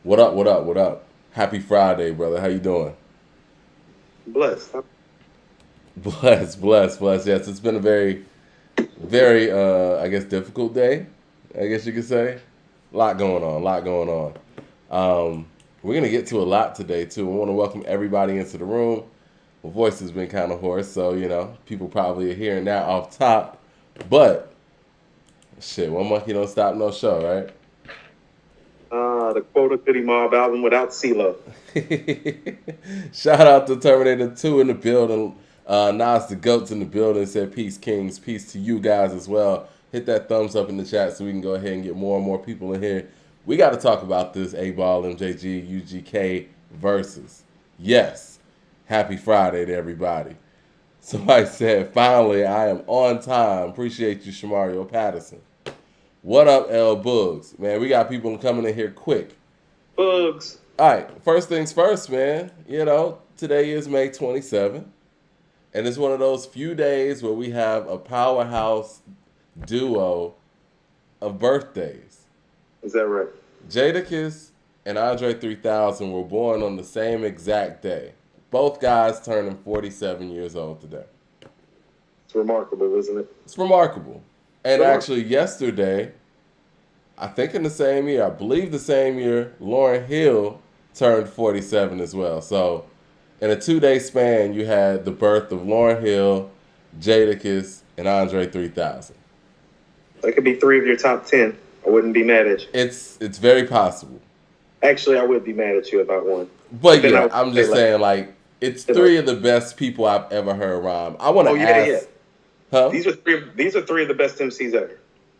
What up? What up? What up? Happy Friday, brother. How you doing? Blessed. Blessed, blessed, blessed. Yes, it's been a very, I guess, difficult day. I guess you could say. A lot going on. A lot going on. We're gonna get to a lot today too. We want to welcome everybody into the room. My voice has been kind of hoarse, so people probably are hearing that off top. But shit, one monkey don't stop no show, right? The Quota Goody Mob album without CeeLo. Shout out to Terminator 2 in the building. Nas the Goats in the building said peace, kings. Peace to you guys as well. Hit that thumbs up in the chat so we can go ahead and get more and more people in here. We got to talk about this Eightball MJG UGK versus. Yes, happy Friday to everybody. Somebody said, finally, I am on time. Appreciate you, Shamario Patterson. What up, L Bugs? Man, we got people coming in here quick. Bugs. All right, first things first, man. Today is May 27th, and it's one of those few days where we have a powerhouse duo of birthdays. Is that right? Jadakiss and Andre 3000 were born on the same exact day. Both guys turning 47 years old today. It's remarkable, isn't it? It's remarkable. And Remarkable. actually, yesterday, I think in the same year, I believe the same year, Lauryn Hill turned 47 as well. So, in a 2 day span, you had the birth of Lauryn Hill, Jadakiss, and Andre 3000. That could be three of your top 10. I wouldn't be mad at you. It's very possible. Actually, I would be mad at you about one. But Then I yeah, would I'm say just saying, like, it's three of the best people I've ever heard rhyme. I want to oh yeah, yeah. ask, huh? These are three of the best MCs ever.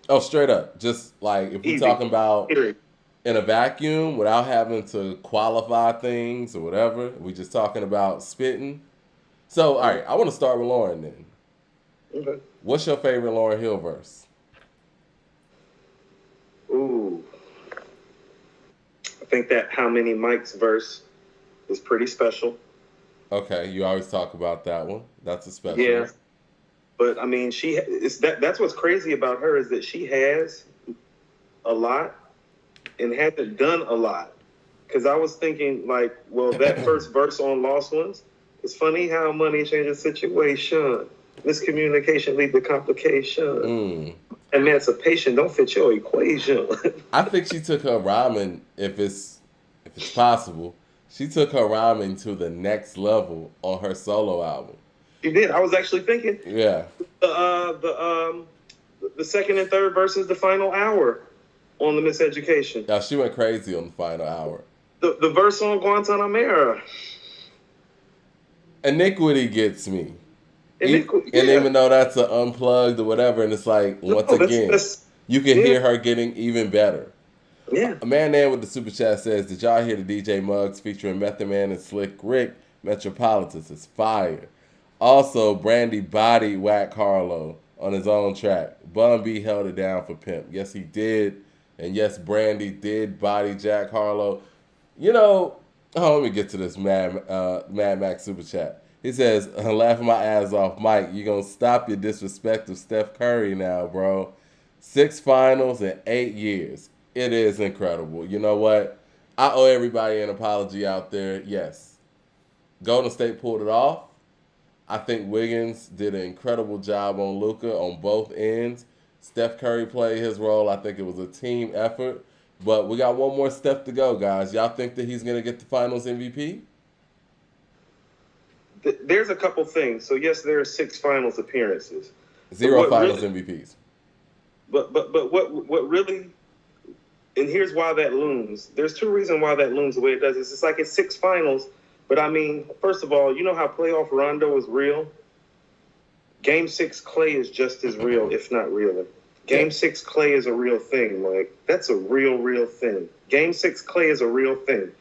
Oh, straight up. Just like if we're Easy. talking about Period. in a vacuum without having to qualify things or whatever, we just talking about spitting. So, all right, I want to start with Lauren then. Okay. What's your favorite Lauryn Hill verse? Ooh. I think that How Many Mics verse is pretty special. Okay, you always talk about that one. That's a special Yeah. one. But I mean, that's what's crazy about her is that she has a lot and hasn't done a lot. Because I was thinking, like, well, that first verse on Lost Ones, it's funny how money changes situation. Miscommunication lead to complication. Mm. Emancipation don't fit your equation. I think she took her rhyming, if it's possible, she took her rhyming to the next level on her solo album. She did. I was actually thinking Yeah. the second and third verses, the final hour on the Miseducation. Now she went crazy on the final hour. The verse on Guantanamera. Iniquity gets me. Yeah. And even though that's an unplugged or whatever, and it's like, once again, you can hear her getting even better. Yeah. A man there with the super chat says, did y'all hear the DJ Muggs featuring Method Man and Slick Rick? Metropolitans is fire. Also, Brandy body whack Harlow on his own track. Bun B held it down for Pimp. Yes, he did. And yes, Brandy did body Jack Harlow. Let me get to this Mad Max super chat. He says, laughing my ass off, Mike, you gonna stop your disrespect of Steph Curry now, bro. 6 finals in 8 years. It is incredible. You know what? I owe everybody an apology out there. Yes. Golden State pulled it off. I think Wiggins did an incredible job on Luka on both ends. Steph Curry played his role. I think it was a team effort. But we got one more step to go, guys. Y'all think that he's going to get the finals MVP? There's a couple things. So yes, there are 6 finals appearances. 0 finals MVPs. But what really, and here's why that looms. There's 2 reasons why that looms the way it does. It's like it's 6 finals, but I mean, first of all, you know how playoff Rondo is real? Game 6 Clay is just as real, if not realer. Game 6 Clay is a real thing. Like, that's a real thing. Game 6 Clay is a real thing.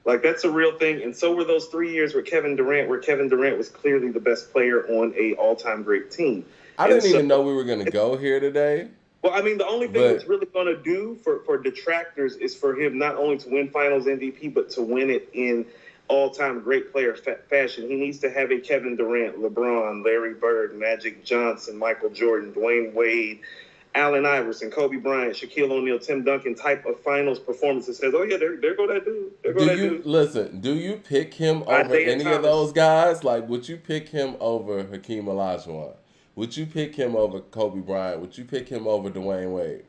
Like, that's a real thing. And so were those 3 years with Kevin Durant, where Kevin Durant was clearly the best player on a all-time great team. I didn't even know we were going to go here today. Well, I mean, the only thing it's really going to do for detractors is for him not only to win Finals MVP, but to win it in all-time great player fashion. He needs to have a Kevin Durant, LeBron, Larry Bird, Magic Johnson, Michael Jordan, Dwayne Wade, Allen Iverson, Kobe Bryant, Shaquille O'Neal, Tim Duncan type of finals performances says, oh yeah, there go that dude. There go that dude. Listen, do you pick him over Isaiah any Thomas. of those guys? Like, would you pick him over Hakeem Olajuwon? Would you pick him over Kobe Bryant? Would you pick him over Dwayne Wade?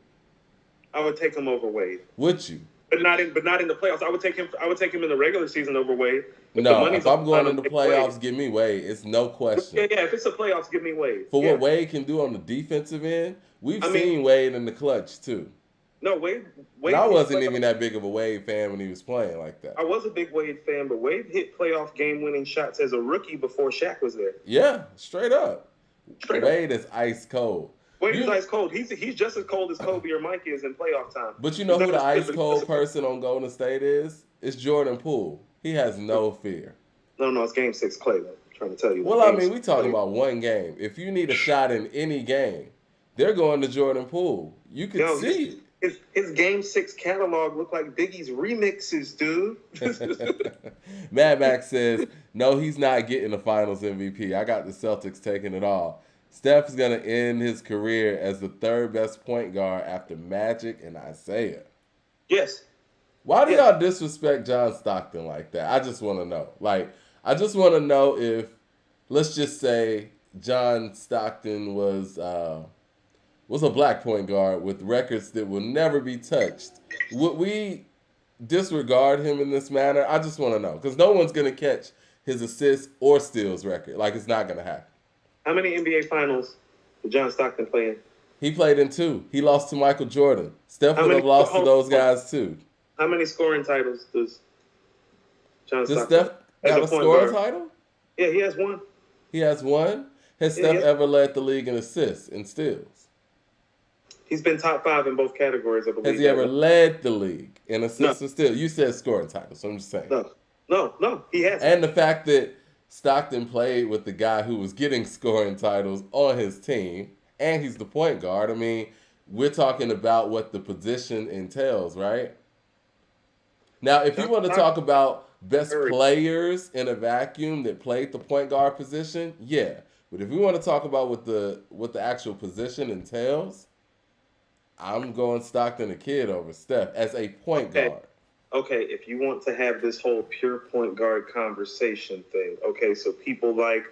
I would take him over Wade. Would you? But not in the playoffs. I would take him in the regular season over Wade. No, if I'm going in the playoffs, give me Wade. It's no question. Yeah. If it's the playoffs, give me Wade. For what Wade can do on the defensive end, we've seen Wade in the clutch too. No, Wade. And I wasn't even that big of a Wade fan when he was playing like that. I was a big Wade fan, but Wade hit playoff game-winning shots as a rookie before Shaq was there. Yeah, straight up. Wade is ice cold. Wade is ice cold. He's just as cold as Kobe or Mike is in playoff time. But you know who the ice cold person on Golden State is? It's Jordan Poole. He has no fear. No, it's Game 6 Clay. I'm trying to tell you. Well, I mean, we talking about one game. If you need a shot in any game, they're going to Jordan Poole. You can see it. His Game 6 catalog looked like Biggie's remixes, dude. Mad Max says, no, he's not getting the Finals MVP. I got the Celtics taking it all. Steph's going to end his career as the third best point guard after Magic and Isaiah. Yes. Why do y'all disrespect John Stockton like that? I just want to know. I just want to know if, let's just say, John Stockton was a black point guard with records that will never be touched. Would we disregard him in this manner? I just want to know. Because no one's going to catch his assists or steals record. It's not going to happen. How many NBA Finals did John Stockton play in? He played in 2. He lost to Michael Jordan. Steph would have lost to those guys too. How many scoring titles does John Stockton have? Does Steph have a scoring title? Yeah, he has one. He has one? Has Steph ever led the league in assists and steals? He's been top 5 in both categories, I believe. Has he ever led the league in assists and steals? You said scoring titles, so I'm just saying. No, he hasn't. And the fact that Stockton played with the guy who was getting scoring titles on his team, and he's the point guard. I mean, we're talking about what the position entails, right? Now, if you want to talk about best players in a vacuum that played the point guard position, yeah. But if we want to talk about what the actual position entails, I'm going Stockton the Kid over Steph as a point guard. Okay, if you want to have this whole pure point guard conversation thing, okay, so people like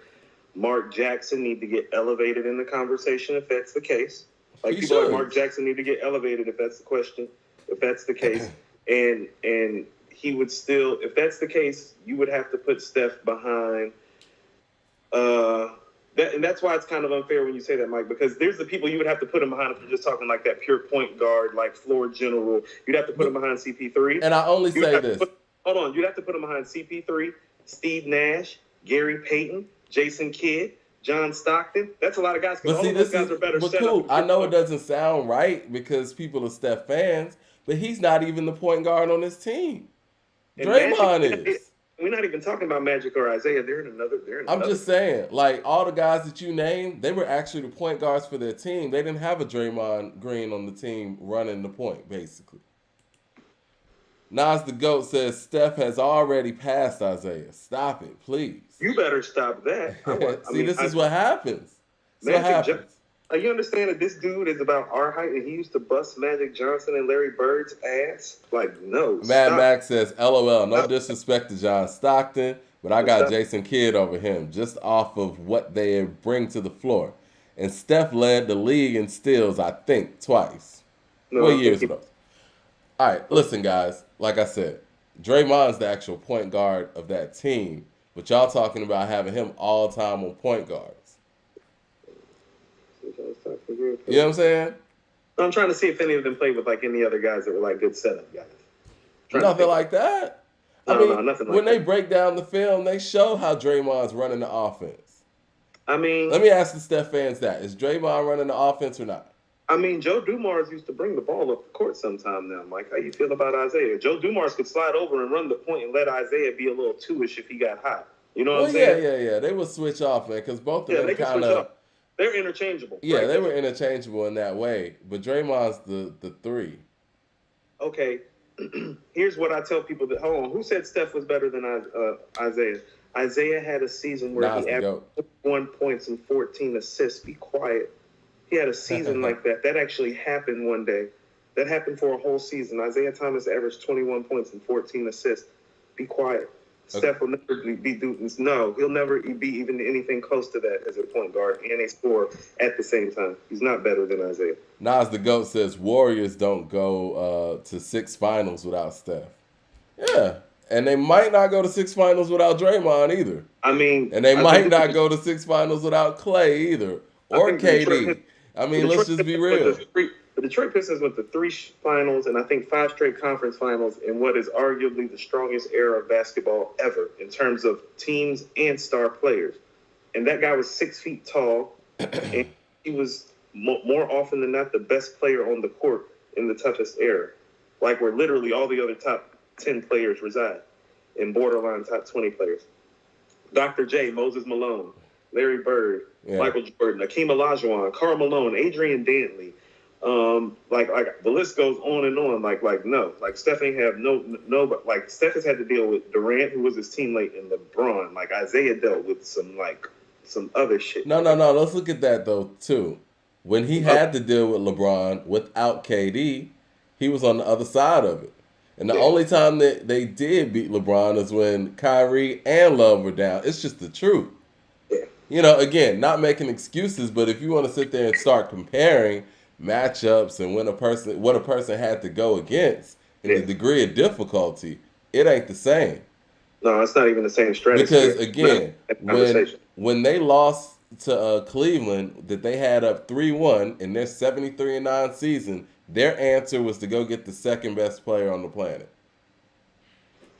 Mark Jackson need to get elevated in the conversation if that's the case. People like Mark Jackson need to get elevated if that's the question, if that's the case. And he would still, if that's the case, you would have to put Steph behind that, and that's why it's kind of unfair when you say that, Mike, because there's the people you would have to put him behind if you're just talking like that pure point guard, like floor general. You'd have to put him behind CP3. And I only say this. You'd have to put him behind CP3, Steve Nash, Gary Payton, Jason Kidd, John Stockton. That's a lot of guys. But see, those guys are better. But cool. I know it doesn't sound right because people are Steph fans, but he's not even the point guard on his team. And Draymond is. We're not even talking about Magic or Isaiah. They're in another. I'm just saying, all the guys that you named, they were actually the point guards for their team. They didn't have a Draymond Green on the team running the point, basically. Nas the GOAT says Steph has already passed Isaiah. Stop it, please. You better stop that. This is what happens. You understand that this dude is about our height and he used to bust Magic Johnson and Larry Bird's ass? No. Mad Max says, LOL, no disrespect to John Stockton, but I got Jason Kidd over him just off of what they bring to the floor. And Steph led the league in steals, I think, twice. What years ago? All right, listen, guys. Like I said, Draymond's the actual point guard of that team, but y'all talking about having him all time on point guards. You know what I'm saying? I'm trying to see if any of them played with any other guys that were good setup guys. Nothing like that. No, nothing like when they break down the film, they show how Draymond's running the offense. Let me ask the Steph fans that. Is Draymond running the offense or not? Joe Dumars used to bring the ball up the court sometime now, Mike. How you feel about Isaiah? Joe Dumars could slide over and run the point and let Isaiah be a little two-ish if he got hot. You know what I'm saying? Yeah. They would switch off, man, because both of them kind of... They're interchangeable. Yeah, right? They were interchangeable in that way. But Draymond's the 3. Okay. Here's what I tell people that... Hold on. Who said Steph was better than Isaiah? Isaiah had a season where he averaged 1 points and 14 assists. Be quiet. he had a season like that. That actually happened one day. That happened for a whole season. Isaiah Thomas averaged 21 points and 14 assists. Be quiet. Steph will never be Dutton's. No, he'll never be even anything close to that as a point guard and a scorer at the same time. He's not better than Isaiah. Nas the GOAT says Warriors don't go to 6 finals without Steph. Yeah, and they might not go to 6 finals without Draymond either. I mean, and they might not go to 6 finals without Clay either, or KD. I mean, let's just be real. The Detroit Pistons went to 3 finals and I think 5 straight conference finals in what is arguably the strongest era of basketball ever in terms of teams and star players. And that guy was 6 feet tall, and he was more often than not the best player on the court in the toughest era, like where literally all the other top 10 players reside, in borderline top 20 players. Dr. J, Moses Malone, Larry Bird, Michael Jordan, Akeem Olajuwon, Karl Malone, Adrian Dantley. Like the list goes on and on. Like Steph ain't have no, like Steph has had to deal with Durant, who was his teammate, and LeBron. Like Isaiah dealt with some other shit. No. Let's look at that though too. When he had to deal with LeBron without KD, he was on the other side of it. And the only time that they did beat LeBron is when Kyrie and Love were down. It's just the truth. Yeah. You know, again, not making excuses, but if you want to sit there and start comparing matchups and what a person had to go against and the degree of difficulty, it ain't the same. No, it's not even the same strategy. Because again, when they lost to Cleveland, that they had up 3-1 in their 73-9 season, their answer was to go get the second best player on the planet.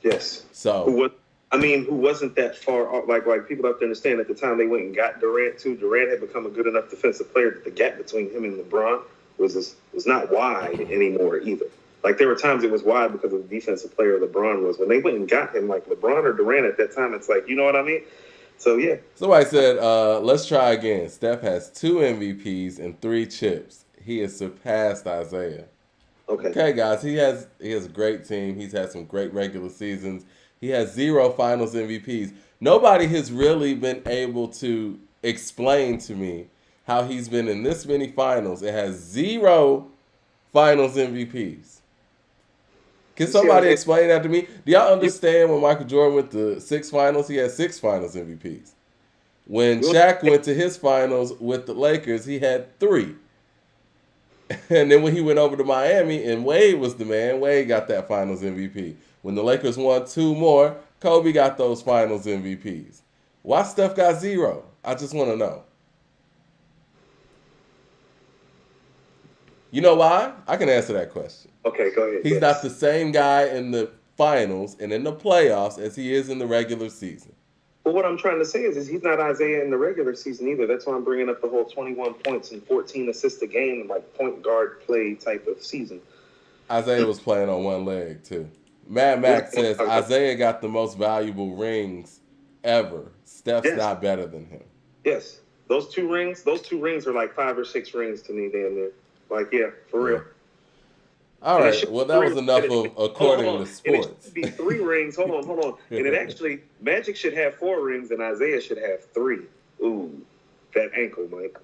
Yes. So who wasn't that far off? Like people have to understand at the time they went and got Durant too. Durant had become a good enough defensive player that the gap between him and LeBron was not wide anymore either. Like there were times it was wide because of the defensive player LeBron was. When they went and got him, like LeBron or Durant at that time, it's like, you know what I mean? So yeah. Somebody said, let's try again. Steph has 2 MVPs and 3 chips. He has surpassed Isaiah. Okay, guys, he has a great team. He's had some great regular seasons. He has 0 finals MVPs. Nobody has really been able to explain to me how he's been in this many finals and has 0 finals MVPs. Can somebody explain that to me? Do y'all understand when Michael Jordan went to 6 finals, he had 6 finals MVPs? When Shaq went to his finals with the Lakers, he had 3. And then when he went over to Miami and Wade was the man, Wade got that finals MVP. When the Lakers won 2 more, Kobe got those finals MVPs. Why Steph got 0? I just want to know. You know why? I can answer that question. Okay, go ahead. He's not the same guy in the finals and in the playoffs as he is in the regular season. But what I'm trying to say is he's not Isaiah in the regular season either. That's why I'm bringing up the whole 21 points and 14 assists a game, like point guard play type of season. Isaiah was playing on one leg too. Mad Max says Isaiah got the most valuable rings ever. Steph's not better than him. Yes. Those two rings are like 5 or 6 rings to me, damn near. Like, yeah, for real. All right. Well, that was enough of according to sports. It should be 3 rings. Hold on. And it actually, Magic should have 4 rings and Isaiah should have 3. Ooh, that ankle, Mike.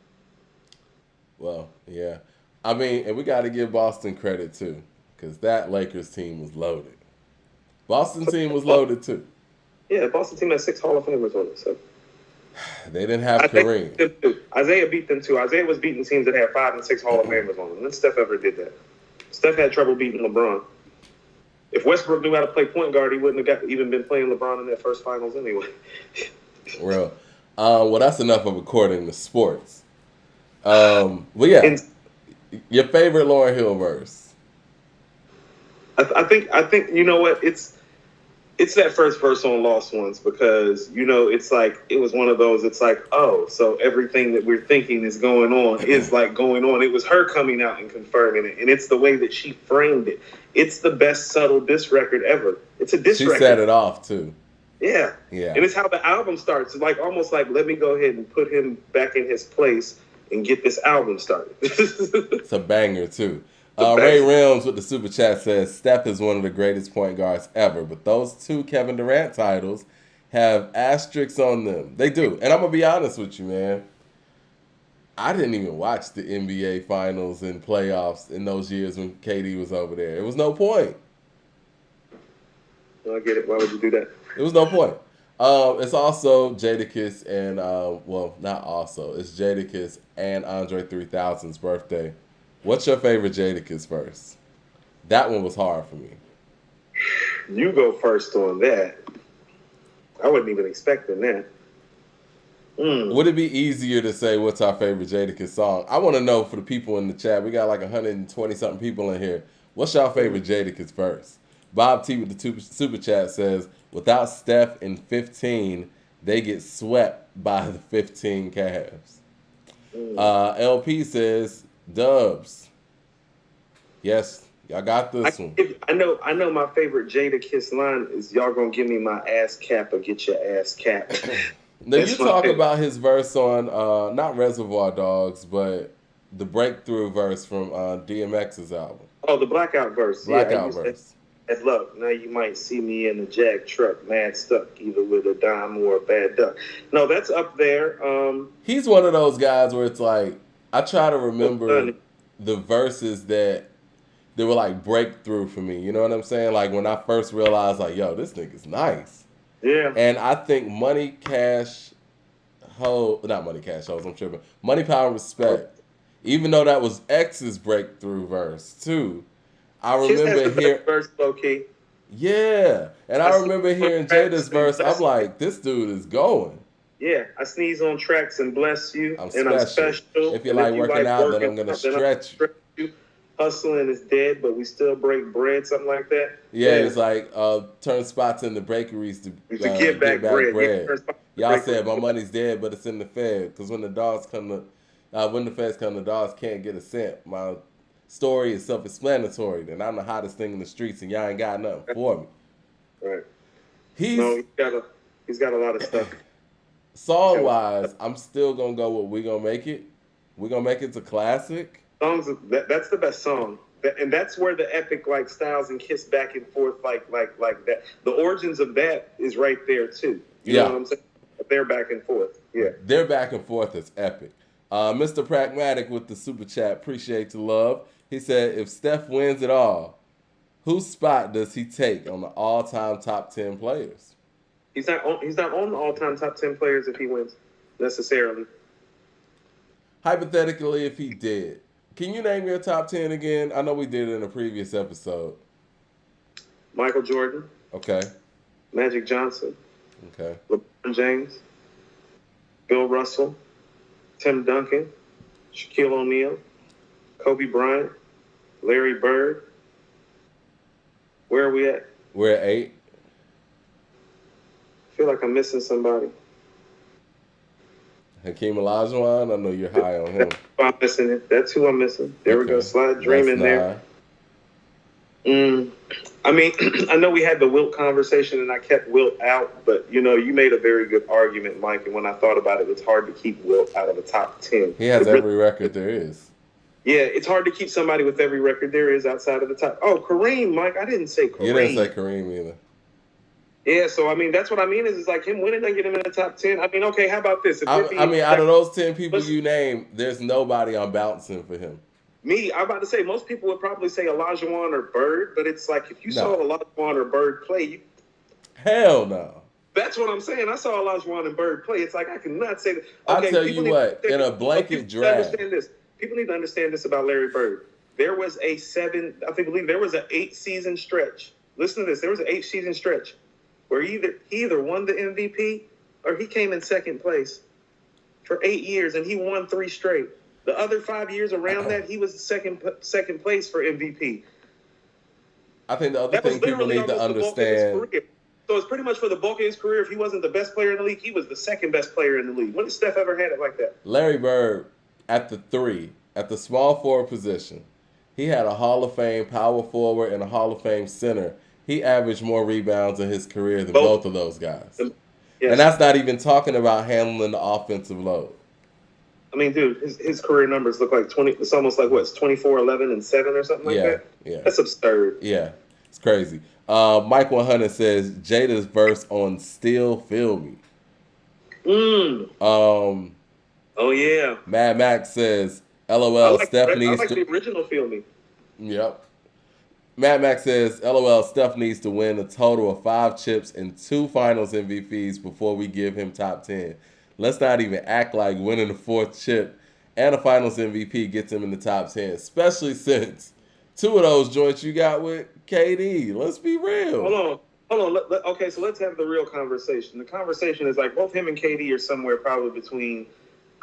Well, yeah. I mean, and we got to give Boston credit too, because that Lakers team was loaded. Boston team was loaded too. Yeah, the Boston team had 6 Hall of Famers on it, so. They didn't have Kareem. Isaiah beat them too. Isaiah was beating teams that had 5 and 6 Hall of Famers on them. Then Steph ever did that. Steph had trouble beating LeBron. If Westbrook knew how to play point guard, he wouldn't have even been playing LeBron in that first finals anyway. Well, that's enough of according to sports. But yeah, your favorite Lauryn Hill verse? I think you know what, it's that first verse on Lost Ones, because, you know, it's like, it was one of those, it's like, oh, so everything that we're thinking is going on is like going on. It was her coming out and confirming it. And it's the way that she framed it. It's the best subtle diss record ever. It's a diss record. She set it off too. Yeah. And it's how the album starts. It's like, almost like, let me go ahead and put him back in his place and get this album started. It's a banger too. Ray Realms with the super chat says Steph is one of the greatest point guards ever, but those 2 Kevin Durant titles have asterisks on them. They do. And I'm going to be honest with you, man. I didn't even watch the NBA finals and playoffs in those years when KD was over there. It was no point. I get it. Why would you do that? It was no point. It's also Jadakiss and well, not also. It's Jadakiss and Andre 3000's birthday. What's your favorite Jadakiss verse? That one was hard for me. You go first on that. I wasn't even expecting that. Would it be easier to say what's our favorite Jadakiss song? I want to know for the people in the chat. We got like 120 something people in here. What's your favorite Jadakiss verse? Bob T with the super chat says, without Steph in 15, they get swept by the 15 Cavs. LP says, Dubs. Yes, y'all got this one. I know my favorite Jadakiss line is, y'all gonna give me my ass cap or get your ass capped. Now you talk about his verse on, not Reservoir Dogs, but the breakthrough verse from DMX's album. Oh, the Blackout verse. Blackout verse. Bad luck. Now you might see me in a Jag truck, mad stuck, either with a dime or a bad duck. No, that's up there. He's one of those guys where it's like, I try to remember the verses that they were like breakthrough for me. You know what I'm saying? Like when I first realized, like, yo, this nigga's nice. Yeah. And I think Money, Cash, not Money, Cash, Hoes, I'm tripping. Money, Power, Respect. Even though that was X's breakthrough verse too. I remember hearing verse low key. Yeah, and I remember hearing Jada's verse. I'm like, this dude is going. Yeah, I sneeze on tracks and bless you. I'm special. If you like working out, then I'm gonna stretch you. Hustling is dead, but we still break bread, something like that. Yeah, it's like turn spots in the bakeries to get back bread. Y'all said my money's dead, but it's in the Fed. Because when the feds come, the dogs can't get a cent. My story is self-explanatory. Then I'm the hottest thing in the streets, and y'all ain't got nothing for me. Right. He's got a lot of stuff. Song-wise, I'm still gonna go with "We Gonna Make It." "We Gonna Make It's" a classic. That's the best song, and that's where the epic like Styles and Kiss back and forth like that. The origins of that is right there too. You know what I'm saying? They're back and forth. Yeah, their back and forth is epic. Mr. Pragmatic with the super chat, appreciate the love. He said, if Steph wins it all, whose spot does he take on the all-time top 10 players? He's not on the all-time top 10 players if he wins, necessarily. Hypothetically, if he did, can you name your top 10 again? I know we did it in a previous episode. Michael Jordan. Okay. Magic Johnson. Okay. LeBron James. Bill Russell. Tim Duncan. Shaquille O'Neal. Kobe Bryant. Larry Bird. Where are we at? We're at 8. I feel like I'm missing somebody. Hakeem Olajuwon, I know you're high on him. I'm missing it. That's who I'm missing. There we go. Slide Dream in there. I mean, I know we had the Wilt conversation and I kept Wilt out, but you made a very good argument, Mike. And when I thought about it, it's hard to keep Wilt out of the top 10. He has every record there is. Yeah, it's hard to keep somebody with every record there is outside of the top. Oh, Kareem, Mike. I didn't say Kareem. You didn't say Kareem either. Yeah, so I mean, that's what I mean is like him winning and get him in the top 10. I mean, okay, how about this? I mean, out of those 10 people you name, there's nobody I'm bouncing for him. Me, I'm about to say, most people would probably say Olajuwon or Bird, but it's like if you saw Olajuwon or Bird play, hell no. That's what I'm saying. I saw Olajuwon and Bird play. It's like I cannot say that. Okay, I'll tell you what, in a blanket draft. People need to understand this about Larry Bird. There was a 8-season stretch. Listen to this. There was an 8-season stretch where he either won the MVP or he came in second place for 8 years, and he won 3 straight. The other 5 years around that, he was second place for MVP. I think the other thing people need to understand. So it's pretty much for the bulk of his career. If he wasn't the best player in the league, he was the second best player in the league. When has Steph ever had it like that? Larry Bird, at the 3, at the small forward position, he had a Hall of Fame power forward and a Hall of Fame center. He averaged more rebounds in his career than both of those guys. Yes. And that's not even talking about handling the offensive load. I mean, dude, his career numbers look like 20. It's almost like what? It's 24, 11, and 7 or something like that. Yeah, that's absurd. Yeah, it's crazy. Mike 100 says Jada's verse on "Still Feel Me." Oh yeah. Mad Max says, I LOL, like Steph I needs like to. the original Feel Me. Yep. Mad Max says, LOL, Steph needs to win a total of 5 chips and 2 finals MVPs before we give him top 10. Let's not even act like winning the 4th chip and a finals MVP gets him in the top 10, especially since 2 of those joints you got with KD. Let's be real. Hold on. Okay, so let's have the real conversation. The conversation is like both him and KD are somewhere probably between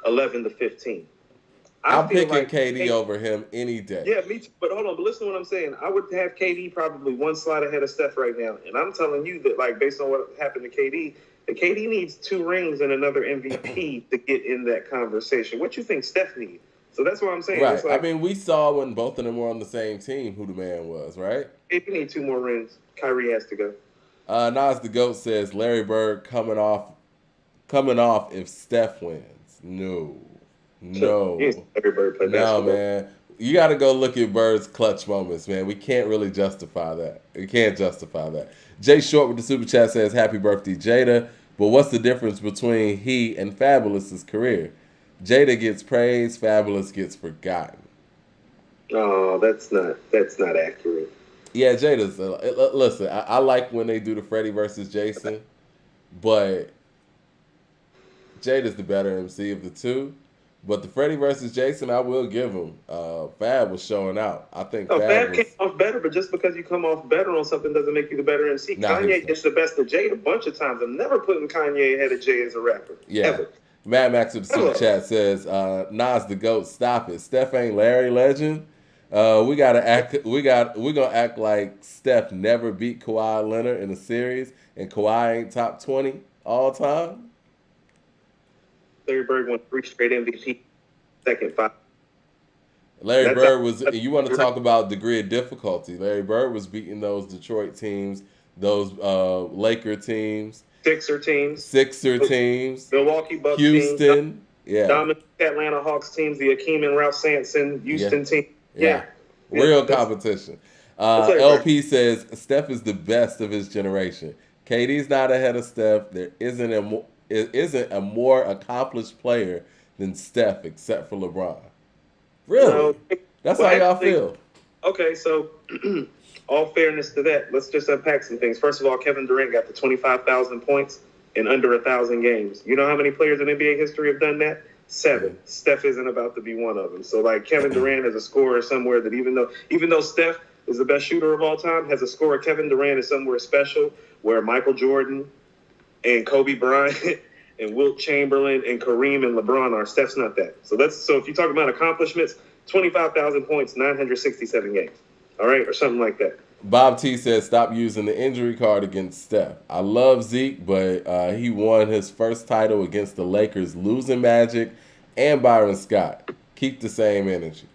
11 to 15. I'm picking KD over him any day. Yeah, me too. But hold on, but listen to what I'm saying. I would have KD probably 1 slot ahead of Steph right now. And I'm telling you that, like, based on what happened to KD, that KD needs 2 rings and another MVP to get in that conversation. What you think Steph needs? So that's what I'm saying. Right. It's like, I mean, we saw when both of them were on the same team who the man was, right? KD need 2 more rings. Kyrie has to go. Nas the GOAT says Larry Bird coming off if Steph wins. No. Yes, Larry Bird play basketball. Man. You got to go look at Bird's clutch moments, man. We can't really justify that. We can't justify that. Jay Short with the super chat says, happy birthday, Jada. But what's the difference between he and Fabulous's career? Jada gets praised, Fabulous gets forgotten. Oh, that's not accurate. Yeah, Jada's. Listen, I like when they do the Freddie versus Jason, but Jada's the better MC of the two. But the Freddie versus Jason, I will give him. Fab was showing out. I think Fab came off better, but just because you come off better on something doesn't make you the better MC. Kanye gets the best of Jay a bunch of times. I'm never putting Kanye ahead of Jay as a rapper. Yeah. Ever. Mad Max with the super chat says, Nas the GOAT, stop it. Steph ain't Larry Legend. We're gonna act like Steph never beat Kawhi Leonard in a series and Kawhi ain't top 20 all time. Larry Bird won 3 straight MVP, second 5. Larry Bird was. You want to talk about degree of difficulty? Larry Bird was beating those Detroit teams, those Laker teams, Sixer teams, Milwaukee Bucks, Houston, teams, dominant Atlanta Hawks teams, the Akeem and Ralph Sampson Houston team. Yeah. Real competition. LP says Steph is the best of his generation. KD's not ahead of Steph. There isn't a more accomplished player than Steph except for LeBron. Really? That's how y'all feel. Okay, so all fairness to that, let's just unpack some things. First of all, Kevin Durant got to 25,000 points in under 1,000 games. You know how many players in NBA history have done that? 7. Steph isn't about to be one of them. So, like, Kevin Durant is a scorer somewhere that even though Steph is the best shooter of all time, has a scorer, Kevin Durant is somewhere special where Michael Jordan and Kobe Bryant and Wilt Chamberlain and Kareem and LeBron are. Steph's not that. So if you talk about accomplishments, 25,000 points, 967 games. All right? Or something like that. Bob T says, stop using the injury card against Steph. I love Zeke, but he won his first title against the Lakers, losing Magic and Byron Scott. Keep the same energy.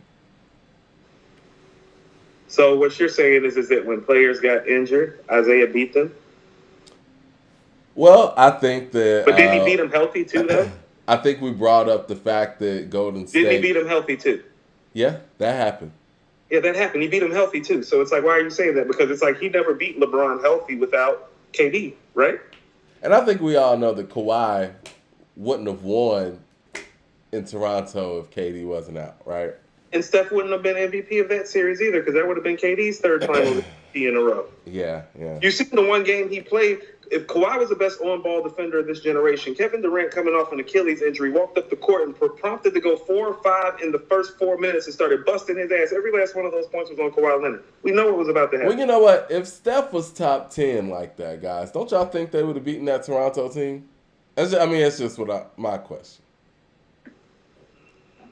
So what you're saying is that when players got injured, Isaiah beat them? Well, I think that... But didn't he beat them healthy too, though? I think we brought up the fact that Golden State... Didn't he beat them healthy too? Yeah, that happened. Yeah, that happened. He beat him healthy, too. So it's like, why are you saying that? Because it's like he never beat LeBron healthy without KD, right? And I think we all know that Kawhi wouldn't have won in Toronto if KD wasn't out, right? And Steph wouldn't have been MVP of that series either, because that would have been KD's third final MVP in a row. Yeah. You see the one game he played, if Kawhi was the best on-ball defender of this generation, Kevin Durant coming off an Achilles injury, walked up the court and prompted to go 4 or 5 in the first 4 minutes and started busting his ass. Every last one of those points was on Kawhi Leonard. We know what was about to happen. Well, you know what? If Steph was top 10 like that, guys, don't y'all think they would have beaten that Toronto team? It's just my question.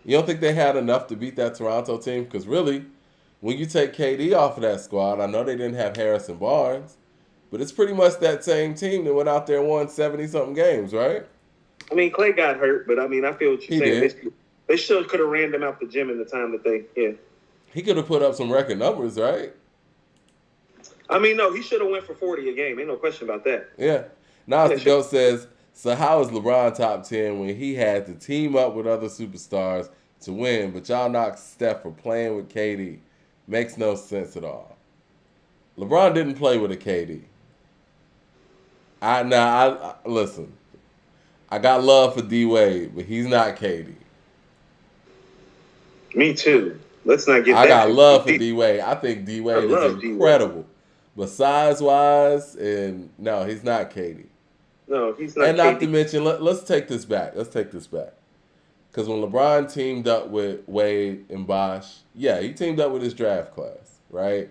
You don't think they had enough to beat that Toronto team? Because really, when you take KD off of that squad, I know they didn't have Harrison Barnes, but it's pretty much that same team that went out there and won 70-something games, right? I mean, Clay got hurt, but I mean, I feel what you're saying. They still could have ran them out the gym in the time that He could have put up some record numbers, right? I mean, no, he should have went for 40 a game. Ain't no question about that. Yeah. Now the GOAT says, so how is LeBron top 10 when he had to team up with other superstars to win, but y'all knocked Steph for playing with KD? Makes no sense at all. LeBron didn't play with a KD. Listen. I got love for D Wade, but he's not KD. Me too. Let's not get I that. got love for D Wade. I think D Wade is love incredible, but size wise, and no, he's not KD. No, he's not. And not to mention, let's take this back. Because when LeBron teamed up with Wade and Bosh, yeah, he teamed up with his draft class, right?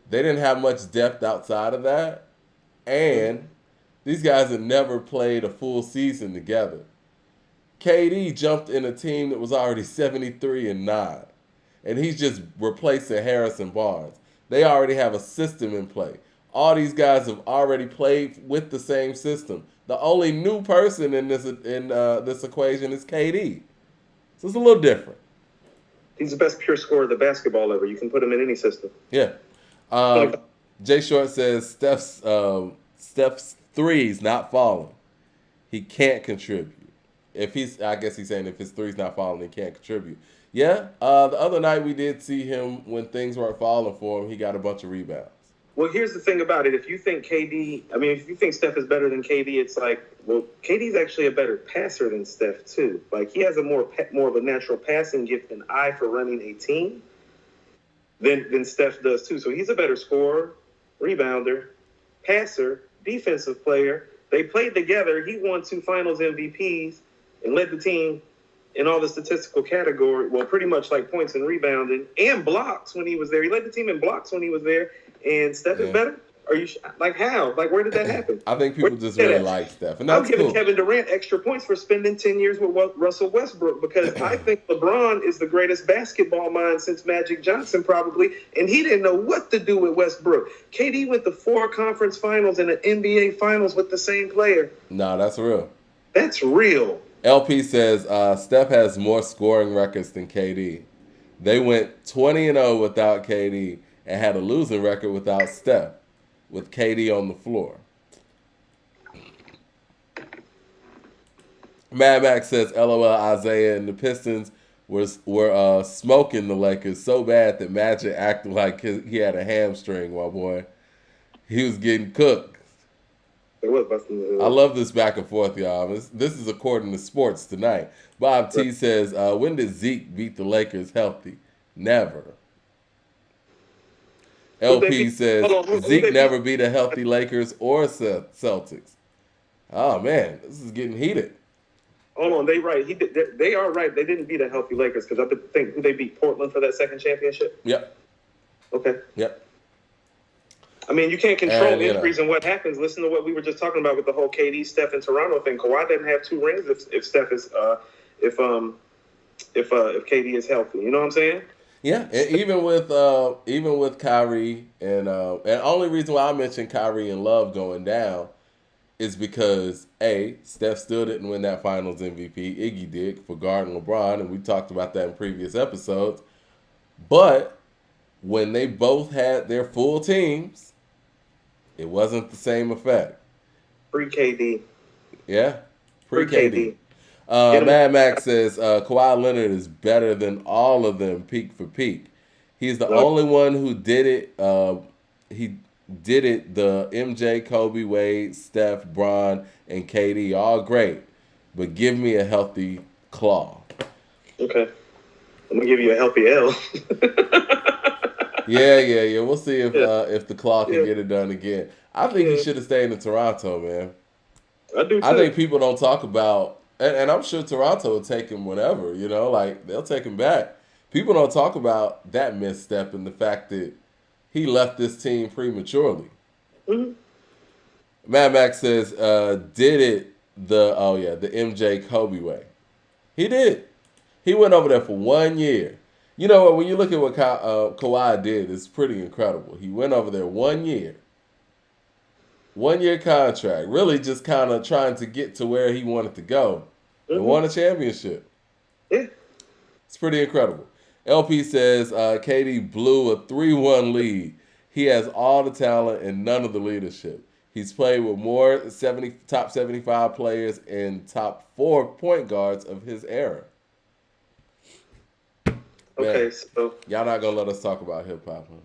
They didn't have much depth outside of that. And these guys had never played a full season together. KD jumped in a team that was already 73-9. And he's just replacing Harrison Barnes. They already have a system in play. All these guys have already played with the same system. The only new person in this equation is KD. So it's a little different. He's the best pure scorer of the basketball ever. You can put him in any system. Yeah. Jay Short says Steph's three's not falling. He can't contribute. I guess he's saying if his three's not falling, he can't contribute. Yeah. The other night we did see him when things weren't falling for him. He got a bunch of rebounds. Well, here's the thing about it. If you think if you think Steph is better than KD, it's like, well, KD's actually a better passer than Steph too. Like he has a more of a natural passing gift and eye for running a team than Steph does too. So he's a better scorer, rebounder, passer, defensive player. They played together. He won 2 Finals MVPs and led the team in all the statistical category. Well, pretty much like points and rebounding and blocks when he was there. He led the team in blocks when he was there. And Steph is better? Are you like how? Like where did that happen? I think people just really like Steph, and I'm that's giving cool. Kevin Durant extra points for spending 10 years with Russell Westbrook because I think LeBron is the greatest basketball mind since Magic Johnson probably, and he didn't know what to do with Westbrook. KD went to 4 conference finals and an NBA finals with the same player. No, that's real. That's real. LP says Steph has more scoring records than KD. They went 20-0 without KD and had a losing record without Steph, with KD on the floor. Mad Max says, LOL, Isaiah and the Pistons were smoking the Lakers so bad that Magic acted like he had a hamstring, my boy. He was getting cooked. It was busting. I love this back and forth, y'all. This is according to Sports Tonight. Bob T says, when did Zeke beat the Lakers healthy? Never. LP says, Zeke never beat a healthy Lakers or Celtics. Oh, man, this is getting heated. Hold on, they right. They are right. They didn't beat a healthy Lakers because I think who they beat Portland for that second championship. Yep. Okay. Yep. I mean, you can't control injuries and what happens. Listen to what we were just talking about with the whole KD, Steph, and Toronto thing. Kawhi didn't have 2 rings if Steph is if KD is healthy. You know what I'm saying? Yeah, even with Kyrie and the only reason why I mentioned Kyrie and Love going down is because Steph still didn't win that Finals MVP. Iggy did for guarding LeBron, and we talked about that in previous episodes. But when they both had their full teams, it wasn't the same effect. Free KD. Yeah, free KD. Mad Max says Kawhi Leonard is better than all of them peak for peak. He's the only one who did it. He did it. The MJ, Kobe, Wade, Steph, Bron, and KD, all great. But give me a healthy Claw. Okay. I'm going to give you a healthy L. Yeah. We'll see if the Claw can get it done again. I think he should have stayed in Toronto, man. I do too. I think people don't talk about... And I'm sure Toronto will take him whenever, they'll take him back. People don't talk about that misstep and the fact that he left this team prematurely. Mm-hmm. Mad Max says, did it the MJ Kobe way. He did. He went over there for 1 year. You know what? When you look at what Kawhi did, it's pretty incredible. He went over there 1 year. 1 year contract, really just kind of trying to get to where he wanted to go and won a championship. Yeah. It's pretty incredible. LP says KD blew a 3-1 lead. He has all the talent and none of the leadership. He's played with more top 75 players and top 4 point guards of his era. Okay, Man, so y'all not going to let us talk about hip-hop, huh?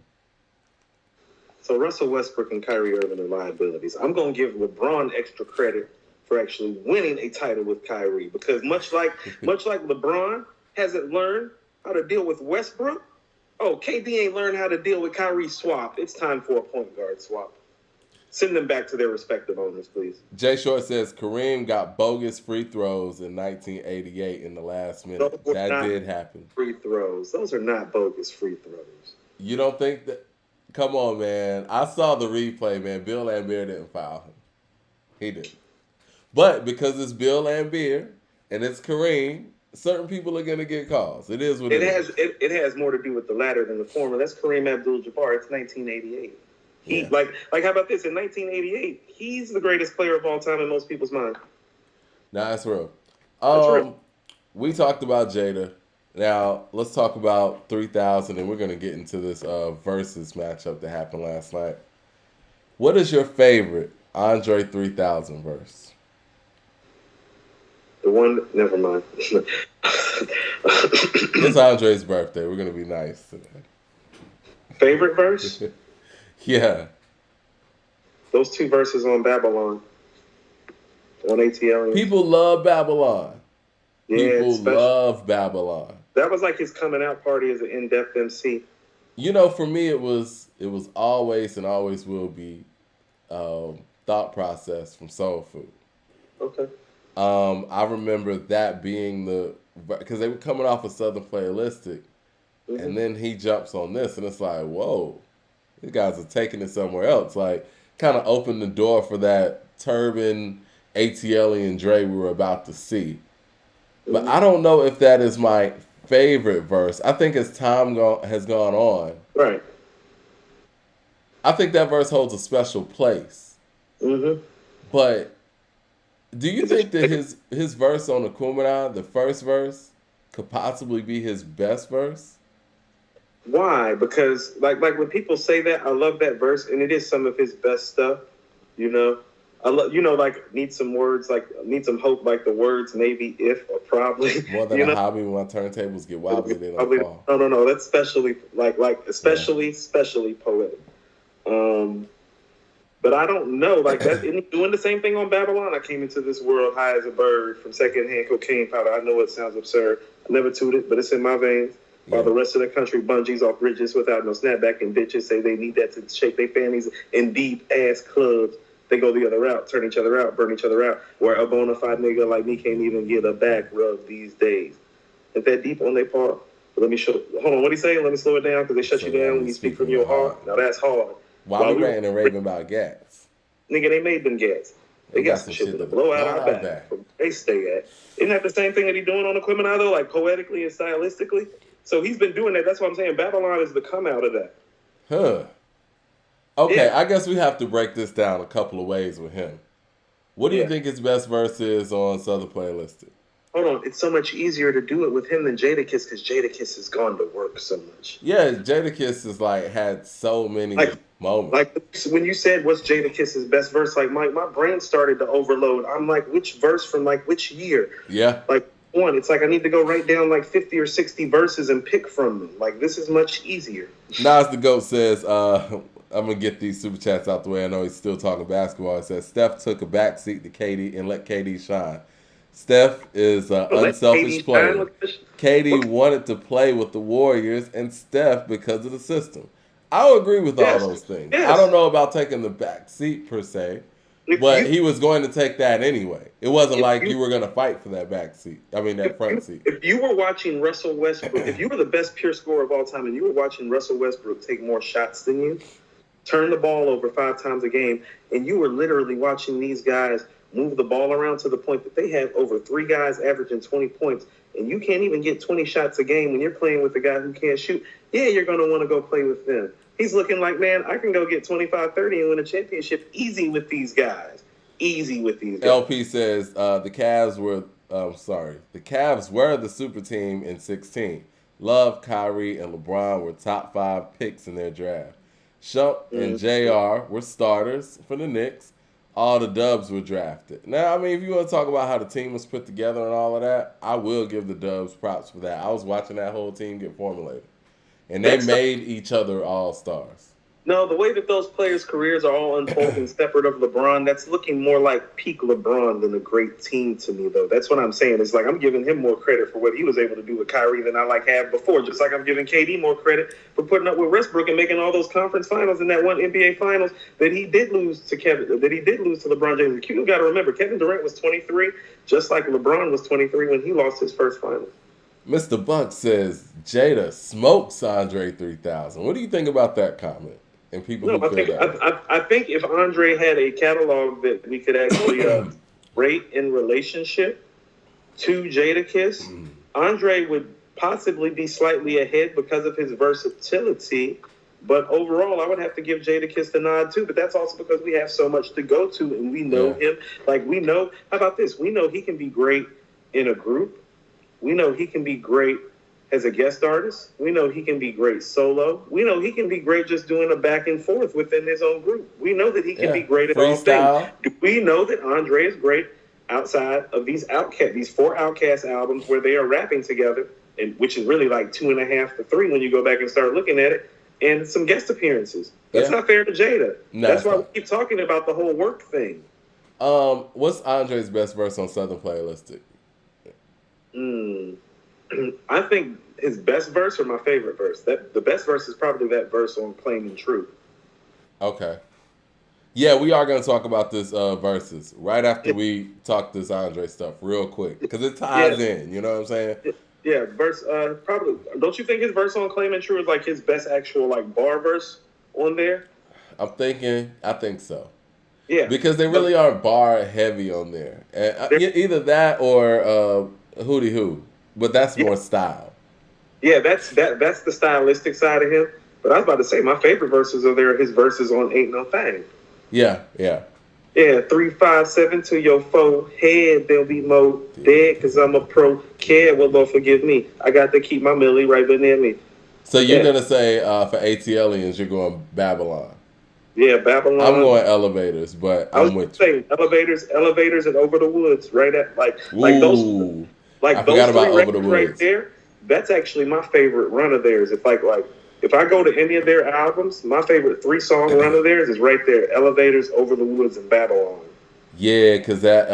So Russell Westbrook and Kyrie Irving are liabilities. I'm going to give LeBron extra credit for actually winning a title with Kyrie. Because much like LeBron hasn't learned how to deal with Westbrook, KD ain't learned how to deal with Kyrie swap. It's time for a point guard swap. Send them back to their respective owners, please. Jay Short says Kareem got bogus free throws in 1988 in the last minute. That did happen. Free throws. Those are not bogus free throws. You don't think that? Come on, man. I saw the replay, man. Bill Laimbeer didn't foul him. He didn't. But because it's Bill Laimbeer and it's Kareem, certain people are going to get calls. It is what it is. It has more to do with the latter than the former. That's Kareem Abdul-Jabbar. It's 1988. He like how about this? In 1988, he's the greatest player of all time in most people's mind. Nah, that's real. That's real. We talked about Jada. Now let's talk about 3000, and we're gonna get into this Verzuz matchup that happened last night. What is your favorite Andre 3000 verse? The one. Never mind. It's Andre's birthday. We're gonna be nice today. Favorite verse? Yeah. Those two verses on Babylon. On ATL. People love Babylon. Yeah, People love Babylon. That was like his coming out party as an in-depth MC. You know, for me, it was always and always will be Thought Process from Soul Food. Okay. I remember that being because they were coming off of Southern Playalistic, and then he jumps on this, and it's like, whoa. These guys are taking it somewhere else. Like, kind of opened the door for that Turban, ATL, and Dre we were about to see. But I don't know if that is my favorite verse. I think as time has gone on, right, I think that verse holds a special place. Mm-hmm. But do you think that his verse on Akumina, the first verse, could possibly be his best verse? Why? Because like when people say that, I love that verse, and it is some of his best stuff. You know, I love like need some words, like need some hope, like the words maybe, if, or probably. More than a hobby when my turntables get wobbly, they don't fall. No. That's especially especially poetic. But I don't know, like that. Isn't he doing the same thing on Babylon? I came into this world high as a bird from secondhand cocaine powder. I know it sounds absurd. I never tooted, but it's in my veins. While the rest of the country bungees off bridges without no snapback, and bitches say they need that to shake their fannies in deep-ass clubs. They go the other route, turn each other out, burn each other out, where a bona fide nigga like me can't even get a back rub these days. Is that deep on their part? But let me show. Hold on, what do you say? Let me slow it down, because they shut you down when you speak from your heart. Now that's hard. While we ranting and raving about gats. Nigga, they made them gats. They got some shit to blow out our back. They stay at. Isn't that the same thing that he doing on Equipment though, like poetically and stylistically? So he's been doing that. That's what I'm saying. Babylon is the come out of that. Huh. Okay, yeah. I guess we have to break this down a couple of ways with him. What do you think his best verse is on Southern Playalistic? Hold on. It's so much easier to do it with him than Jadakiss, because Jadakiss has gone to work so much. Yeah, Jadakiss has had so many moments. Like when you said what's Jadakiss's best verse, like my brain started to overload. I'm like, which verse from which year? Yeah. It's like I need to go write down 50 or 60 verses and pick from them. Like, this is much easier. Nas the GOAT says, I'm going to get these super chats out the way. I know he's still talking basketball. It says, Steph took a backseat to KD and let KD shine. Steph is an unselfish player. KD wanted to play with the Warriors and Steph because of the system. I would agree with all those things. Yes. I don't know about taking the backseat per se. But he was going to take that anyway. It wasn't like you were going to fight for that back seat. I mean, that front seat. If you were watching Russell Westbrook, if you were the best pure scorer of all time and you were watching Russell Westbrook take more shots than you, turn the ball over 5 times a game, and you were literally watching these guys move the ball around to the point that they have over 3 guys averaging 20 points, and you can't even get 20 shots a game when you're playing with a guy who can't shoot, you're going to want to go play with them. He's looking like, man, I can go get 25, 30 and win a championship easy with these guys. Easy with these guys. LP says the Cavs were the super team in 16. Love, Kyrie, and LeBron were top 5 picks in their draft. Shump and JR were starters for the Knicks. All the Dubs were drafted. Now, I mean, if you want to talk about how the team was put together and all of that, I will give the Dubs props for that. I was watching that whole team get formulated. And they made each other all-stars. No, the way that those players' careers are all unfolding separate of LeBron, that's looking more like peak LeBron than a great team to me, though. That's what I'm saying. It's like I'm giving him more credit for what he was able to do with Kyrie than I have before. Just like I'm giving KD more credit for putting up with Westbrook and making all those conference finals in that one NBA Finals that he did lose to LeBron James. You got to remember, Kevin Durant was 23, just like LeBron was 23 when he lost his first final. Mr. Buck says Jada smokes Andre 3000. What do you think about that comment? And people I think if Andre had a catalog that we could actually rate in relationship to Jadakiss, Andre would possibly be slightly ahead because of his versatility. But overall, I would have to give Jadakiss the nod too. But that's also because we have so much to go to, and we know him. Like we know, how about this? We know he can be great in a group. We know he can be great as a guest artist. We know he can be great solo. We know he can be great just doing a back and forth within his own group. We know that he can be great at all things. Do we know that Andre is great outside of these four Outkast albums where they are rapping together, and which is really like 2.5 to 3 when you go back and start looking at it, and some guest appearances. That's not fair to Jada. No, that's why we keep talking about the whole work thing. What's Andre's best verse on Southern Playlistic? I think his best verse or my favorite verse. The best verse is probably that verse on Claiming Truth. Okay. Yeah, we are going to talk about this verses right after we talk this Andre stuff real quick because it ties in. You know what I'm saying? Yeah, verse. Probably. Don't you think his verse on Claiming Truth is like his best actual like bar verse on there? I think so. Yeah, because they really are bar heavy on there. And either that or Hootie Hoo. But that's more style. Yeah, that's the stylistic side of him. But I was about to say, my favorite verses are his verses on Ain't No Thing. Yeah. Yeah, 3, 5, 7 to your forehead. There'll be more dead because I'm a pro. Kid, well, Lord forgive me. I got to keep my Millie right beneath me. So you're going to say for ATLians, you're going Babylon. Yeah, Babylon. I'm going Elevators, but I'm with you. Elevators and Over the Woods, right at like those. Like I those forgot about three Over the records Woods right there, that's actually my favorite run of theirs. If I go to any of their albums, my favorite 3-song run of theirs is right there: Elevators, Over the Woods, and Babylon. Yeah, because that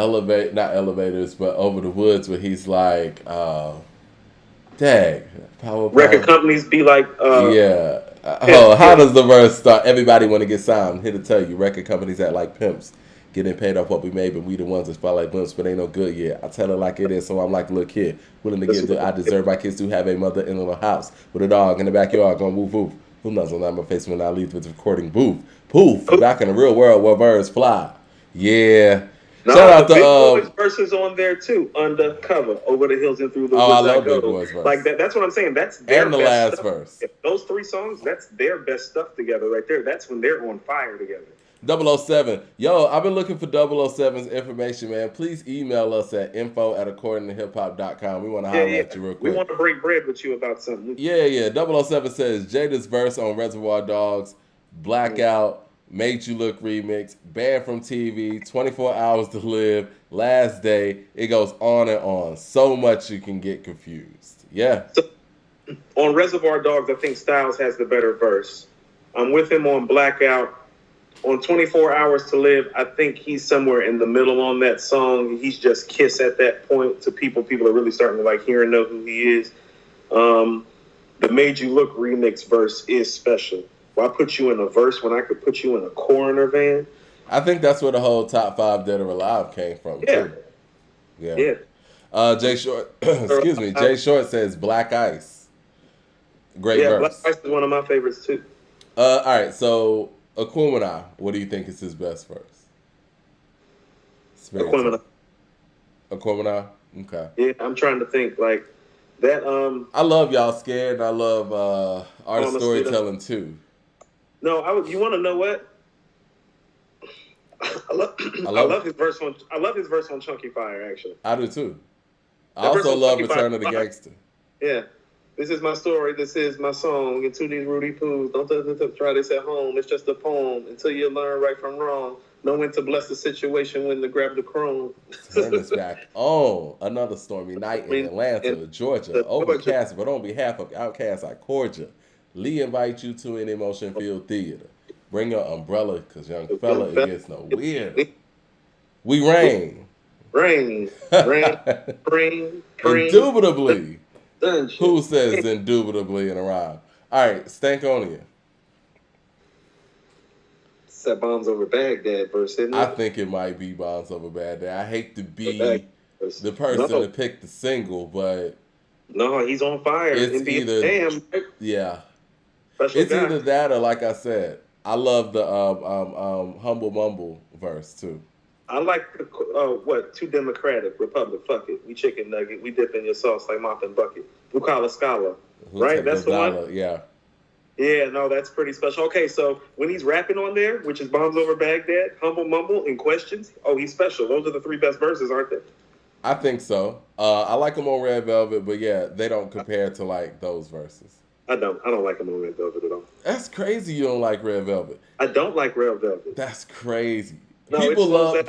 not Elevators, but Over the Woods, where he's like, dang, power. Record companies be like, how does the verse start? Everybody want to get signed. I'm here to tell you, record companies act like pimps. Getting paid off what we made, but we the ones that spot like blimps, but ain't no good yet. I tell it like it is, so I'm like a little kid. Willing to get I deserve my kids to have a mother in a little house with a dog in the backyard going woof woof. Who knows when I'm face when I leave with the recording booth. Poof, back in the real world where birds fly. Yeah. Shout out to Big Boy's verses on there too. Undercover, Over the Hills and Through the Woods. I love Big Boy's verse. Like that's what I'm saying. That's their and the best last stuff. Verse. Those 3 songs, that's their best stuff together right there. That's when they're on fire together. 007. Yo, I've been looking for 007's information, man. Please email us at info@accordingtohiphop.com. We want to holler at you real quick. We want to break bread with you about something. Yeah. 007 says Jada's verse on Reservoir Dogs, Blackout, Made You Look remix, Banned from TV, 24 Hours to Live, Last Day. It goes on and on. So much you can get confused. Yeah. So, on Reservoir Dogs, I think Styles has the better verse. I'm with him on Blackout. On 24 Hours to Live, I think he's somewhere in the middle on that song. He's just Kiss at that point to people. People are really starting to like hear and know who he is. The Made You Look remix verse is special. Why put you in a verse when I could put you in a coroner van? I think that's where the whole top 5 Dead or Alive came from, too. Yeah. Jay Short, excuse me. Jay Short says Black Ice. Great verse. Black Ice is one of my favorites, too. All right, so Aquemini, what do you think is his best verse? Aquemini? Okay. Yeah, I'm trying to think. Like, that... I love Y'all Scared, and I love Art Storytelling, too. No, you want to know what? I love his verse on Chunky Fire, actually. I do, too. I also love Return of the Gangster. Yeah. This is my story. This is my song. And to these Rudy Poos, don't try this at home. It's just a poem until you learn right from wrong. Know when to bless the situation, when to grab the chrome. Turn this back. Oh, another stormy night in Atlanta, Georgia. Overcast, but on behalf of Outkast, I chord you. Lee invites you to an emotion-filled theater. Bring your umbrella, cause young fella, it gets no weird. We reign. Rain. Indubitably. Sunshine. Who says indubitably in a rhyme? All right, Stankonia. It's that Bombs Over Baghdad verse, isn't it? I think it might be Bombs Over Bad Day. I hate to be the person to pick the single, but no, he's on fire. it's either yeah. Special It's guy. either that or, like I said, I love the Humble Mumble verse too. I like the Too Democratic Republic. Fuck it, we chicken nugget. We dip in your sauce like mop and bucket. Blue collar scholar, right? That's the one. Yeah. Yeah, no, that's pretty special. Okay, so when he's rapping on there, which is Bombs Over Baghdad, Humble Mumble, and Questions, oh, he's special. Those are the three best verses, aren't they? I think so. I like him on Red Velvet, but yeah, they don't compare to like those verses. I don't like him on Red Velvet at all. That's crazy. You don't like Red Velvet. I don't like Red Velvet. That's crazy. No, people love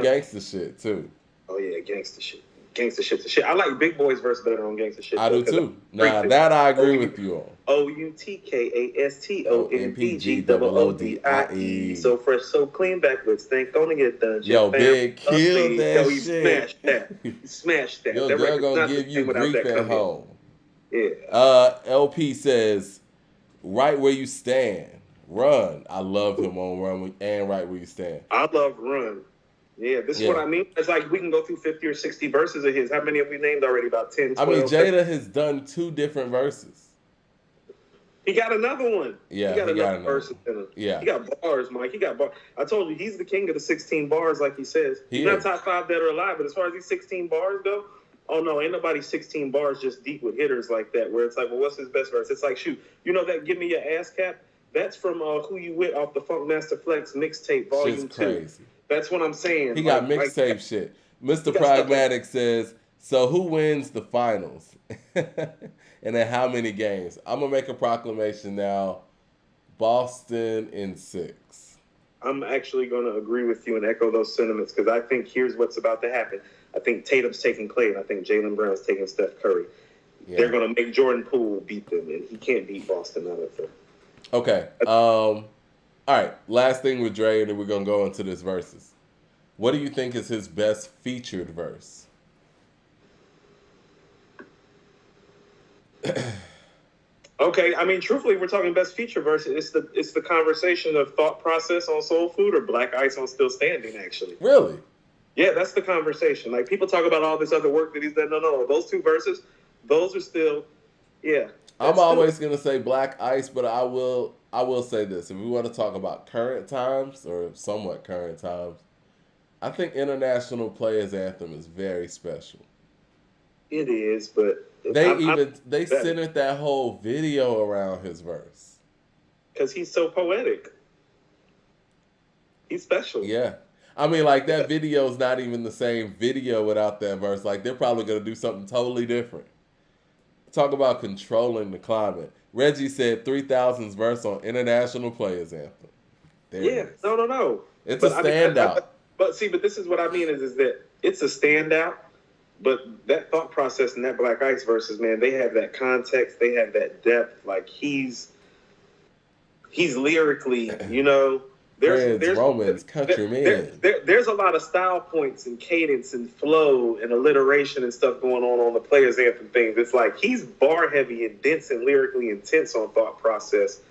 gangster shit too. Oh yeah, gangster shit. Gangsta shit's the shit. I like Big Boy's verse better on Gangsta Shit. I do too. Now that I agree with you on. OUTKASTONPGOODIE. So fresh, so clean, backwards. Stank gonna get done. Yo, Big, kill that he shit. Smashed that. He smashed that. Your that girl gonna give you grief at home. Yeah. LP says, right where you stand. Run. I love him on Run and Right Where You Stand. I love Run. Yeah, this is what I mean. It's like we can go through 50 or 60 verses of his. How many have we named already? About 10, 12? I mean, Jada has done 2 different verses. He got another one. Yeah, he got another verse in him. Yeah. He got bars, Mike. He got bars. I told you, he's the king of the 16 bars, like he says. He's not top 5 dead or alive, but as far as these 16 bars go, oh no, ain't nobody 16 bars just deep with hitters like that, where it's like, well, what's his best verse? It's like, shoot, you know that Give Me Your Ass Cap? That's from Who You With off the Funk Master Flex mixtape, volume 2. Crazy. That's what I'm saying. He got mixtape shit. Mr. Pragmatic says, so who wins the finals? And then how many games? I'm going to make a proclamation now. Boston in 6. I'm actually going to agree with you and echo those sentiments because I think here's what's about to happen. I think Tatum's taking Clay, and I think Jaylen Brown's taking Steph Curry. Yeah. They're going to make Jordan Poole beat them, and he can't beat Boston out of them. Okay. All right. Last thing with Dre, and then we're going to go into this verses. What do you think is his best featured verse? Okay, I mean, truthfully, we're talking best feature verse. It's the conversation of Thought Process on Soul Food or Black Ice on Still Standing, actually. Really? Yeah, that's the conversation. Like, people talk about all this other work that he's done. No. Those 2 verses, those are still, yeah. I'm always going to say Black Ice, but I will say this. If we want to talk about current times or somewhat current times, I think International Players Anthem is very special. It is, but they centered that whole video around his verse. Because he's so poetic. He's special. Yeah. I mean, like, that video is not even the same video without that verse. Like, they're probably going to do something totally different. Talk about controlling the climate. Reggie said 3000's verse on International Players Anthem. No. It's a standout. But this is what I mean is that it's a standout, but that thought process and that Black Ice verses, man, they have that context, they have that depth. Like, he's lyrically, you know, there's Romans, countrymen. There's a lot of style points and cadence and flow and alliteration and stuff going on the Players Anthem things. It's like he's bar heavy and dense and lyrically intense on thought process.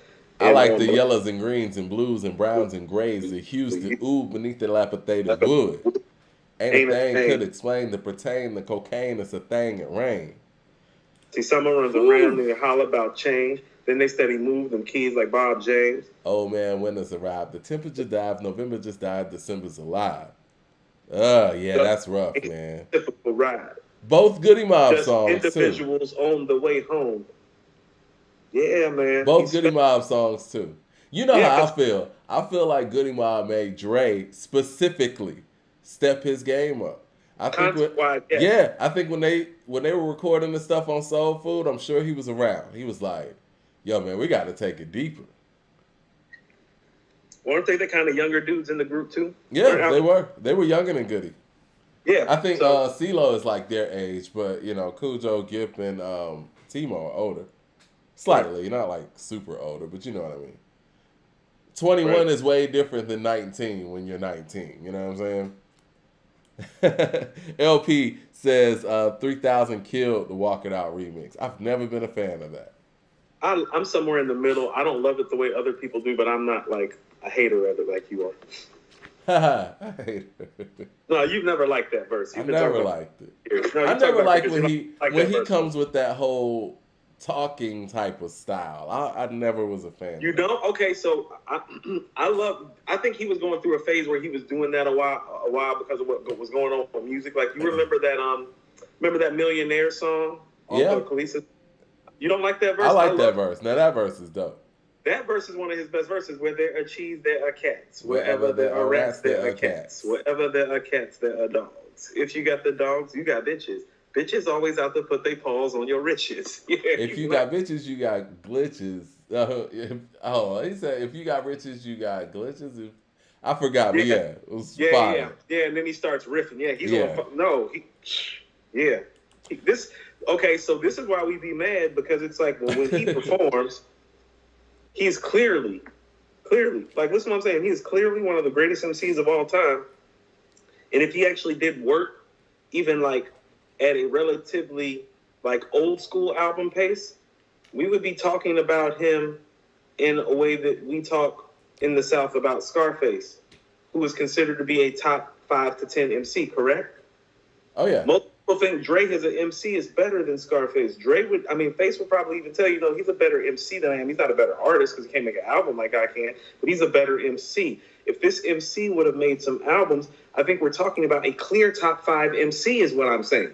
I like the yellows and greens and blues and browns and grays, the hues, the ooh beneath the lapidated wood. Ain't a thing could explain the pertain, the cocaine is a thing, it rain. See, summer runs around and they holler about change. Then they steady move them keys like Bob James. Oh man, winter's arrived. The temperature dive, November just died, December's alive. Yeah, that's rough, man. Typical ride. Both Goody Mob songs, individuals too. On the way home. Yeah, man. Both Goody Mob songs, too. You know how I feel. I feel like Goody Mob made Dre specifically step his game up. I think I think when they were recording the stuff on Soul Food, I'm sure he was around. He was like, yo, man, we got to take it deeper. Weren't they the kind of younger dudes in the group, too? Yeah, they were. They were younger than Goody. Yeah. I think CeeLo is like their age, but, you know, Cujo, Gipp, and Timo are older. Slightly, not like super older, but you know what I mean. 21 Right. is way different than 19 when you're 19. You know what I'm saying? LP says 3000 killed the Walk It Out remix. I've never been a fan of that. I'm somewhere in the middle. I don't love it the way other people do, but I'm not like a hater of it like you are. I hate it. No, you've never liked that verse. I You've been never talking liked it. about no, I you talk never about like because when you like when that he verse. comes with that whole talking type of style. I never was a fan. You of that. don't? Okay, so I think he was going through a phase where he was doing that a while because of what was going on with music. Like you remember that Millionaire song off Yeah. of Khaleesi's? You don't like that verse? I like that verse. Now that verse is dope. That verse is one of his best verses. Where there are cheese, there are cats. Wherever there are rats, there are cats. Wherever there are cats, there are dogs. If you got the dogs, you got bitches. Bitches always out to put their paws on your riches. Yeah, If you got bitches, you got glitches. He said if you got riches, you got glitches. I forgot, but yeah, it was fire. Yeah. And then he starts riffing. Yeah, he's Yeah. on. No, Okay, so this is why we be mad because it's like when he performs, he's clearly, like listen to what I'm saying. He is clearly one of the greatest MCs of all time. And if he actually did work, even like at a relatively like old school album pace, we would be talking about him in a way that we talk in the South about Scarface, who is considered to be a top 5 to 10 MC, correct? Oh yeah. Most people think Dre as an MC is better than Scarface. Face would probably even tell you, no, he's a better MC than I am. He's not a better artist because he can't make an album like I can, but he's a better MC. If this MC would have made some albums, I think we're talking about a clear top 5 MC is what I'm saying.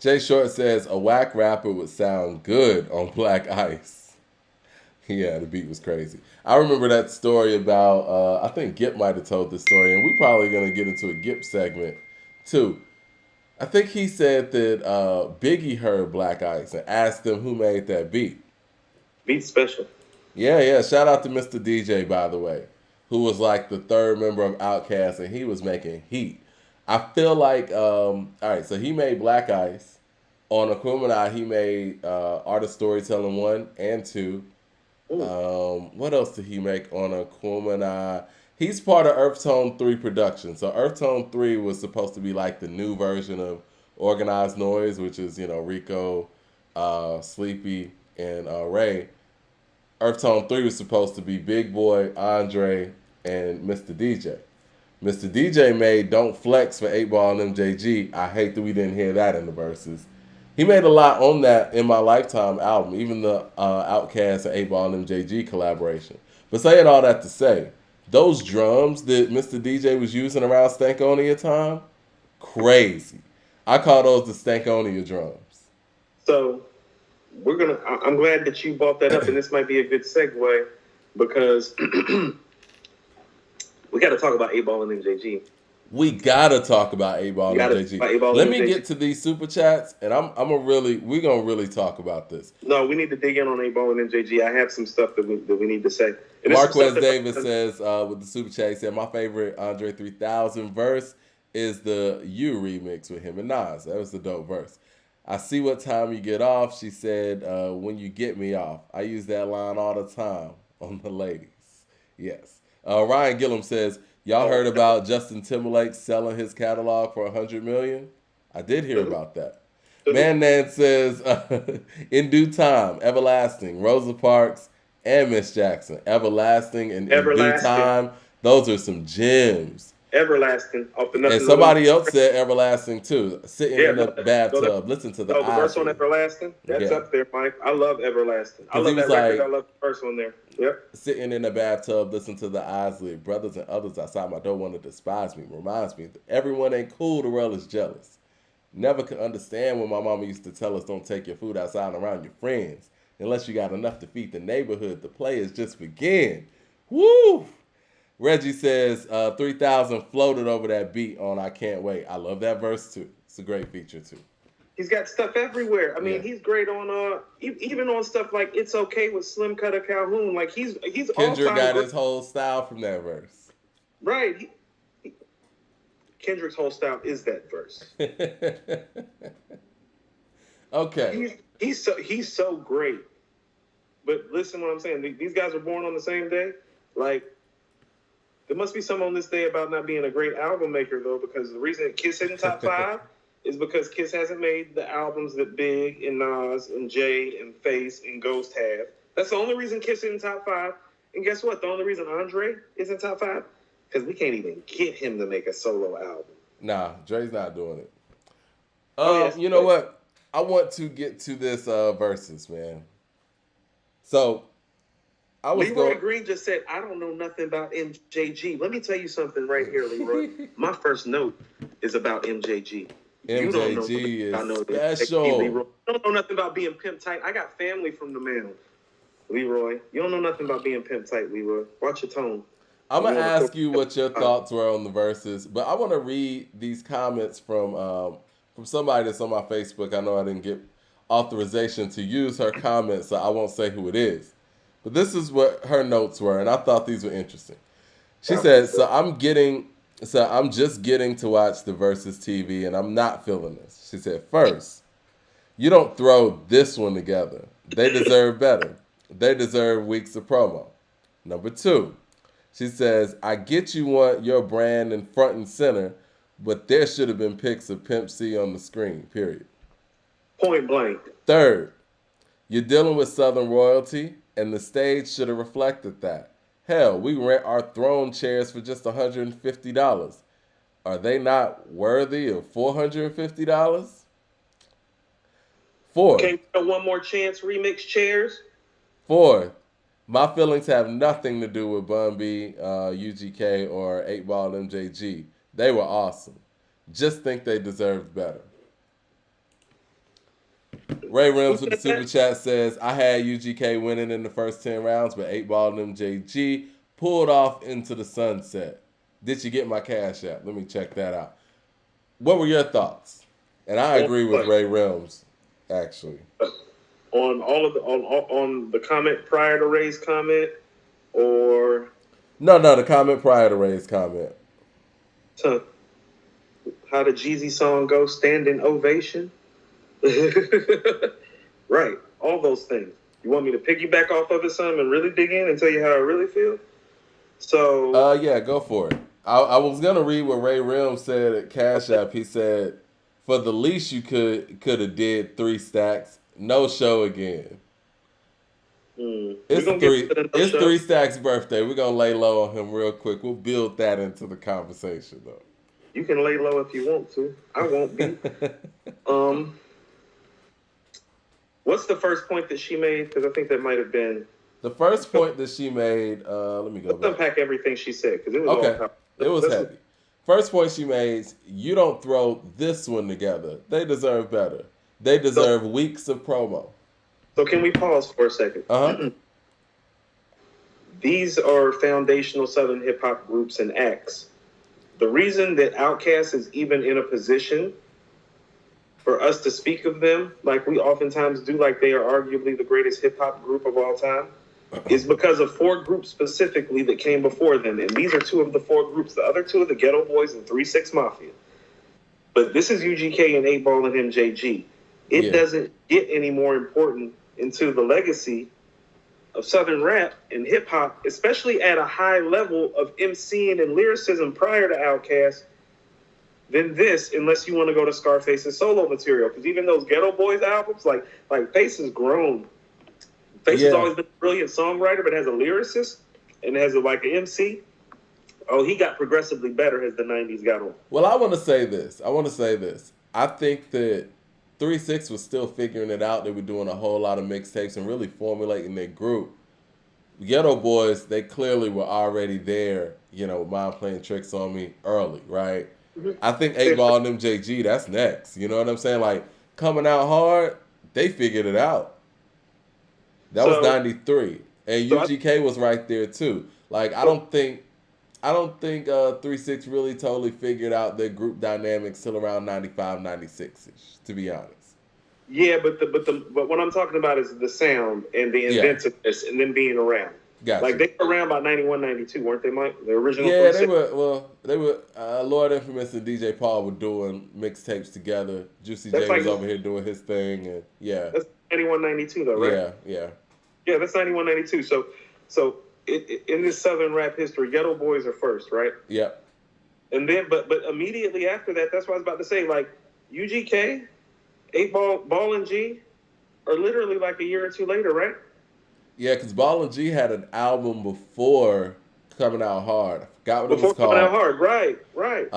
Jay Short says a whack rapper would sound good on Black Ice. Yeah, the beat was crazy. I remember that story about, I think Gip might have told this story, and we're probably going to get into a Gip segment too. I think he said that Biggie heard Black Ice and asked him who made that beat. Beat special. Yeah. Shout out to Mr. DJ, by the way, who was like the third member of Outkast, and he was making heat. I feel like, all right, so he made Black Ice. On Aquemini, he made Art of Storytelling 1 and 2. What else did he make on Aquemini? He's part of Earth Tone 3 production. So Earth Tone 3 was supposed to be like the new version of Organized Noise, which is, Rico, Sleepy, and Ray. Earth Tone 3 was supposed to be Big Boy, Andre, and Mr. DJ. Mr. DJ made Don't Flex for 8Ball and MJG. I hate that we didn't hear that in the verses. He made a lot on that In My Lifetime album, even the Outkast and 8Ball and MJG collaboration. But saying all that to say, those drums that Mr. DJ was using around Stankonia time, crazy. I call those the Stankonia drums. So I'm glad that you brought that up, and this might be a good segue because we got to talk about 8Ball and MJG. We gotta talk about 8Ball and MJG. Let me get to these super chats, and we're gonna really talk about this. No, we need to dig in on 8Ball and MJG. I have some stuff that we need to say. Marquez Davis says with the super chat, he said my favorite Andre 3000 verse is the You remix with him and Nas. That was the dope verse. I see what time you get off. She said when you get me off. I use that line all the time on the ladies. Yes. Ryan Gillum says, y'all heard about Justin Timberlake selling his catalog for $100 million? I did hear about that. Man Nan says, in due time, Everlasting, Rosa Parks, and Miss Jackson. Everlasting and in due time, those are some gems. Everlasting. And somebody else said Everlasting too. Sitting in the bathtub, listen to the verse on Everlasting. That's up there, Mike. I love Everlasting. I love that record. I love the first one there. Yep. Sitting in the bathtub, listen to the Isley. Brothers and others outside my door want to despise me. Reminds me that everyone ain't cool. The world is jealous. Never could understand when my mama used to tell us don't take your food outside and around your friends unless you got enough to feed the neighborhood. The players just begin. Woo! Reggie says 3000 floated over that beat on I Can't Wait. I love that verse too. It's a great feature too. He's got stuff everywhere. I mean, he's great on even on stuff like It's Okay with Slim Cutter Calhoun. Like he's Kendrick got his whole style from that verse. Right. Kendrick's whole style is that verse. Okay. He's so great. But listen what I'm saying. These guys were born on the same day. Like There must be something on this day about not being a great album maker, though, because the reason Kiss isn't top 5 is because Kiss hasn't made the albums that Big and Nas and Jay and Face and Ghost have. That's the only reason Kiss isn't top 5. And guess what? The only reason Andre isn't top 5? Because we can't even get him to make a solo album. Nah, Dre's not doing it. Yes, you know what? I want to get to this Verzuz, man. So, I was Leroy Green just said, I don't know nothing about MJG. Let me tell you something right here, Leroy. My first note is about MJG. MJG is special. Leroy. You don't know nothing about being pimp tight. I got family from the mail. Leroy, you don't know nothing about being pimp tight, Leroy. Watch your tone. I'm going to ask you what your thoughts were on the Verzuz, but I want to read these comments from somebody that's on my Facebook. I know I didn't get authorization to use her comments, so I won't say who it is. But this is what her notes were, and I thought these were interesting. She said, I'm just getting to watch the Verzuz TV, and I'm not feeling this. She said, first, you don't throw this one together. They deserve better. They deserve weeks of promo. Number 2, she says, I get you want your brand in front and center, but there should have been pics of Pimp C on the screen, period. Point blank. Third, you're dealing with Southern royalty, and the stage should have reflected that. Hell, we rent our throne chairs for just $150. Are they not worthy of $450? 4. Can you get one more chance remix chairs? 4. My feelings have nothing to do with Bun B, UGK, or 8-Ball MJG. They were awesome. Just think they deserved better. Ray Rims with the super chat says, I had UGK winning in the first 10 rounds, but 8-Ball and MJG pulled off into the sunset. Did you get my cash app? Let me check that out. What were your thoughts? And I agree with Ray Rims, actually. On all of the on the comment prior to Ray's comment, or no, the comment prior to Ray's comment. So, how the Jeezy song go? Standing ovation. Right, all those things. You want me to piggyback off of it some and really dig in and tell you how I really feel? So, yeah, go for it. I was gonna read what Ray Rims said at Cash App. He said, for the least you could have did 3 stacks. No show again. It's 3 Stacks' birthday. We're gonna lay low on him real quick. We'll build that into the conversation though. You can lay low if you want to. I won't be. What's the first point that she made? Because I think that might have been the first point that she made. Let me go back. Let's unpack everything she said because it was okay. It was heavy. First point she made: you don't throw this one together. They deserve better. They deserve weeks of promo. So can we pause for a second? These are foundational Southern hip hop groups and acts. The reason that Outkast is even in a position for us to speak of them, like we oftentimes do, like they are arguably the greatest hip hop group of all time, is because of 4 groups specifically that came before them. And these are 2 of the 4 groups. The other 2 are the Ghetto Boys and 3-6 Mafia. But this is UGK and 8-Ball and MJG. It doesn't get any more important into the legacy of Southern rap and hip hop, especially at a high level of MCing and lyricism prior to Outkast, than this, unless you want to go to Scarface's solo material. Because even those Ghetto Boys albums, like Face has grown. Face has always been a brilliant songwriter, but as a lyricist and as an MC, he got progressively better as the 90s got on. Well, I want to say this. I think that 3-6 was still figuring it out. They were doing a whole lot of mixtapes and really formulating their group. The Ghetto Boys, they clearly were already there, Mind Playing Tricks on Me early, right? Mm-hmm. I think 8-Ball and MJG, that's next. You know what I'm saying? Like, coming out hard, they figured it out. That was 93. And UGK was right there, too. Like, I don't think 3-6 really totally figured out their group dynamics till around 95, 96-ish, to be honest. Yeah, but what I'm talking about is the sound and the inventiveness and them being around. Gotcha. Like, they were around by 91, 92, weren't they, Mike? The original. Yeah, they were. Lord Infamous and DJ Paul were doing mixtapes together. Juicy J was over here doing his thing, and That's 91, 92, though, right? Yeah. Yeah, that's 91, 92. So in this Southern rap history, Ghetto Boys are first, right? Yep. And then, but immediately after that, that's what I was about to say. Like UGK, 8Ball, Ball and G are literally like a year or two later, right? Yeah, because Ball and G had an album before Coming Out Hard. I forgot what it Before was Coming Out called. Hard, right.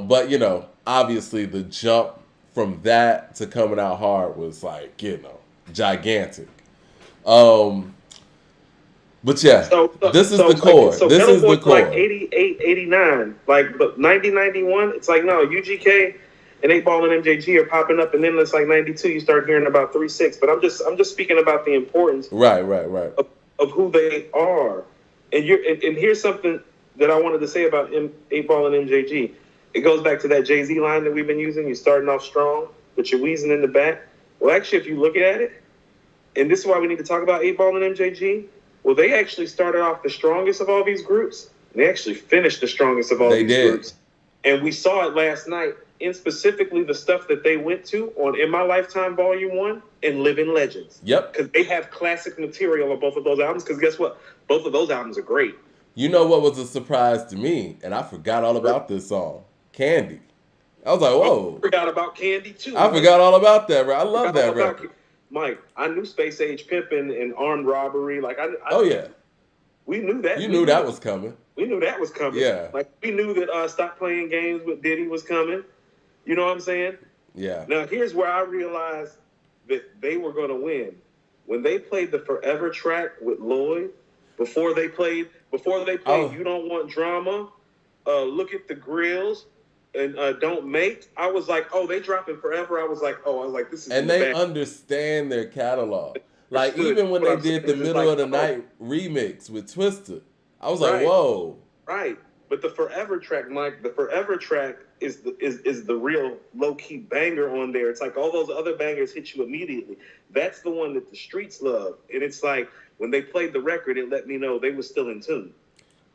But you know, obviously the jump from that to Coming Out Hard was like, you know, gigantic. But yeah, this is the core. So This Ghetto is the Boys like core. 88, 89. Like, but 90, 91, it's like, no, UGK and 8Ball and MJG are popping up. And then it's like 92, you start hearing about 3-6. But I'm just speaking about the importance Right. of who they are. And here's something that I wanted to say about 8Ball and MJG. It goes back to that Jay-Z line that we've been using. You're starting off strong, but you're wheezing in the back. Well, actually, if you look at it, and this is why we need to talk about 8Ball and MJG, well, they actually started off the strongest of all these groups. And they actually finished the strongest of all these groups. And we saw it last night, in specifically the stuff that they went to on In My Lifetime Volume 1 and Living Legends. Yep. Because they have classic material on both of those albums. Because guess what? Both of those albums are great. You know what was a surprise to me? And I forgot all about this song. Candy. I was like, whoa. I forgot about Candy, too. I forgot all about that, bro. I love that record. Mike, I knew Space Age Pimpin' and Armed Robbery. Like, oh, yeah. We knew that. You knew that was coming. We knew that was coming. Yeah. Like, we knew that Stop Playing Games with Diddy was coming. You know what I'm saying? Yeah. Now, here's where I realized that they were going to win. When they played the Forever track with Lloyd, before they played You Don't Want Drama, Look at the Grills, and Don't Make, I was like, oh, they dropping Forever. I was like, this is. And they understand their catalog. Like, even when they did the Middle of the Night remix with Twister, I was like, whoa. Right. But the Forever track, Mike, the Forever track is the real low-key banger on there. It's like all those other bangers hit you immediately. That's the one that the streets love. And it's like, when they played the record, it let me know they were still in tune.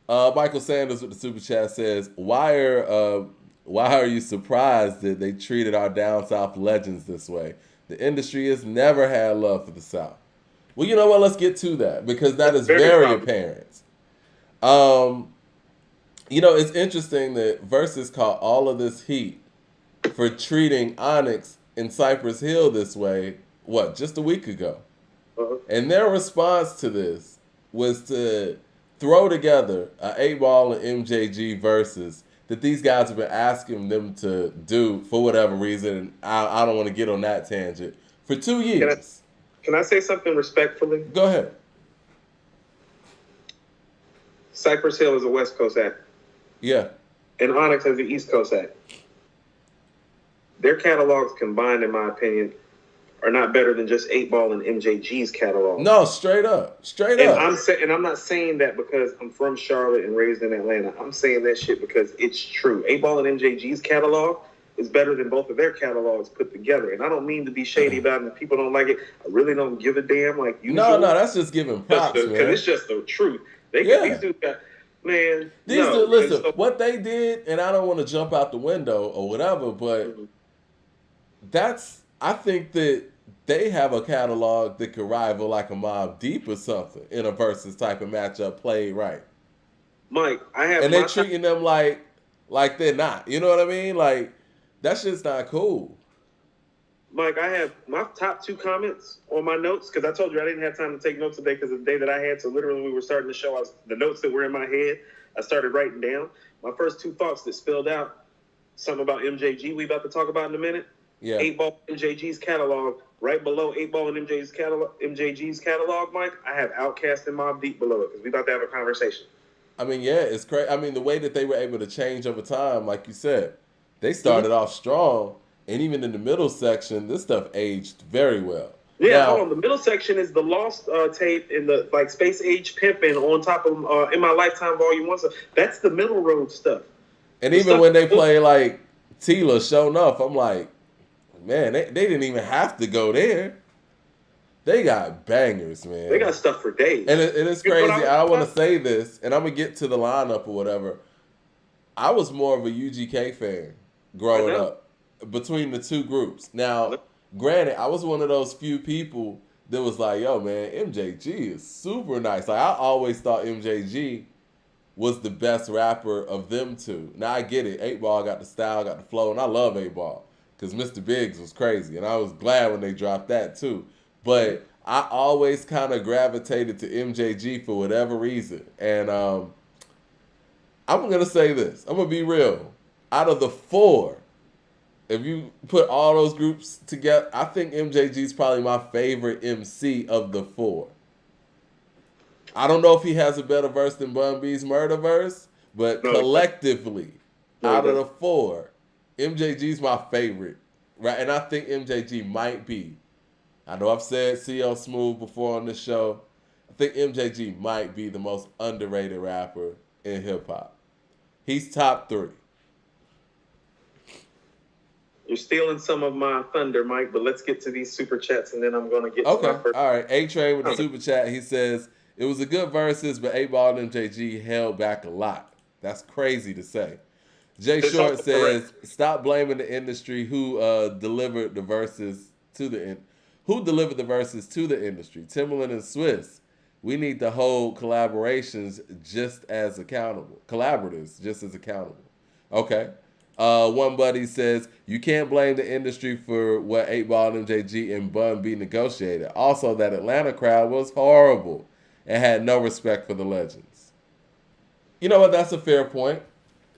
Michael Sanders with the super chat says, why are you surprised that they treated our down south legends this way? The industry has never had love for the South. Well, you know what? Let's get to that because that is very apparent. You know, it's interesting that Verzuz caught all of this heat for treating Onyx and Cypress Hill this way, just a week ago. Uh-huh. And their response to this was to throw together an 8Ball and MJG Verzuz that these guys have been asking them to do for whatever reason. I don't want to get on that tangent. For 2 years. Can I say something respectfully? Go ahead. Cypress Hill is a West Coast act. Yeah. And Onyx has the East Coast act. Their catalogs combined, in my opinion, are not better than just 8Ball and MJG's catalog. No, straight up. And I'm not saying that because I'm from Charlotte and raised in Atlanta. I'm saying that shit because it's true. 8Ball and MJG's catalog is better than both of their catalogs put together. And I don't mean to be shady about it. If people don't like it, I really don't give a damn. Like usual. No, that's just giving props, man. Because it's just the truth. These dudes got... Man, listen, what they did, and I don't want to jump out the window or whatever, but I think that they have a catalog that could rival like a Mobb Deep or something in a Verzuz type of matchup played right. Mike, and they're treating them like they're not. You know what I mean? Like, that shit's not cool. Mike, I have my top 2 comments on my notes because I told you I didn't have time to take notes today because of the day that I had. So literally, we were starting the show. The notes that were in my head, I started writing down. My first 2 thoughts that spilled out, something about MJG we about to talk about in a minute. Yeah. 8Ball MJG's catalog, right below 8Ball and MJG's catalog, Mike, I have Outkast and Mobb Deep below it because we about to have a conversation. I mean, yeah, it's crazy. I mean, the way that they were able to change over time, like you said, they started off strong. And even in the middle section, this stuff aged very well. Yeah, hold on. The middle section is the Lost tape and the Space Age Pimpin' on top of In My Lifetime Volume 1. So that's the middle road stuff. And even when they play like Tila Show Enough, I'm like, man, they didn't even have to go there. They got bangers, man. They got stuff for days. And it's crazy. I want to say this, and I'm going to get to the lineup or whatever. I was more of a UGK fan growing up. Between the two groups. Now, granted, I was one of those few people that was like, yo, man, MJG is super nice. Like, I always thought MJG was the best rapper of them two. Now, I get it. 8Ball got the style, got the flow, and I love 8Ball because Mr. Biggs was crazy, and I was glad when they dropped that, too. But I always kind of gravitated to MJG for whatever reason. And I'm going to say this. I'm going to be real. Out of the four, if you put all those groups together, I think MJG is probably my favorite MC of the four. I don't know if he has a better verse than Bun B's Murder verse, but collectively, out of the four, MJG is my favorite. Right? And I think MJG might be. I know I've said CL Smooth before on this show. I think MJG might be the most underrated rapper in hip-hop. He's top 3. You're stealing some of my thunder, Mike, but let's get to these super chats, and then I'm going to get to my first. All right. A-Train with the super chat. He says, it was a good versus, but 8Ball and MJG held back a lot. That's crazy to say. Jay Short says, stop blaming the industry who delivered the verses to the Who delivered the verses to the industry? Timbaland and Swiss. We need to hold collaborations just as accountable. Collaboratives just as accountable. Okay. One buddy says, you can't blame the industry for what 8Ball and MJG and Bun B negotiated. Also, that Atlanta crowd was horrible and had no respect for the legends. You know what? That's a fair point.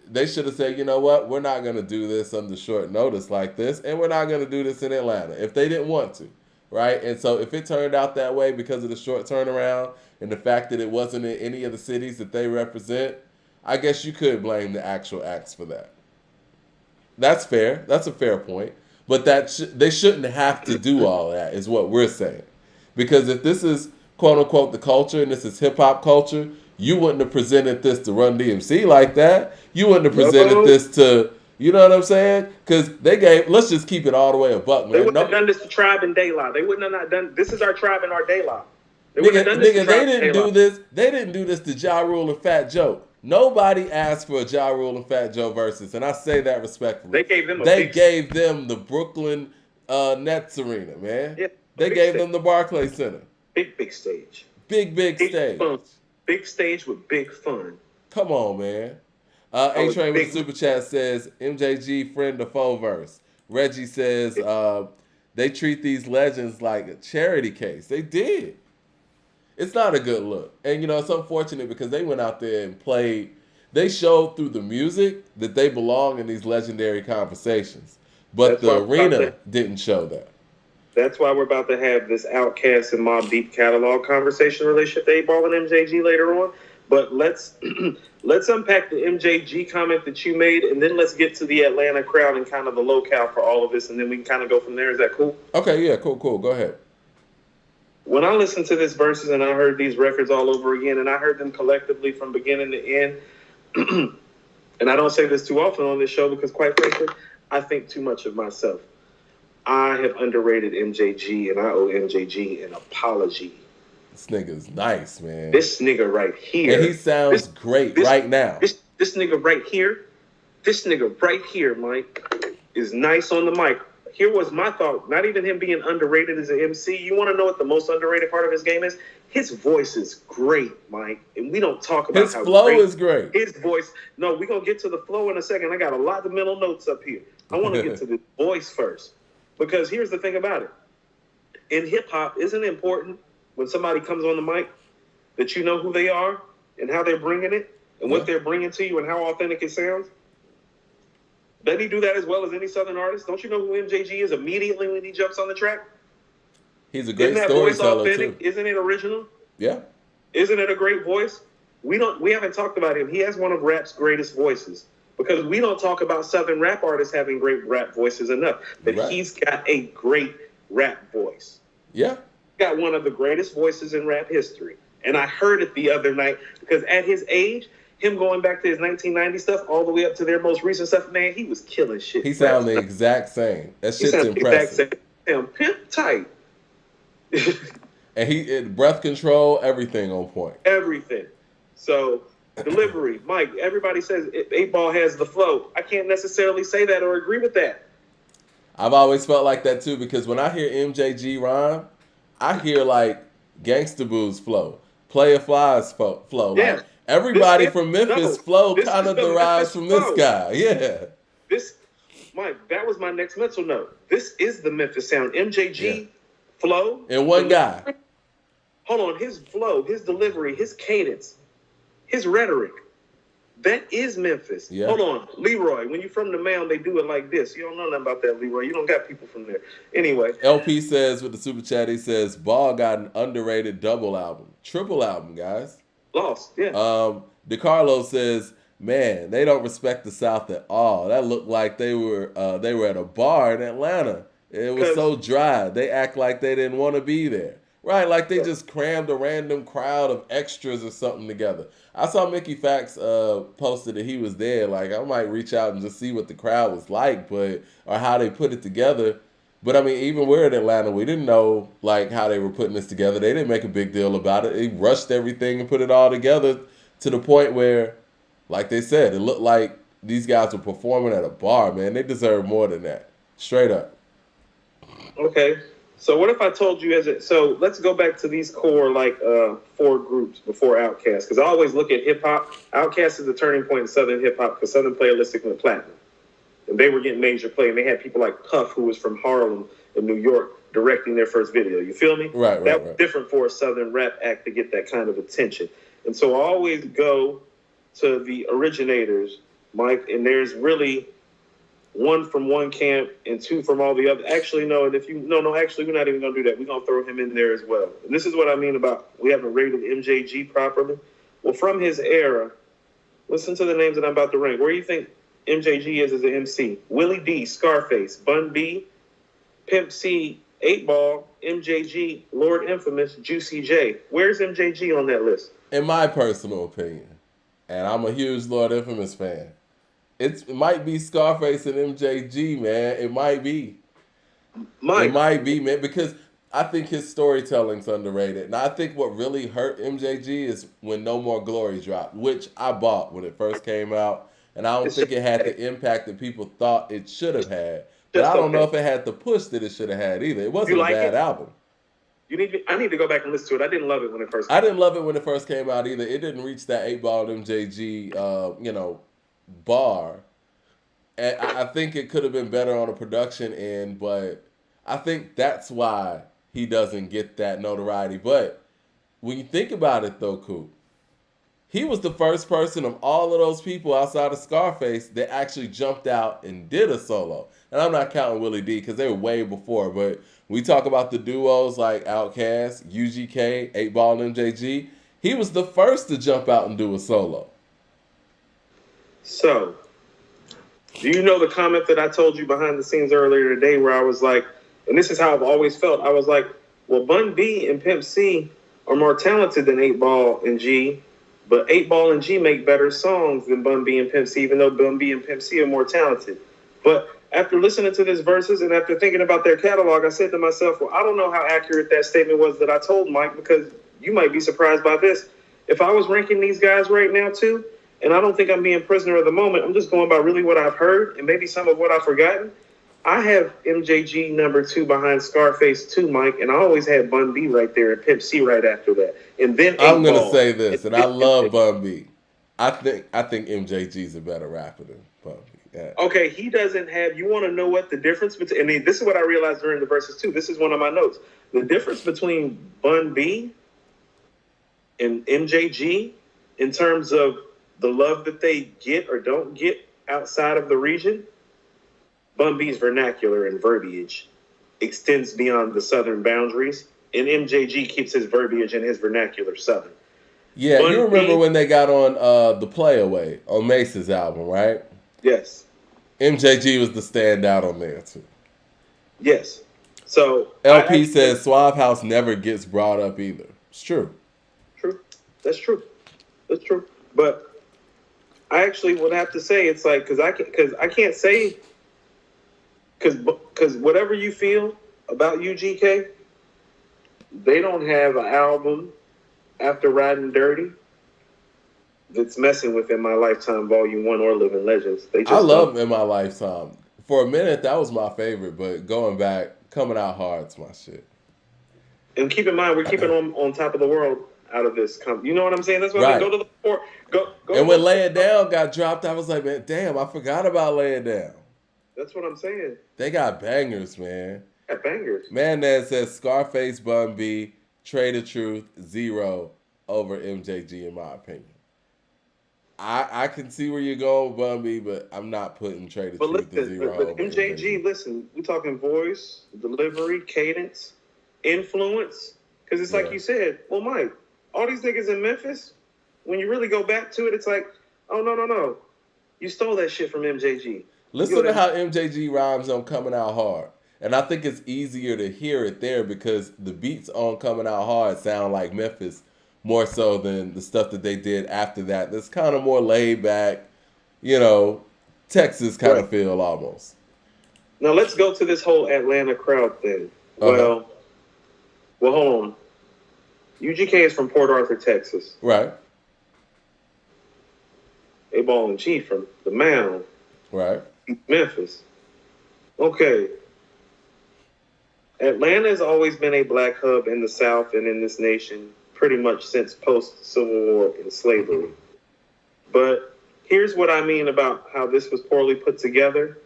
They should have said, you know what? We're not going to do this under short notice like this, and we're not going to do this in Atlanta if they didn't want to, right? And so if it turned out that way because of the short turnaround and the fact that it wasn't in any of the cities that they represent, I guess you could blame the actual acts for that. That's fair. That's a fair point. But they shouldn't have to do all that is what we're saying. Because if this is, quote unquote, the culture and this is hip-hop culture, you wouldn't have presented this to Run DMC like that. You wouldn't have presented this to, you know what I'm saying? Because let's just keep it all the way a buck, man. They wouldn't have done this to Tribe and De La. They wouldn't have not done, this is our Tribe and our De La. They didn't do this to Ja Rule and Fat Joe. Nobody asked for a Ja Rule and Fat Joe versus, and I say that respectfully. They gave them the Brooklyn Nets arena, man. Yeah, they gave them the Barclays Center. Big stage. Big stage. Fun. Big stage with big fun. Come on, man. A-Train with the super chat says, MJG friend to foe verse. Reggie says, they treat these legends like a charity case. They did. It's not a good look. And, you know, it's unfortunate because they went out there and played. They showed through the music that they belong in these legendary conversations. But the arena didn't show that. That's why we're about to have this Outkast and Mobb Deep catalog conversation relationship to 8Ball and MJG later on. But let's unpack the MJG comment that you made, and then let's get to the Atlanta crowd and kind of the locale for all of this, and then we can kind of go from there. Is that cool? Okay, yeah, cool. Go ahead. When I listened to this verses and I heard these records all over again, and I heard them collectively from beginning to end, and I don't say this too often on this show because, quite frankly, I think too much of myself. I have underrated MJG, and I owe MJG an apology. This nigga's nice, man. This nigga right here. And he sounds great right now. This nigga right here, Mike, is nice on the mic. Here was my thought. Not even him being underrated as an MC. You want to know what the most underrated part of his game is? His voice is great, Mike. And we don't talk about his flow is great. His voice. No, we're going to get to the flow in a second. I got a lot of mental notes up here. I want to get to the voice first. Because here's the thing about it. In hip-hop, isn't it important when somebody comes on the mic that you know who they are and how they're bringing it and what they're bringing to you and how authentic it sounds? Doesn't he do that as well as any Southern artist? Don't you know who MJG is immediately when he jumps on the track? He's a great storyteller too. Isn't it original? Yeah. Isn't it a great voice? We haven't talked about him. He has one of rap's greatest voices because we don't talk about Southern rap artists having great rap voices enough. But he's got a great rap voice. Yeah. Got one of the greatest voices in rap history. And I heard it the other night because at his age, him going back to his 1990 stuff all the way up to their most recent stuff, man, he was killing shit. He sounded the exact same. That shit's impressive. Pimp tight. And he breath control, everything on point. Everything. So delivery, Mike. Everybody says 8Ball has the flow. I can't necessarily say that or agree with that. I've always felt like that too because when I hear MJG rhyme, I hear like Gangsta Boo's flow, Player Fly's flow. Yeah. Like everybody from Memphis flow kind of derives from this guy. Yeah. This, Mike, that was my next mental note. This is the Memphis sound. MJG flow. And one guy. Hold on, his flow, his delivery, his cadence, his rhetoric. That is Memphis. Yeah. Hold on, Leroy. When you're from the Mound, they do it like this. You don't know nothing about that, Leroy. You don't got people from there. Anyway. LP says with the super chat, he says, Ball got an underrated double album. Triple album, guys. Lost, yeah. DeCarlo says, man, they don't respect the South at all. That looked like they were at a bar in Atlanta. It was so dry. They act like they didn't want to be there. Right, like they just crammed a random crowd of extras or something together. I saw Mickey Fax posted that he was there. Like, I might reach out and just see what the crowd was like, or how they put it together. But, I mean, even we're in Atlanta, we didn't know, like, how they were putting this together. They didn't make a big deal about it. They rushed everything and put it all together to the point where, like they said, it looked like these guys were performing at a bar, man. They deserve more than that. Straight up. Okay. So what if I told you so let's go back to these core, like, 4 groups before Outkast. Because I always look at hip-hop. Outkast is the turning point in Southern hip-hop because Southern Playalistic went platinum. And they were getting major play. And they had people like Puff, who was from Harlem in New York, directing their first video. You feel me? Right. That was different for a Southern rap act to get that kind of attention. And so I always go to the originators, Mike, and there's really 1 from one camp and 2 from all the other. Actually, no. And actually, we're not even going to do that. We're going to throw him in there as well. And this is what I mean about we haven't rated MJG properly. Well, from his era, listen to the names that I'm about to rank. Where do you think MJG is as an MC? Willie D, Scarface, Bun B, Pimp C, 8Ball, MJG, Lord Infamous, Juicy J. Where's MJG on that list? In my personal opinion, and I'm a huge Lord Infamous fan, it might be Scarface and MJG, man. It might be. It might be, man, because I think his storytelling's underrated. And I think what really hurt MJG is when No More Glory dropped, which I bought when it first came out. And I don't think it had the impact that people thought it should have had. But I don't know if it had the push that it should have had either. It wasn't a bad album. I need to go back and listen to it. I didn't love it when it first came out. I didn't love it when it first came out either. It didn't reach that 8-ball MJG, bar. And I think it could have been better on a production end, but I think that's why he doesn't get that notoriety. But when you think about it, though, Coop, he was the first person of all of those people outside of Scarface that actually jumped out and did a solo. And I'm not counting Willie D because they were way before, but we talk about the duos like Outkast, UGK, 8-ball MJG. He was the first to jump out and do a solo. So, do you know the comment that I told you behind the scenes earlier today where I was like, and this is how I've always felt, I was like, well, Bun B and Pimp C are more talented than 8-ball and G, but 8-ball and G make better songs than Bun B and Pimp C, even though Bun B and Pimp C are more talented. But after listening to this Verzuz and after thinking about their catalog, I said to myself, well, I don't know how accurate that statement was that I told Mike, because you might be surprised by this. If I was ranking these guys right now too, and I don't think I'm being prisoner of the moment, I'm just going by really what I've heard and maybe some of what I've forgotten. I have MJG number 2 behind Scarface 2, Mike, and I always had Bun B right there and Pimp C right after that. And then I'm going to say this, and I love Bun B. I think MJG's a better rapper than Bun B. Yeah. Okay, he doesn't have, you want to know what the difference between, and this is what I realized during the Verzuz too. This is one of my notes. The difference between Bun B and MJG in terms of the love that they get or don't get outside of the region, Bun B's vernacular and verbiage extends beyond the Southern boundaries, and MJG keeps his verbiage and his vernacular Southern. Yeah, Bun you remember when they got on The Play Away on Mace's album, right? Yes. MJG was the standout on there, too. Yes. So LP says Suave House never gets brought up either. It's true. True. That's true. That's true. But I actually would have to say it's like, because I can't say, because whatever you feel about UGK, they don't have an album after Riding Dirty that's messing with In My Lifetime Volume 1 or Living Legends. I love In My Lifetime. For a minute, that was my favorite, but going back, Coming Out Hard's my shit. And keep in mind, we're keeping on top of the world out of this. You know what I'm saying? That's why Right. we go to the port. Go. And when Lay It Down got dropped, I was like, man, damn, I forgot about Lay It Down. That's what I'm saying. They got bangers, man. Got bangers. Man, that says Scarface, Bun B, Trade of Truth, 0 over MJG, in my opinion. I can see where you're going, Bun B, but I'm not putting Trade of Truth and 0 over MJG, listen, we talking voice, delivery, cadence, influence. Because it's like you said, well, Mike, all these niggas in Memphis, when you really go back to it, it's like, oh, no. You stole that shit from MJG. Listen to how MJG rhymes on Coming Out Hard. And I think it's easier to hear it there because the beats on Coming Out Hard sound like Memphis more so than the stuff that they did after that. That's kind of more laid back, Texas kind of feel almost. Now let's go to this whole Atlanta crowd thing. Well, hold on. UGK is from Port Arthur, Texas. Right. Eightball MJG from the Mound. Right. Memphis. Okay. Atlanta has always been a black hub in the South and in this nation pretty much since post-Civil War and slavery. But here's what I mean about how this was poorly put together.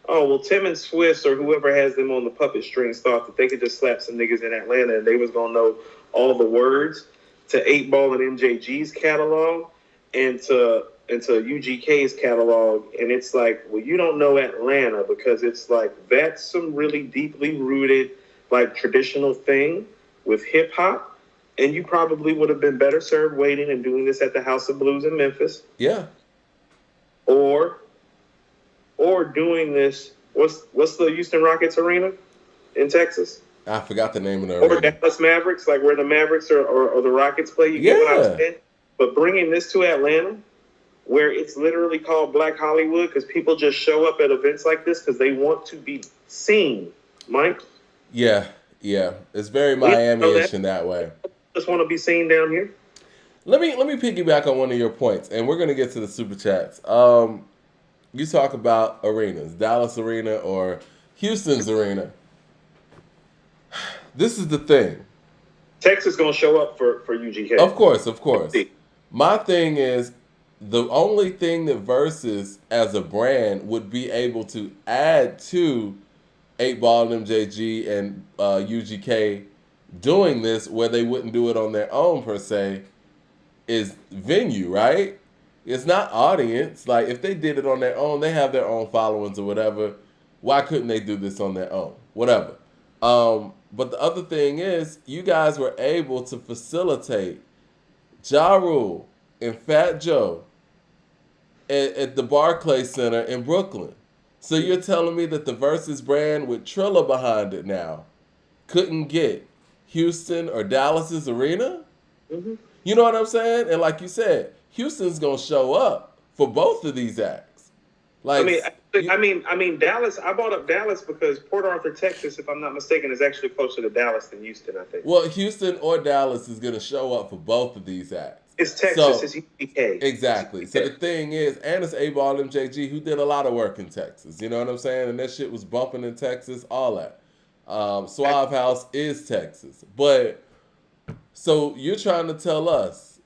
Oh, well, Tim and Swiss or whoever has them on the puppet strings thought that they could just slap some niggas in Atlanta and they was going to know all the words to 8Ball and MJG's catalog and to UGK's catalog. And it's like, well, you don't know Atlanta because it's like that's some really deeply rooted, like, traditional thing with hip-hop. And you probably would have been better served waiting and doing this at the House of Blues in Memphis. Yeah. Or doing this, what's the Houston Rockets arena in Texas? I forgot the name of the arena. arena. Or Dallas Mavericks, like where the Mavericks or the Rockets play. You get what I'm saying? But bringing this to Atlanta, where it's literally called Black Hollywood because people just show up at events like this because they want to be seen, Mike. Yeah. It's very Miami-ish in that way. Just want to be seen down here. Let me piggyback on one of your points, and we're gonna get to the super chats. You talk about arenas, Dallas Arena or Houston's arena. This is the thing. Texas gonna show up for UGK. Of course. My thing is the only thing that Verzuz as a brand would be able to add to 8Ball and MJG and UGK doing this where they wouldn't do it on their own per se is venue, right? It's not audience. Like if they did it on their own, they have their own followings or whatever. Why couldn't they do this on their own? Whatever. But the other thing is you guys were able to facilitate Ja Rule and Fat Joe at the Barclays Center in Brooklyn. So you're telling me that the Verzuz brand with Trilla behind it now couldn't get Houston or Dallas's arena? Mm-hmm. You know what I'm saying? And like you said, Houston's gonna show up for both of these acts. Like, I mean, Dallas. I brought up Dallas because Port Arthur, Texas, if I'm not mistaken, is actually closer to Dallas than Houston. I think. Well, Houston or Dallas is gonna show up for both of these acts. It's Texas. It's UGK. Exactly. So the thing is, and it's 8Ball MJG who did a lot of work in Texas. You know what I'm saying? And that shit was bumping in Texas. All that. Suave House is Texas. But so you're trying to tell us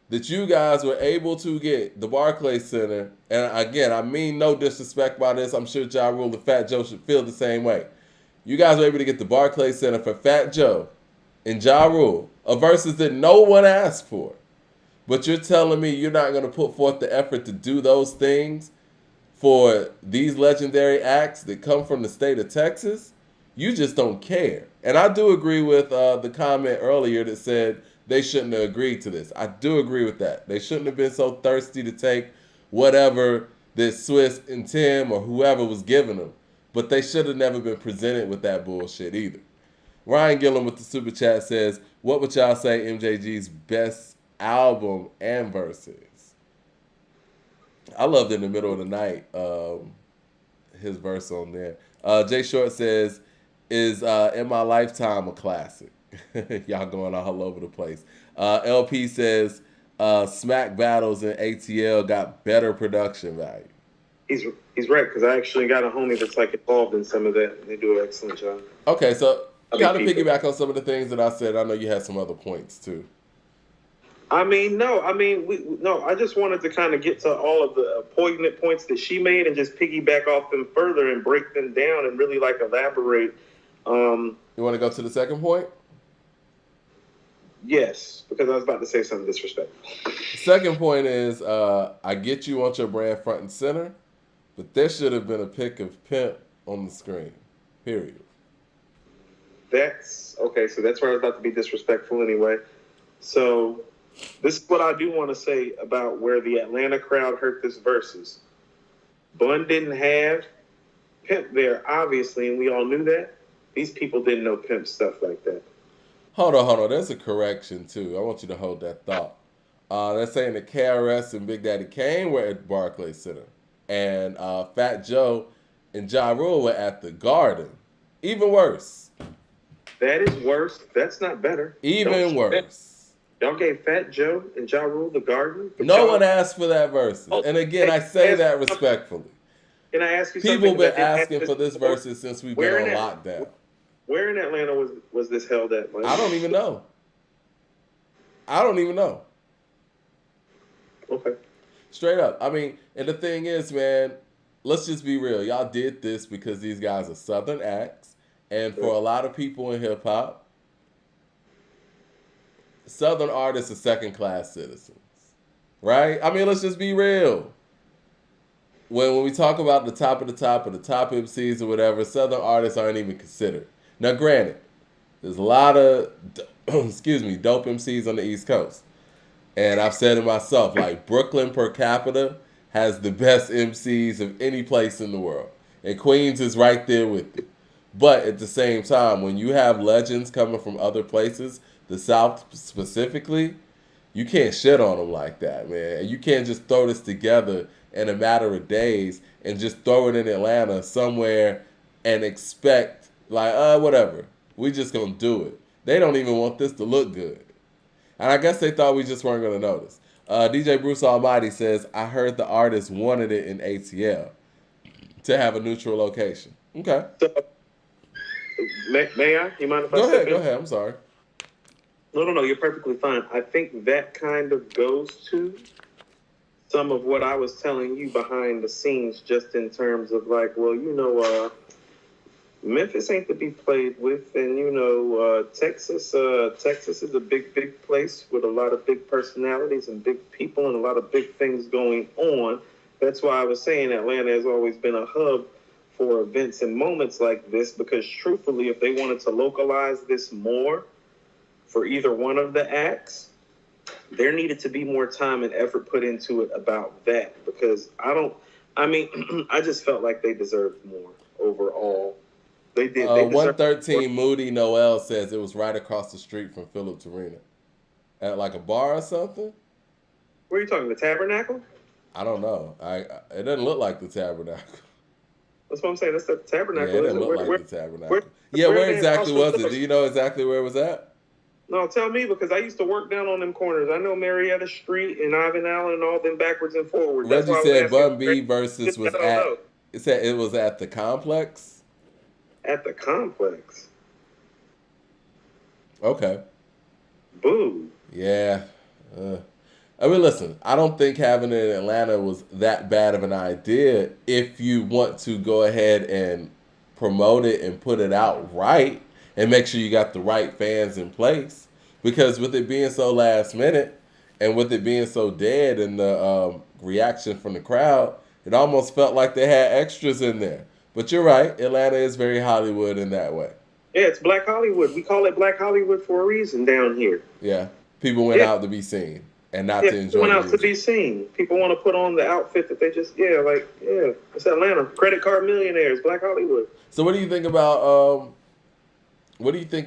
that you guys were able to get the Barclays Center, and again, I mean no disrespect by this. I'm sure Ja Rule and Fat Joe should feel the same way. You guys were able to get the Barclays Center for Fat Joe and Ja Rule, a Verzuz that no one asked for. But you're telling me you're not going to put forth the effort to do those things for these legendary acts that come from the state of Texas? You just don't care. And I do agree with the comment earlier that said they shouldn't have agreed to this. I do agree with that. They shouldn't have been so thirsty to take whatever that Swiss and Tim or whoever was giving them. But they should have never been presented with that bullshit either. Ryan Gillum with the super chat says, what would y'all say MJG's best album and verses? I loved In the Middle of the Night, his verse on there. Jay Short says, is In My Lifetime a classic? Y'all going all over the place. LP says, Smack Battles and ATL got better production value. He's right, because I actually got a homie that's like involved in some of that, and they do an excellent job. Okay, so Kind of piggyback on some of the things that I said. I know you had some other points too. I just wanted to kind of get to all of the poignant points that she made and just piggyback off them further and break them down and really like elaborate. You want to go to the second point? Yes, because I was about to say something disrespectful. Second point is, I get you want your brand front and center, but there should have been a pic of Pimp on the screen. Period. That's okay. So that's where I was about to be disrespectful anyway. So this is what I do want to say about where the Atlanta crowd hurt this Verzuz. Bun didn't have Pimp there, obviously, and we all knew that. These people didn't know Pimp stuff like that. Hold on. There's a correction, too. I want you to hold that thought. They're saying that KRS and Big Daddy Kane were at Barclays Center. And Fat Joe and Ja Rule were at the Garden. Even worse. That is worse. That's not better. Even worse. Y'all gave Fat Joe and Ja Rule the Garden? No one asked for that Verzuz. And again, I say that respectfully. Can I ask you something? People been asking for this Verzuz since we've been on lockdown. Where in Atlanta was this held at, Mike? I don't even know. Okay. Straight up. I mean, and the thing is, man, let's just be real. Y'all did this because these guys are Southern acts. And for a lot of people in hip-hop, Southern artists are second-class citizens. Right? I mean, let's just be real. When we talk about the top of the top MCs or whatever, Southern artists aren't even considered. Now, granted, there's a lot of, dope MCs on the East Coast. And I've said it myself, like Brooklyn per capita has the best MCs of any place in the world. And Queens is right there with it. But at the same time, when you have legends coming from other places, the South specifically, you can't shit on them like that, man. And you can't just throw this together in a matter of days and just throw it in Atlanta somewhere and expect, like, whatever. We just gonna do it. They don't even want this to look good. And I guess they thought we just weren't gonna notice. DJ Bruce Almighty says, I heard the artist wanted it in ATL to have a neutral location. Okay. So, may I? You mind if I Go ahead. I'm sorry. No, you're perfectly fine. I think that kind of goes to some of what I was telling you behind the scenes, just in terms of like, well, Memphis ain't to be played with, and Texas is a big place with a lot of big personalities and big people and a lot of big things going on. That's why I was saying Atlanta has always been a hub for events and moments like this, because truthfully, if they wanted to localize this more for either one of the acts, there needed to be more time and effort put into it about that, because I just felt like they deserved more overall. They did. 113 Moody Noel says it was right across the street from Phillips Arena. At like a bar or something? Where are you talking, the Tabernacle? I don't know. It doesn't look like the Tabernacle. That's what I'm saying. That's the Tabernacle. Yeah, it didn't look like the Tabernacle. Where exactly was it? Do you know exactly where it was at? No, tell me, because I used to work down on them corners. I know Marietta Street and Ivan Allen and all them backwards and forwards. Reggie said Bun B versus was at. It said it was at the complex. At the complex. Okay. Boo. Yeah. I mean, listen, I don't think having it in Atlanta was that bad of an idea if you want to go ahead and promote it and put it out right and make sure you got the right fans in place. Because with it being so last minute and with it being so dead and the reaction from the crowd, it almost felt like they had extras in there. But you're right, Atlanta is very Hollywood in that way. Yeah, it's Black Hollywood. We call it Black Hollywood for a reason down here. Yeah, people went out to be seen and not to enjoy. People went out to be seen. People want to put on the outfit that they just, it's Atlanta. Credit card millionaires, Black Hollywood. So what do you think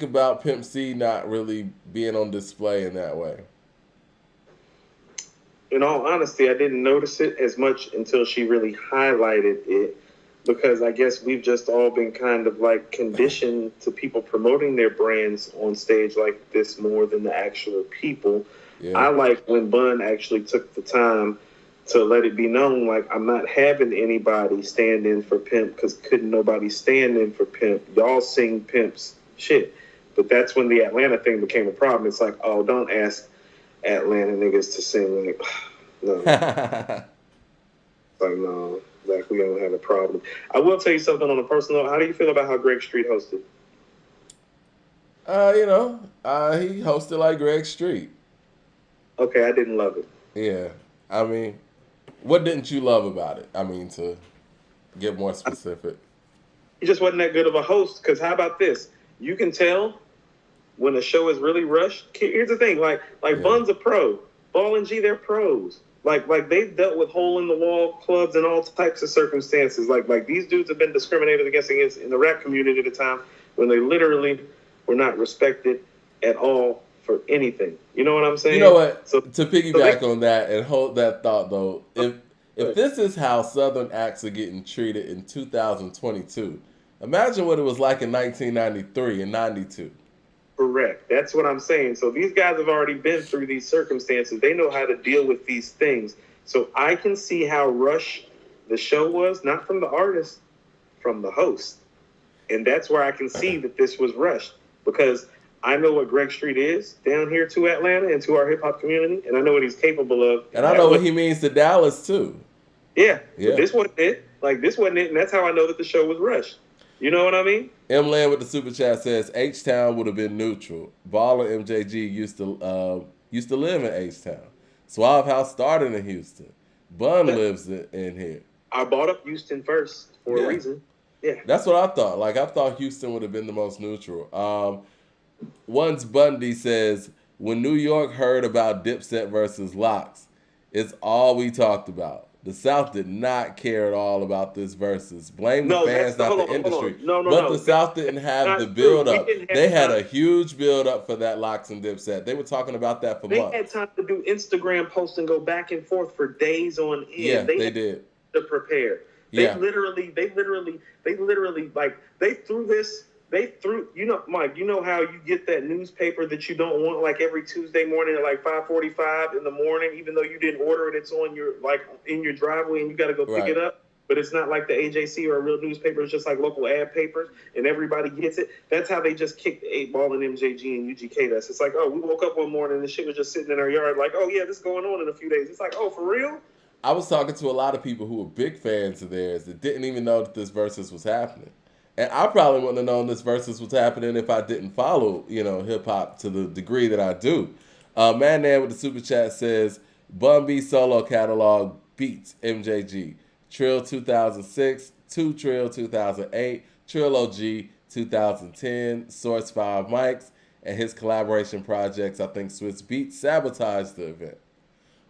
about Pimp C not really being on display in that way? In all honesty, I didn't notice it as much until she really highlighted it. Because I guess we've just all been kind of like conditioned to people promoting their brands on stage like this more than the actual people. Yeah. I like when Bun actually took the time to let it be known, like, I'm not having anybody stand in for Pimp because couldn't nobody stand in for Pimp. Y'all sing Pimp's shit. But that's when the Atlanta thing became a problem. It's like, oh, don't ask Atlanta niggas to sing. Like, no. Like, no. Like, we don't have a problem. I will tell you something on a personal note. How do you feel about how Greg Street hosted? He hosted like Greg Street. Okay, I didn't love it. Yeah. I mean, what didn't you love about it? I mean, to get more specific. He just wasn't that good of a host. Because how about this? You can tell when a show is really rushed. Here's the thing. Like Bun's a pro. Ball and G, they're pros. Like they've dealt with hole-in-the-wall clubs and all types of circumstances. Like these dudes have been discriminated against in the rap community at a time when they literally were not respected at all for anything. You know what I'm saying? You know what? So, to piggyback on that and hold that thought, though, if this is how Southern acts are getting treated in 2022, imagine what it was like in 1993 and 92. Correct. That's what I'm saying. So these guys have already been through these circumstances. They know how to deal with these things. So I can see how rushed the show was, not from the artist, from the host. And that's where I can see that this was rushed, because I know what Greg Street is down here to Atlanta and to our hip-hop community, and I know what he's capable of. And I know what he means to Dallas, too. Yeah. This wasn't it. This wasn't it, and that's how I know that the show was rushed. You know what I mean? M. Land with the super chat says H-Town would have been neutral. Baller MJG used to live in H-Town. Suave House started in Houston. Bun lives in here. I bought up Houston first for a reason. Yeah. That's what I thought. Like, I thought Houston would have been the most neutral. Once Bundy says, when New York heard about Dipset versus Locks, it's all we talked about. The South did not care at all about this versus. Blame the fans, not the industry. But the South didn't have the build-up. They had a huge build-up for that Locks and Dipset. They were talking about that for months. They had time to do Instagram posts and go back and forth for days on end. Yeah, they did. To prepare. They literally, like, they threw, you know, Mike, you know how you get that newspaper that you don't want, like, every Tuesday morning at, like, 5:45 in the morning, even though you didn't order it, it's on your, like, in your driveway, and you got to go pick it up, but it's not like the AJC or a real newspaper, it's just like local ad papers, and everybody gets it. That's how they just kicked Eightball and MJG and UGK us. It's like, oh, we woke up one morning, and the shit was just sitting in our yard, like, oh, yeah, this is going on in a few days. It's like, oh, for real? I was talking to a lot of people who were big fans of theirs that didn't even know that this Verzuz was happening. And I probably wouldn't have known this Verzuz was happening if I didn't follow, hip-hop to the degree that I do. Man with the super chat says, Bun B solo catalog beats MJG. Trill 2006, 2 Trill 2008, Trill OG 2010, Source 5 Mics, and his collaboration projects, I think Swiss Beats sabotaged the event.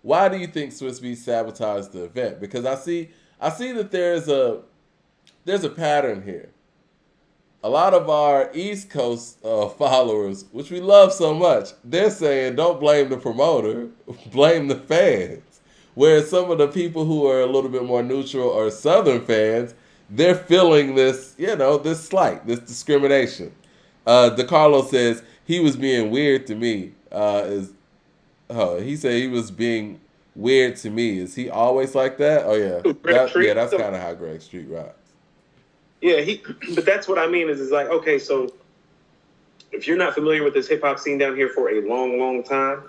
Why do you think Swiss Beats sabotaged the event? Because I see that there's a pattern here. A lot of our East Coast followers, which we love so much, they're saying don't blame the promoter, blame the fans. Whereas some of the people who are a little bit more neutral or Southern fans, they're feeling this, this slight, this discrimination. DeCarlo says he was being weird to me. He said he was being weird to me. Is he always like that? Oh yeah, that's kind of how Greg Street rocks. Yeah, but that's what I mean is like, okay, so if you're not familiar with this hip hop scene down here for a long, long time,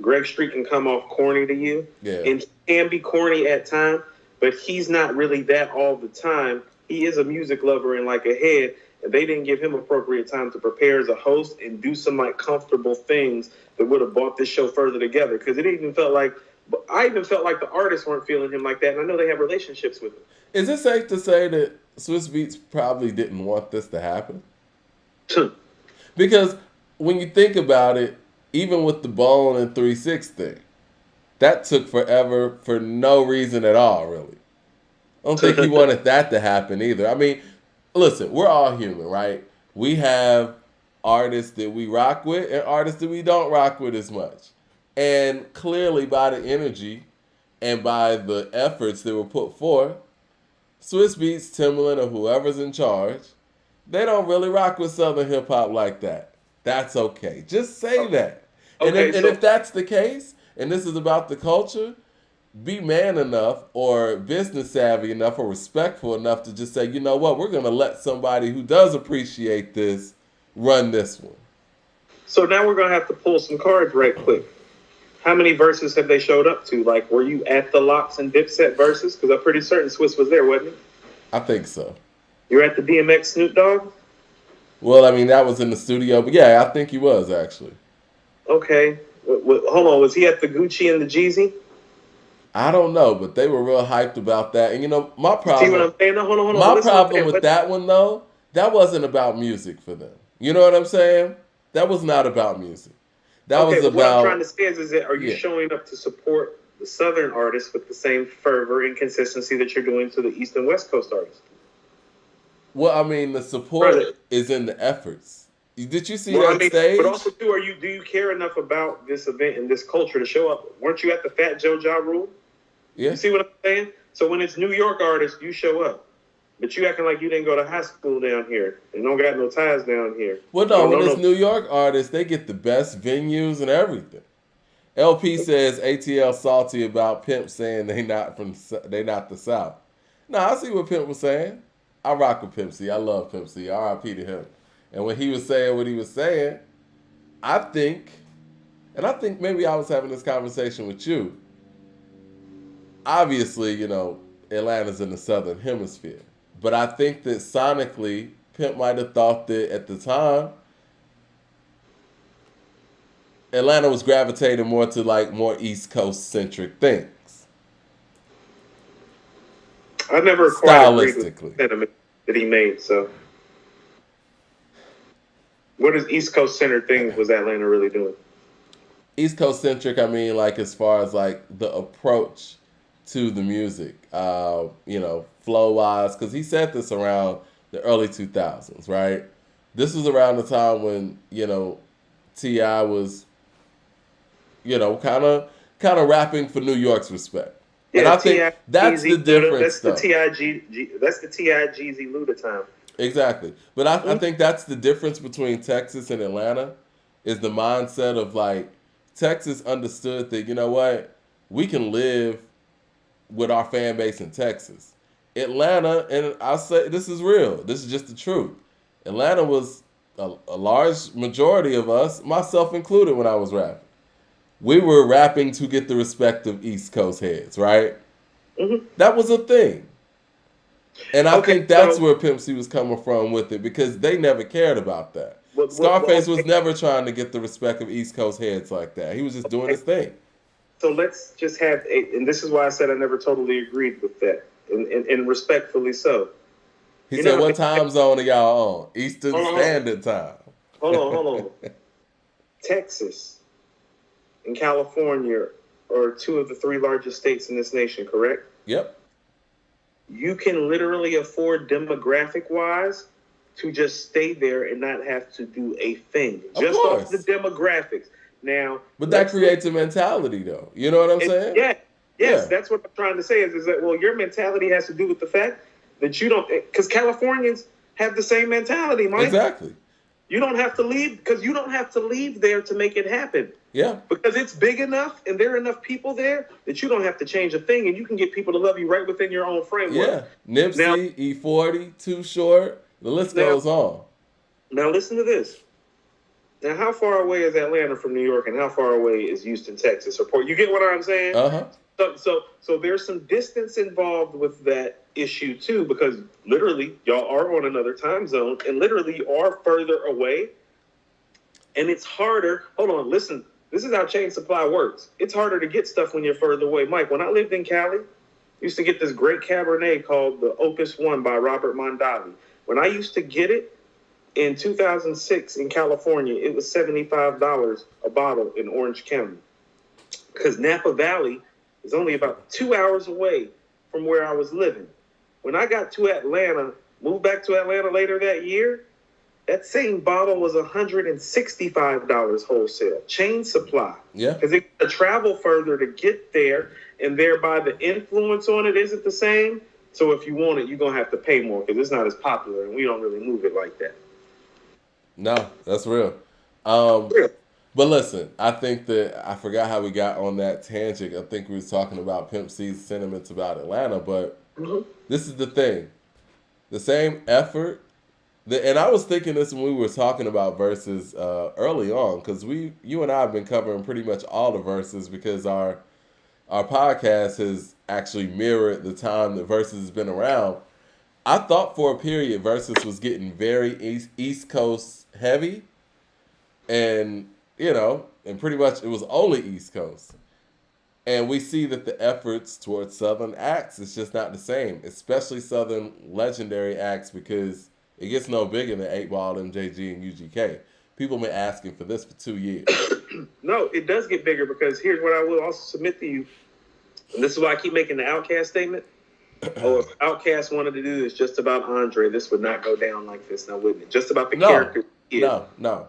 Greg Street can come off corny to you, and can be corny at times, but he's not really that all the time. He is a music lover and like a head, and they didn't give him appropriate time to prepare as a host and do some like comfortable things that would have brought this show further together. Because I even felt like the artists weren't feeling him like that, and I know they have relationships with him. Is it safe to say that Swiss Beats probably didn't want this to happen? Because when you think about it, even with the Bone and 3-6 thing, that took forever for no reason at all, really. I don't think he wanted that to happen either. I mean, listen, we're all human, right? We have artists that we rock with and artists that we don't rock with as much. And clearly by the energy and by the efforts that were put forth, Swiss Beats, Timbaland, or whoever's in charge, they don't really rock with Southern hip-hop like that. That's okay. Just say that. And if that's the case, and this is about the culture, be man enough or business savvy enough or respectful enough to just say, you know what, we're going to let somebody who does appreciate this run this one. So now we're gonna have to pull some cards right quick. How many verses have they showed up to? Like, were you at the Locks and Dipset verses? Because I'm pretty certain Swiss was there, wasn't he? I think so. You're at the DMX Snoop Dogg? Well, I mean, that was in the studio, but yeah, I think he was actually. Okay. Hold on. Was he at the Gucci and the Jeezy? I don't know, but they were real hyped about that. And you know, my problem. See what I'm saying? No, hold on. My problem with that one though, that wasn't about music for them. You know what I'm saying? That was not about music. That was about. What I'm trying to say is that are you showing up to support the Southern artists with the same fervor and consistency that you're doing to the East and West Coast artists? Well, I mean, the support is in the efforts. Did you see that stage? But also, too, do you care enough about this event and this culture to show up? Weren't you at the Fat Joe Ja Rule? Yeah. You see what I'm saying? So when it's New York artists, you show up. But you acting like you didn't go to high school down here and don't got no ties down here. Well, no, when it's New York artists, they get the best venues and everything. LP says ATL salty about Pimp saying they not the South. No, I see what Pimp was saying. I rock with Pimp C. I love Pimp C. R.I.P. to him. And when he was saying what he was saying, I think maybe I was having this conversation with you. Obviously, you know, Atlanta's in the Southern Hemisphere. But I think that sonically, Pimp might have thought that at the time, Atlanta was gravitating more to like more East Coast centric things. I never quite agreed with the sentiment that he made. So, what is East Coast centered things was Atlanta really doing? East Coast centric, I mean, like as far as like the approach to the music, you know, flow wise, because he said this around the early 2000s, right? This was around the time when, you know, T.I. was, you know, kind of rapping for New York's respect. Yeah, and I think that's the difference. That's the T.I. Jeezy Luda time. Exactly. But I think that's the difference between Texas and Atlanta is the mindset of like Texas understood that, you know what, we can live with our fan base in Texas. Atlanta, and I'll say this is real. This is just the truth. Atlanta was a large majority of us, myself included, when I was rapping. We were rapping to get the respect of East Coast heads, right? Mm-hmm. That was a thing. And I think that's where Pimp C was coming from with it because they never cared about that. Scarface was never trying to get the respect of East Coast heads like that. He was just doing his thing. So let's just have, and this is why I said I never totally agreed with that, and respectfully so. He said, what time zone are y'all on? Eastern Standard Time. Hold on. Texas and California are two of the three largest states in this nation, correct? Yep. You can literally afford demographic-wise to just stay there and not have to do a thing. Just off the demographics. Now, but that creates a mentality, though. You know what I'm saying? Yes, that's what I'm trying to say is that, well, your mentality has to do with the fact that you don't, because Californians have the same mentality, Mike. Exactly. You don't have to leave, because you don't have to leave there to make it happen. Yeah. Because it's big enough and there are enough people there that you don't have to change a thing and you can get people to love you right within your own framework. Yeah. Nipsey, now, E40, Too Short, the list goes on. Now listen to this. Now, how far away is Atlanta from New York, and how far away is Houston, Texas, or Port? You get what I'm saying? So there's some distance involved with that issue too, because literally y'all are on another time zone, and literally you are further away, and it's harder. Hold on, listen. This is how chain supply works. It's harder to get stuff when you're further away. Mike, when I lived in Cali, I used to get this great Cabernet called the Opus One by Robert Mondavi. When I used to get it, in 2006 in California, it was $75 a bottle in Orange County. Because Napa Valley is only about 2 hours away from where I was living. When I got to Atlanta, moved back to Atlanta later that year, that same bottle was $165 wholesale. Chain supply. Yeah. Because it got to travel further to get there, and thereby the influence on it isn't the same. So if you want it, you're going to have to pay more because it's not as popular, and we don't really move it like that. No, that's real. But listen, I think that I forgot how we got on that tangent. I think we was talking about Pimp C's sentiments about Atlanta, but this is the thing. The same effort And I was thinking this when we were talking about verses early on, because you and I have been covering pretty much all the verses because our podcast has actually mirrored the time that verses has been around. I thought for a period versus was getting very East Coast heavy, and and pretty much it was only East Coast. And we see that the efforts towards Southern acts is just not the same, especially Southern legendary acts, because it gets no bigger than 8Ball, MJG, and UGK. People been asking for this for 2 years. No, it does get bigger, because here's what I will also submit to you. And this is why I keep making the Outkast statement. If Outkast wanted to do this just about Andre, this would not go down like this now, wouldn't it? Just about the character. No.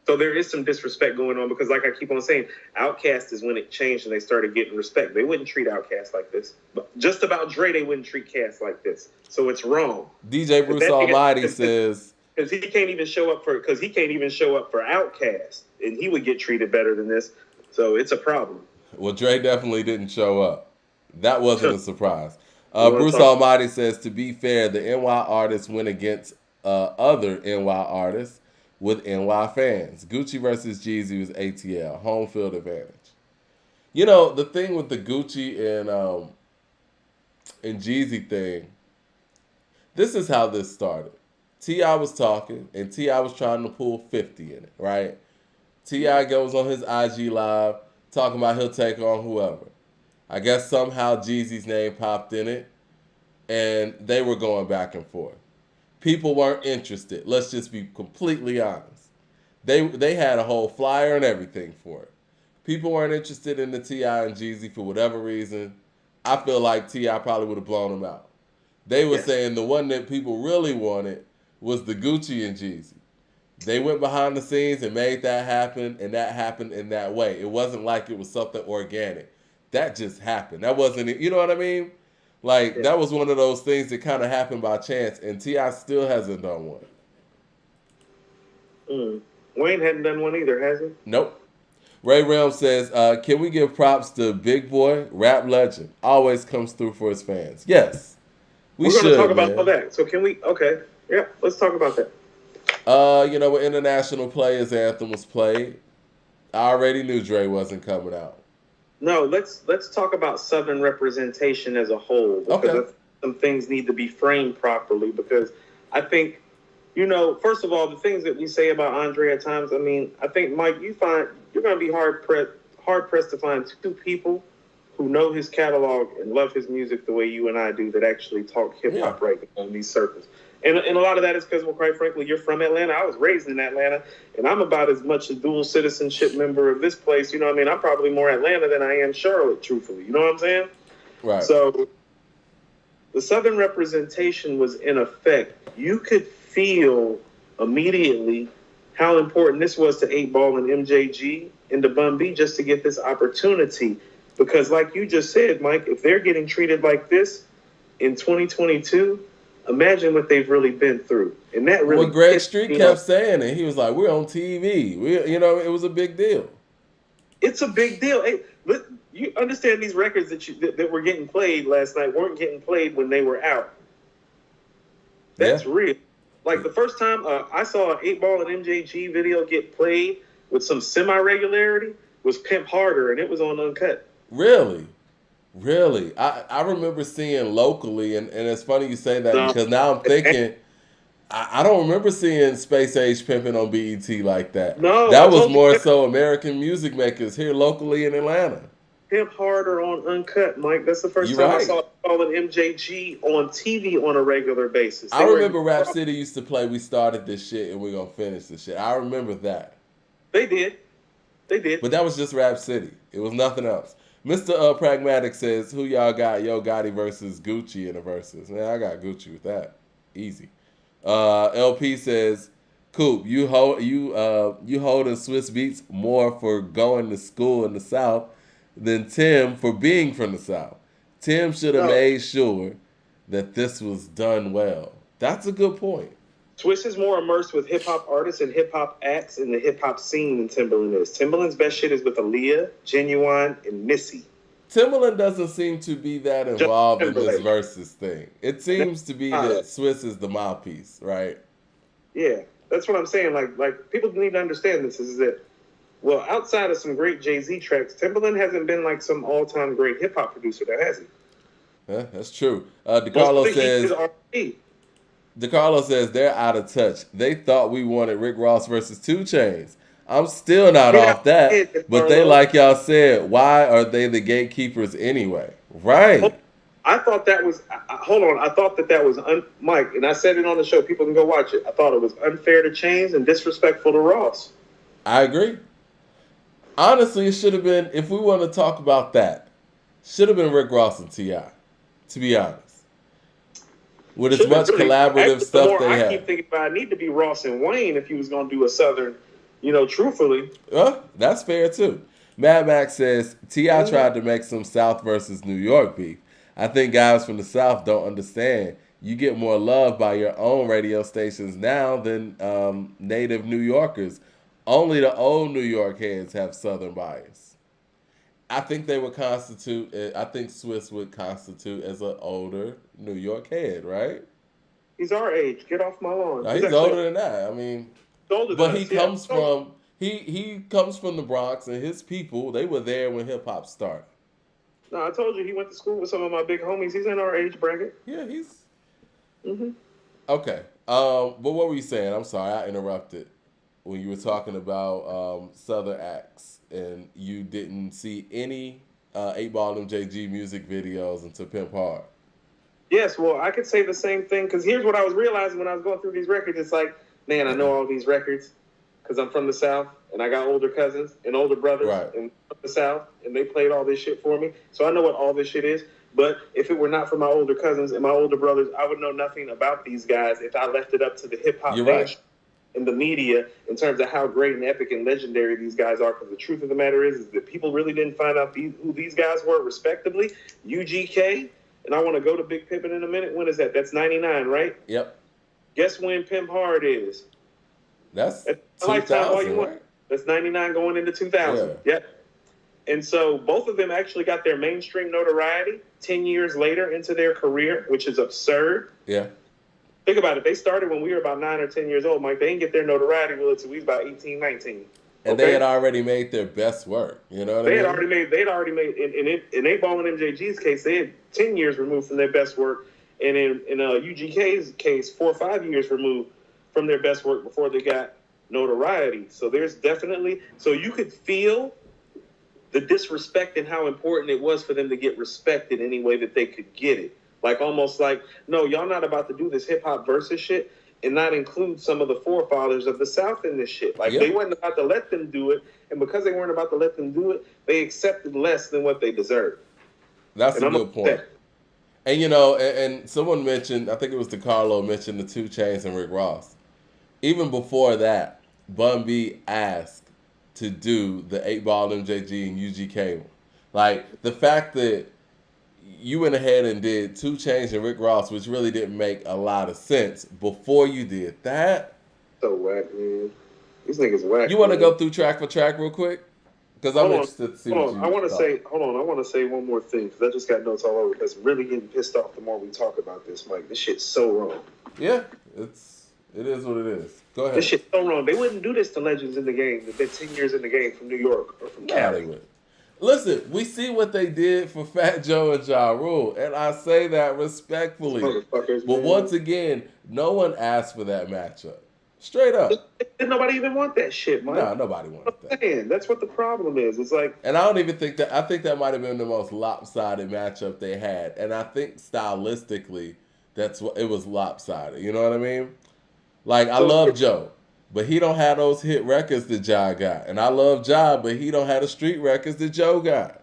So there is some disrespect going on, because like I keep on saying, Outkast is when it changed and they started getting respect. They wouldn't treat Outkast like this. But just about Dre, they wouldn't treat Cast like this. So it's wrong. DJ Bruce Almighty says... Because he can't even show up for Outkast, and he would get treated better than this. So it's a problem. Well, Dre definitely didn't show up. That wasn't a surprise. Bruce Almighty says, to be fair, the NY artists went against other NY artists with NY fans. Gucci versus Jeezy was ATL, home field advantage. The thing with the Gucci and Jeezy thing, this is how this started. T.I. was talking, and T.I. was trying to pull 50 in it, right? T.I. goes on his IG Live talking about he'll take on whoever. I guess somehow Jeezy's name popped in it, and they were going back and forth. People weren't interested. Let's just be completely honest. They had a whole flyer and everything for it. People weren't interested in the T.I. and Jeezy for whatever reason. I feel like T.I. probably would have blown them out. They were saying the one that people really wanted was the Gucci and Jeezy. They went behind the scenes and made that happen, and that happened in that way. It wasn't like it was something organic. That just happened. That wasn't, you know what I mean? Like, that was one of those things that kind of happened by chance, and T.I. still hasn't done one. Wayne hadn't done one either, has he? Nope. Ray Realm says, can we give props to Big Boy, rap legend? Always comes through for his fans. Yes. We're going to talk about all that. So can we, okay. Yeah, let's talk about that. When International Players Anthem was played, I already knew Dre wasn't coming out. No, let's talk about Southern representation as a whole, because some things need to be framed properly, because I think, first of all, the things that we say about Andre at times, I think, Mike, you're going to be hard pressed to find two people who know his catalog and love his music the way you and I do that actually talk hip-hop right on these circles. And a lot of that is because, well, quite frankly, you're from Atlanta. I was raised in Atlanta, and I'm about as much a dual citizenship member of this place. I'm probably more Atlanta than I am Charlotte, truthfully. You know what I'm saying? Right. So the Southern representation was in effect. You could feel immediately how important this was to 8Ball and MJG and to Bun B just to get this opportunity. Because like you just said, Mike, if they're getting treated like this in 2022, imagine what they've really been through. And that really... Well, Greg Street kept saying it. He was like, we're on TV. It was a big deal. It's a big deal. Hey, you understand these records that were getting played last night weren't getting played when they were out. That's real. Like the first time I saw an 8Ball and MJG video get played with some semi-regularity was Pimp Harder, and it was on Uncut. Really? I remember seeing locally, and it's funny you say that because now I'm thinking, I don't remember seeing Space Age Pimpin' on BET like that. No. That was more so American music makers here locally in Atlanta. Pimp Harder on Uncut, Mike. That's the first time I saw an MJG on TV on a regular basis. I remember Rap City used to play We Started This Shit and We're Gonna Finish This Shit. I remember that. They did. But that was just Rap City. It was nothing else. Mr. Pragmatic says, who y'all got? Yo Gotti versus Gucci in the verses. Man, I got Gucci with that. Easy. LP says, Coop, you holding Swiss Beats more for going to school in the South than Tim for being from the South. Tim should have made sure that this was done well. That's a good point. Swiss is more immersed with hip-hop artists and hip-hop acts in the hip-hop scene than Timbaland is. Timbaland's best shit is with Aaliyah, Genuine, and Missy. Timbaland doesn't seem to be that involved in this versus thing. It seems to be that Swiss is the mouthpiece, right? Yeah, that's what I'm saying. Like people need to understand this is that, well, outside of some great Jay-Z tracks, Timbaland hasn't been like some all-time great hip-hop producer, that has he? Yeah, that's true. Most of DeCarlo the heat is says R&B. DeCarlo says they're out of touch. They thought we wanted Rick Ross versus 2 Chainz. I'm still not Get out off of that, here, but they, Carlo. like y'all said, why are they the gatekeepers anyway? Right. I thought that was, hold on, I thought that was, Mike, and I said it on the show, people can go watch it. I thought it was unfair to Chainz and disrespectful to Ross. I agree. Honestly, it should have been, if we want to talk about that, should have been Rick Ross and T.I., to be honest. With as much collaborative stuff they had. I keep thinking about it need to be Ross and Wayne if he was going to do a Southern, truthfully. That's fair too. Mad Max says T.I. tried to make some South versus New York beef. I think guys from the South don't understand. You get more love by your own radio stations now than native New Yorkers. Only the old New York heads have Southern bias. I think they would constitute. I think Swiss would constitute as an older New York head, right? He's our age. Get off my lawn. No, he's older than that. I mean, but he comes from he comes from the Bronx, and his people, they were there when hip hop started. No, I told you he went to school with some of my big homies. He's in our age bracket. Yeah, he's. Mm-hmm. Okay. But what were you saying? I'm sorry, I interrupted when you were talking about Southern acts, and you didn't see any 8-Ball MJG music videos into Pimp Hard. Yes, well, I could say the same thing, because here's what I was realizing when I was going through these records. It's like, man, I know all these records because I'm from the South, and I got older cousins and older brothers from the South, and they played all this shit for me. So I know what all this shit is. But if it were not for my older cousins and my older brothers, I would know nothing about these guys if I left it up to the hip-hop fans and the media in terms of how great and epic and legendary these guys are. Because the truth of the matter is that people really didn't find out who these guys were, respectively. UGK, and I want to go to Big Pimpin' in a minute. When is that? That's 99, right? Yep. Guess when Pimp Hard is? That's Lifetime 2000, right? That's 99 going into 2000. Yeah. Yep. And so both of them actually got their mainstream notoriety 10 years later into their career, which is absurd. Yeah. Think about it. They started when we were about 9 or 10 years old, Mike. They didn't get their notoriety until we was about 18, 19. And they had already made their best work. You know what I mean? They had already made, in 8-Ball and MJG's case, they had 10 years removed from their best work. And in UGK's case, 4 or 5 years removed from their best work before they got notoriety. So there's definitely, so you could feel the disrespect and how important it was for them to get respected any way that they could get it. Like, almost like, no, y'all not about to do this hip-hop versus shit and not include some of the forefathers of the South in this shit. Like, They weren't about to let them do it, and because they weren't about to let them do it, they accepted less than what they deserved. That's a good point. And, and someone mentioned, I think it was DeCarlo mentioned the 2 Chainz and Rick Ross. Even before that, Bun B asked to do the 8-Ball MJG and UGK one. Like, the fact that you went ahead and did 2 Chainz and Rick Ross, which really didn't make a lot of sense before you did that. So whack, man. These niggas whack. You want to go through track for track real quick? Because I'm interested to see what you I want to say one more thing, because I just got notes all over because I'm really getting pissed off the more we talk about this, Mike. This shit's so wrong. Yeah, it is what it is. Go ahead. This shit's so wrong. They wouldn't do this to legends in the game that been 10 years in the game from New York or from Cali. They would. Listen, we see what they did for Fat Joe and Ja Rule, and I say that respectfully. But once again, no one asked for that matchup. Straight up. Did nobody even want that shit, Mike? Nah, nobody wanted that. That's what the problem is. It's like, and I don't even think that. I think that might have been the most lopsided matchup they had, and I think stylistically, it was lopsided. You know what I mean? Like, I love Joe, but he don't have those hit records that Ja got, and I love Ja, but he don't have the street records that Joe got.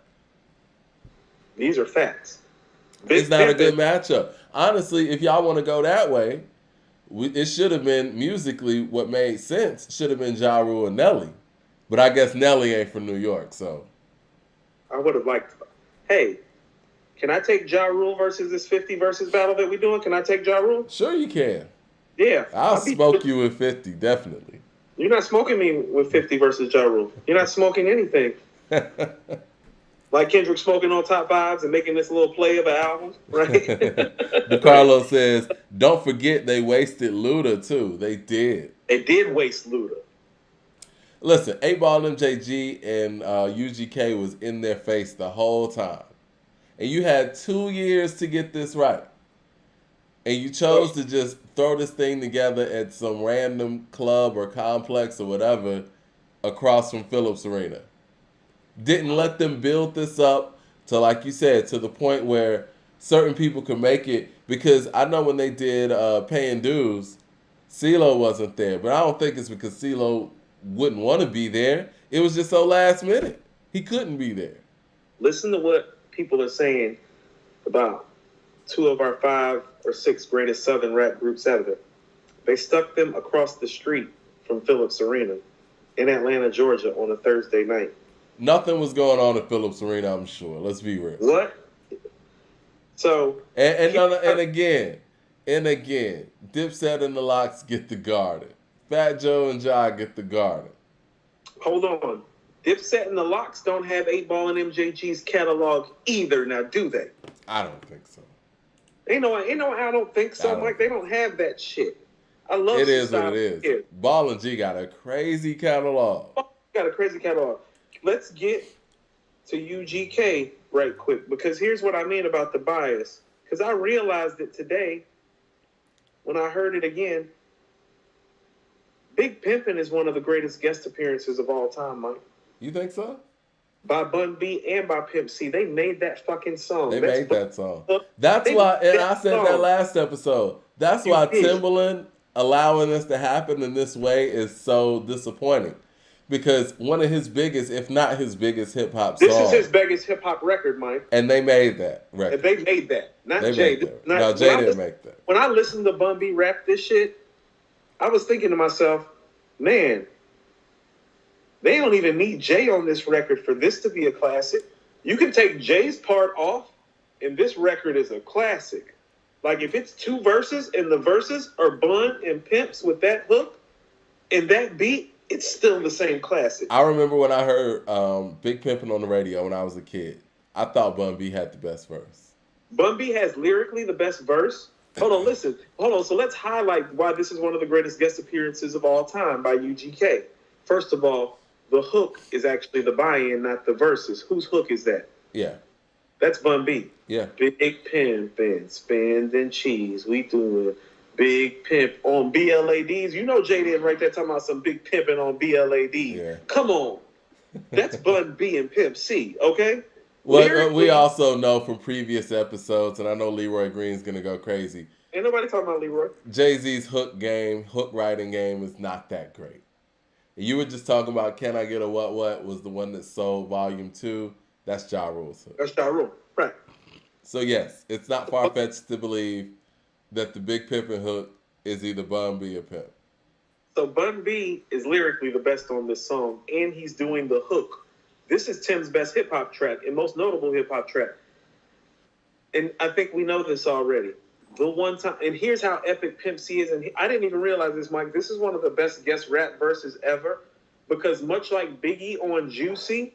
These are facts. It's not a good matchup. Honestly, if y'all want to go that way, it should have been musically what made sense. Should have been Ja Rule and Nelly. But I guess Nelly ain't from New York, so. I would have liked, hey, can I take Ja Rule versus this 50 versus battle that we're doing? Can I take Ja Rule? Sure you can. Yeah. I'll smoke you with 50, definitely. You're not smoking me with 50 versus Ja Rule. You're not smoking anything. Like Kendrick smoking on top fives and making this little play of an album, right? DeCarlo says, don't forget they wasted Luda too. They did. They did waste Luda. Listen, 8-Ball MJG and UGK was in their face the whole time. And you had 2 years to get this right. And you chose to just throw this thing together at some random club or complex or whatever across from Phillips Arena. Didn't let them build this up to, like you said, to the point where certain people could make it. Because I know when they did Paying Dues, CeeLo wasn't there. But I don't think it's because CeeLo wouldn't want to be there. It was just so last minute. He couldn't be there. Listen to what people are saying about 2 of our 5 or 6 greatest Southern rap groups ever. They stuck them across the street from Phillips Arena in Atlanta, Georgia on a Thursday night. Nothing was going on at Phillips Arena, I'm sure. Let's be real. What? So and again, Dipset and the Lox get the Garden. Fat Joe and Jai get the Garden. Hold on. Dipset and the Lox don't have 8-Ball and MJG's catalog either. Now, do they? I don't think so. I don't think so, Mike. They don't have that shit. I love it. Is what it is. Here. Ball and G got a crazy catalog. Got a crazy catalog. Let's get to UGK right quick, because here's what I mean about the bias. Because I realized it today when I heard it again. Big Pimpin' is one of the greatest guest appearances of all time, Mike. You think so? By Bun B and by Pimp C. They made that fucking song. They made that song. That's why, and I said that last episode, that's why Timbaland allowing this to happen in this way is so disappointing. Because one of his biggest, if not his biggest hip-hop song. This is his biggest hip-hop record, Mike. And they made that record. And they made that. Not Jay. No, Jay didn't make that. When I listened to Bun B rap this shit, I was thinking to myself, man, they don't even need Jay on this record for this to be a classic. You can take Jay's part off, and this record is a classic. Like, if it's 2 verses, and the verses are Bun and Pimps with that hook and that beat, it's still the same classic. I remember when I heard Big Pimpin' on the radio when I was a kid. I thought Bun B had the best verse. Bun B has lyrically the best verse. Hold on, listen. Hold on. So let's highlight why this is one of the greatest guest appearances of all time by UGK. First of all, the hook is actually the buy-in, not the verses. Whose hook is that? Yeah. That's Bun B. Yeah. Big Pimpin', spending cheese. We doing Big Pimp on BLADs. You know Jay didn't right there talking about some Big Pimpin' on BLADs. Yeah. Come on. That's Bun B and Pimp C, okay? Well, we also know from previous episodes, and I know Leroy Green's going to go crazy. Ain't nobody talking about Leroy. Jay-Z's hook writing game is not that great. You were just talking about Can I Get a What was the one that sold Volume 2. That's Ja Rule's hook. That's Ja Rule, right. So, yes, it's not far-fetched to believe that the Big Pimpin' hook is either Bun B or Pimp. So Bun B is lyrically the best on this song, and he's doing the hook. This is Tim's best hip-hop track and most notable hip-hop track. And I think we know this already. The one time, and here's how epic Pimp C is, and I didn't even realize this, Mike. This is one of the best guest rap verses ever, because much like Biggie on Juicy,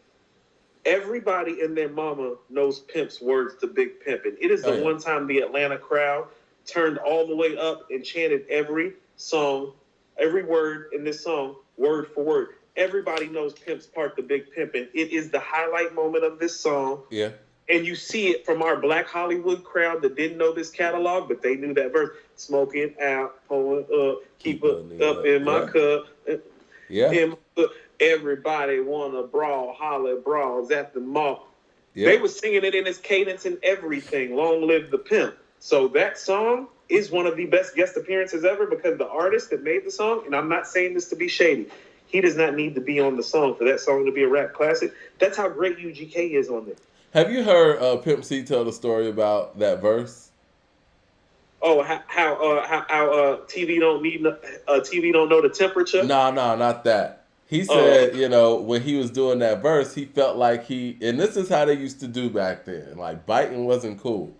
everybody and their mama knows Pimp's words to Big Pimpin'. It is the one time the Atlanta crowd turned all the way up and chanted every song, every word in this song, word for word. Everybody knows Pimp's part to Big Pimpin'. It is the highlight moment of this song. Yeah. And you see it from our Black Hollywood crowd that didn't know this catalog, but they knew that verse. Smoking out, pulling up, keep it up in my cup. Yeah. Everybody wanna brawl, holler brawls at the mall. Yeah. They were singing it in its cadence and everything. Long live the pimp. So that song is one of the best guest appearances ever, because the artist that made the song, and I'm not saying this to be shady, he does not need to be on the song for that song to be a rap classic. That's how great UGK is on this. Have you heard Pimp C tell the story about that verse? Oh, how TV don't know the temperature? No, not that. He said, when he was doing that verse, he felt like and this is how they used to do back then. Like, biting wasn't cool.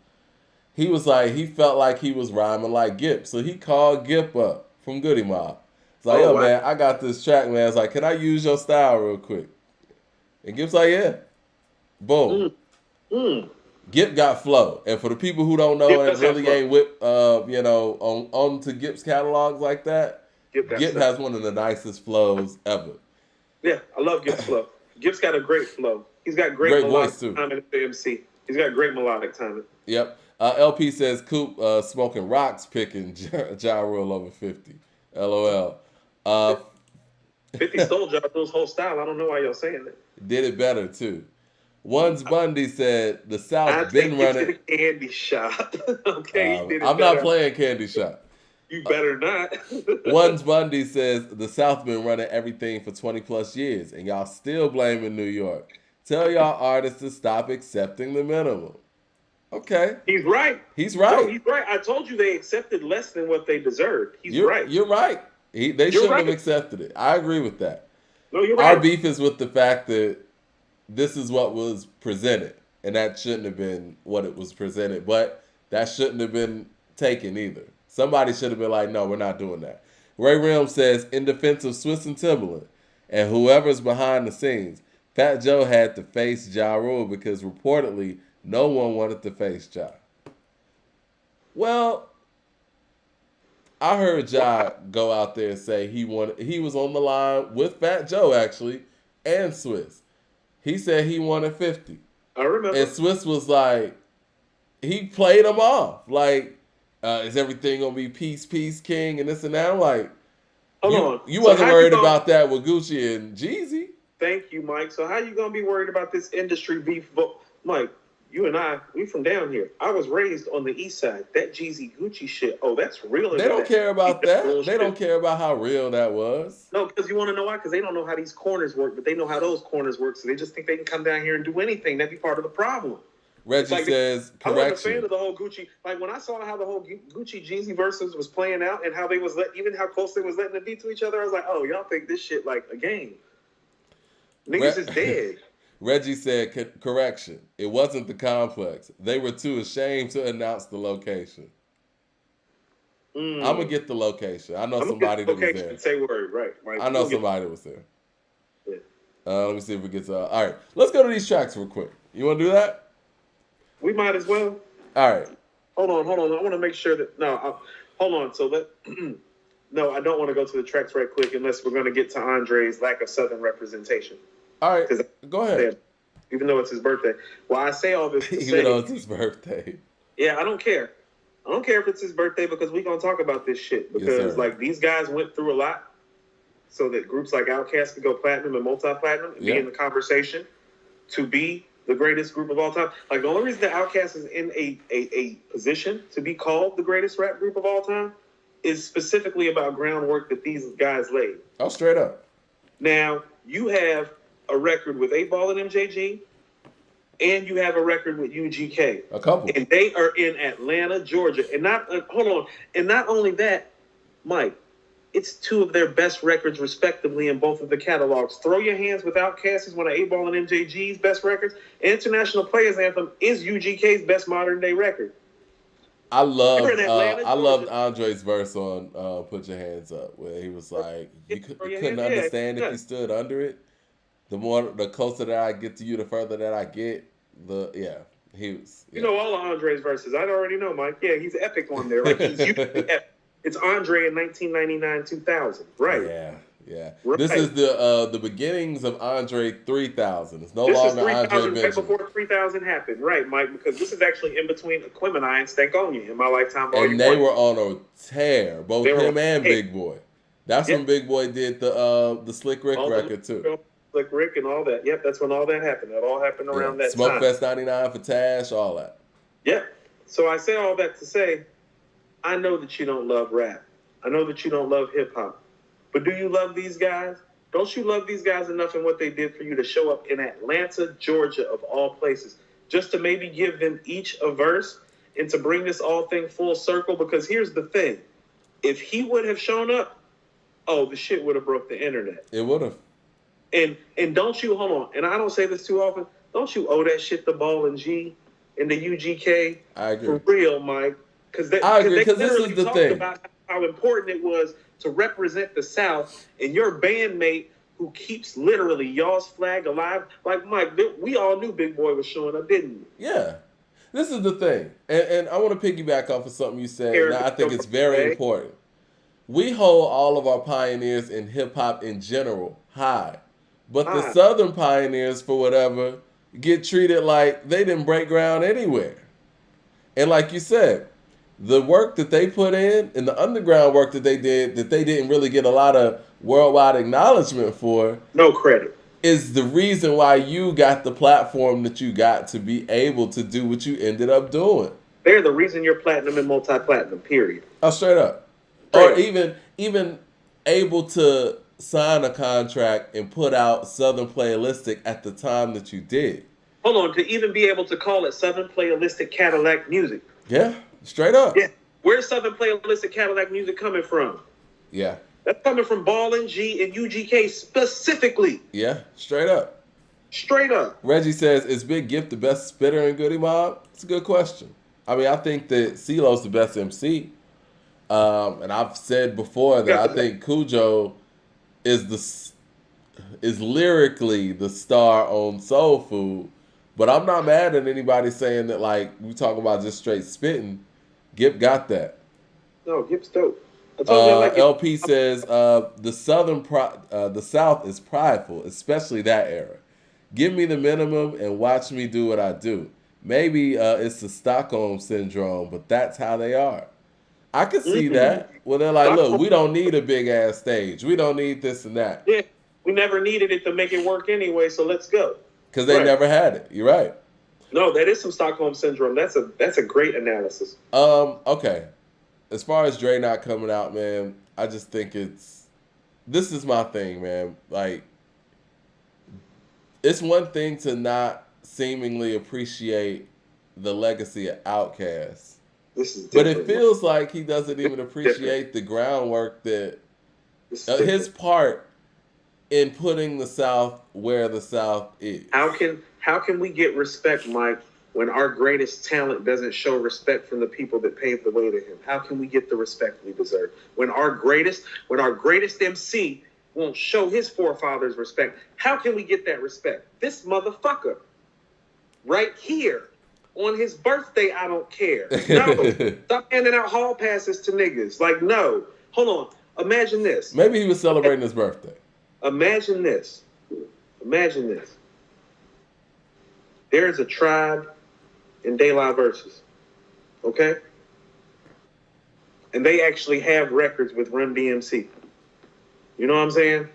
He was like, he felt like he was rhyming like Gip. So he called Gip up from Goody Mob. It's like, man, I got this track, man. It's like, can I use your style real quick? And Gip's like, yeah. Boom. Gip got flow. And for the people who don't know Gip and does have really flow. ain't whip, on to Gip's catalogs like that, Gip has one of the nicest flows ever. Yeah, I love Gip's flow. Gip's got a great flow. He's got great voice melodic too. timing at the MC. He's got great melodic timing. Yep. LP says Coop smoking rocks picking Ja Rule over 50. LOL. 50 stole Ja Rule's whole style. I don't know why y'all saying that. Did it better too. One's Bundy said the South been running. It's a candy shop. Okay, he did it I'm better. not playing Candy Shop. You better not. One's Bundy says the South been running everything for 20 plus years, and y'all still blaming New York. Tell y'all artists to stop accepting the minimum. Okay. He's right. He's right. No, he's right. I told you they accepted less than what they deserved. You're right. You're right. They shouldn't have accepted it. I agree with that. No, you're right. Our beef is with the fact that this is what was presented, and that shouldn't have been what it was presented, but that shouldn't have been taken either. Somebody should have been like, no, we're not doing that. Ray Rim says, in defense of Swiss and Timberland and whoever's behind the scenes, Fat Joe had to face Ja Rule because reportedly no one wanted to face Ja. Well, I heard Ja go out there and say he was on the line with Fat Joe actually and Swiss. He said he wanted 50. I remember. And Swiss was like, he played him off. Like, is everything gonna be peace, king, and this and that? I'm like, hold on. You wasn't worried about that with Gucci and Jeezy. Thank you, Mike. So how you gonna be worried about this industry beef? Mike, you and I, we from down here. I was raised on the east side. That Jeezy Gucci shit, oh, that's real. They don't care about that. They don't care about how real that was. No, because you want to know why? Because they don't know how these corners work, but they know how those corners work, so they just think they can come down here and do anything. That'd be part of the problem. Reggie says, correction. I was a fan of the whole Gucci. Like, when I saw how the whole Gucci Jeezy Verzuz was playing out and how they was even how close they was letting it be to each other, I was like, oh, y'all think this shit like a game. Niggas is dead. Reggie said, correction. It wasn't the complex. They were too ashamed to announce the location. I'm going to get the location. I know somebody that was there. Say word, right. I know somebody was there. Yeah. Let me see if it gets... all right. Let's go to these tracks real quick. You want to do that? We might as well. All right. Hold on. I want to make sure that... No, hold on. So no, I don't want to go to the tracks right quick unless we're going to get to Andre's lack of Southern representation. All right. Go ahead. Even though it's his birthday. Well, I say all this to say... Even though it's his birthday. Yeah, I don't care. I don't care if it's his birthday because we're going to talk about this shit. Because, these guys went through a lot so that groups like Outkast could go platinum and multi-platinum and be in the conversation to be the greatest group of all time. Like, the only reason that Outkast is in a position to be called the greatest rap group of all time is specifically about groundwork that these guys laid. Oh, straight up. Now, you have a record with Eightball and MJG, and you have a record with UGK. A couple. And they are in Atlanta, Georgia. And not only that, Mike, it's two of their best records, respectively, in both of the catalogs. Throw Your Hands with Outkast is one of Eightball and MJG's best records. International Players Anthem is UGK's best modern day record. I loved Andre's verse on "Put Your Hands Up," where he was like, "You couldn't understand if you stood under it. The closer that I get to you, the further that I get." He was. Yeah. You know all of Andre's verses. I already know, Mike. Yeah, he's epic on there. Right? It's Andre in 1999, 2000. Right. Yeah. Right. This is the beginnings of Andre 3000. It's no longer Andre Benjamin. Right before 3000 happened. Right, Mike, because this is actually in between Aquemini and Stankonia in My Lifetime Volume 1. And they were on a tear, both him and Big Boy. That's when Big Boy did the Slick Rick record, too. Slick Rick and all that. Yep, that's when all that happened. That all happened around that time. Smokefest 99 for Tash, all that. Yep. So I say all that to say, I know that you don't love rap. I know that you don't love hip-hop. But do you love these guys? Don't you love these guys enough in what they did for you to show up in Atlanta, Georgia, of all places, just to maybe give them each a verse and to bring this all thing full circle? Because here's the thing. If he would have shown up, the shit would have broke the internet. It would have. And don't you, hold on, and I don't say this too often, don't you owe that shit to Ball and G and the UGK? I agree. For real, Mike. I agree, because this is the thing. About how important it was to represent the South, and your bandmate who keeps literally y'all's flag alive. Like Mike, we all knew Big Boy was showing up, didn't we? Yeah. This is the thing. And I want to piggyback off of something you said. Eric, Now, I think it's very important. We hold all of our pioneers in hip hop in general high. But the Southern pioneers, for whatever, get treated like they didn't break ground anywhere. And like you said, the work that they put in and the underground work that they did that they didn't really get a lot of worldwide acknowledgement for. No credit. Is the reason why you got the platform that you got to be able to do what you ended up doing. They're the reason you're platinum and multi-platinum, period. Oh, straight up. Or even able to sign a contract and put out Southern Playalistic at the time that you did. Hold on, to even be able to call it Southern Playalistic Cadillac music. Yeah, straight up. Yeah. Where's Southern Playalistic Cadillac music coming from? Yeah. That's coming from Ball and G and UGK specifically. Yeah, straight up. Straight up. Reggie says, is Big Gift the best spitter in Goody Mob? It's a good question. I mean, I think that CeeLo's the best MC. And I've said before that I think Cujo is lyrically the star on Soul Food. But I'm not mad at anybody saying that, like, we talk about just straight spitting. Gip got that. No, Gip's dope. LP says the South is prideful, especially that era. Give me the minimum and watch me do what I do. Maybe it's the Stockholm syndrome, but that's how they are. I could see that. Well, they're like, look, we don't need a big ass stage. We don't need this and that. Yeah, we never needed it to make it work anyway, so let's go. Because they never had it. You're right. No, that is some Stockholm syndrome. That's a great analysis. Okay. As far as Dre not coming out, man, I just think this is my thing, man. Like, it's one thing to not seemingly appreciate the legacy of Outkast. But it feels like he doesn't even appreciate the groundwork that his part in putting the South where the South is. How can we get respect, Mike, when our greatest talent doesn't show respect from the people that paved the way to him? How can we get the respect we deserve when our greatest MC won't show his forefathers respect? How can we get that respect? This motherfucker right here on his birthday, I don't care. No, stop handing out hall passes to niggas. Like, no. Hold on. Imagine this. Maybe he was celebrating his birthday. Imagine this. There is a tribe in De La Verzuz, okay? And they actually have records with Run DMC. You know what I'm saying?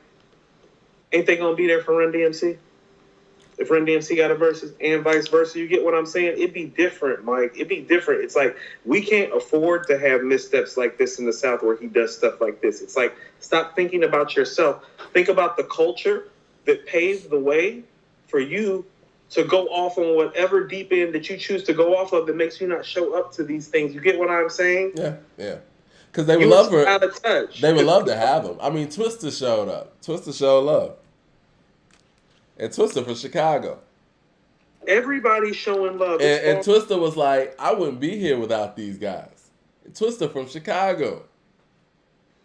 Ain't they gonna be there for Run DMC? If Run DMC got a Verzuz and vice versa, you get what I'm saying? It'd be different, Mike. It'd be different. It's like, we can't afford to have missteps like this in the South where he does stuff like this. It's like, stop thinking about yourself. Think about the culture that paved the way for you to go off on whatever deep end that you choose to go off of that makes you not show up to these things. You get what I'm saying? Yeah. Because they would love to have him. I mean, Twista showed up. Twista showed love. And Twista from Chicago. Everybody's showing love. And Twista was like, I wouldn't be here without these guys. And Twista from Chicago.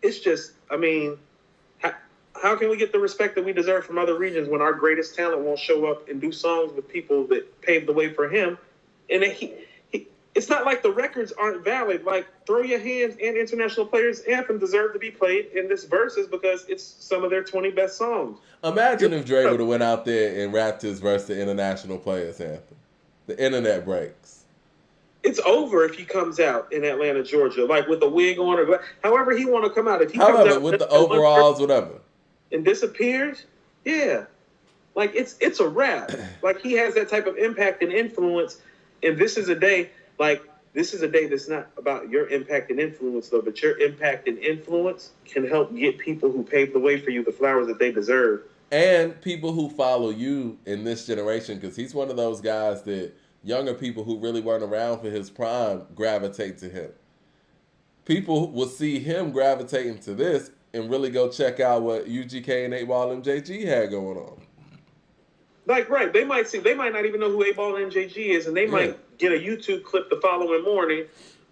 It's just, I mean, how can we get the respect that we deserve from other regions when our greatest talent won't show up and do songs with people that paved the way for him? And it's not like the records aren't valid. Like, Throw Your Hands and International Players Anthem deserve to be played in this Verzuz because it's some of their 20 best songs. Imagine if Dre would have went out there and rapped his verse to International Players Anthem. The internet breaks. It's over if he comes out in Atlanta, Georgia, like with a wig on or however he want to come out. If he comes out with the overalls, whatever, and disappears, yeah, like it's a wrap. Like, he has that type of impact and influence, and this is a day that's not about your impact and influence, though, but your impact and influence can help get people who paved the way for you the flowers that they deserve. And people who follow you in this generation, because he's one of those guys that younger people who really weren't around for his prime gravitate to him. People will see him gravitating to this and really go check out what UGK and 8Ball MJG had going on. Like, right, they might not even know who 8Ball MJG is, and they might get a YouTube clip the following morning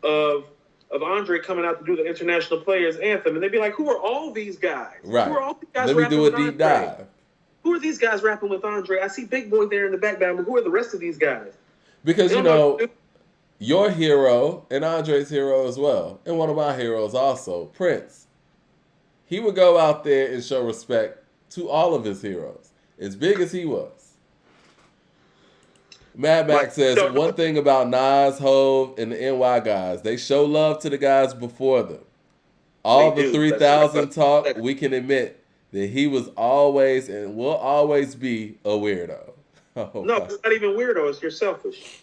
of of Andre coming out to do the International Players Anthem, and they'd be like, "Who are all these guys? Right. Who are all these guys Let me rapping do a with deep Andre? dive. Who are these guys rapping with Andre? I see Big Boy there in the background, but who are the rest of these guys?" Because, you know, your hero and Andre's hero as well, and one of my heroes also, Prince. He would go out there and show respect to all of his heroes, as big as he was. Mad Max says, one thing about Nas, Hov, and the NY guys, they show love to the guys before them. All the 3,000 talk, we can admit that he was always and will always be a weirdo. Oh, no, it's not even weirdo. It's you're selfish.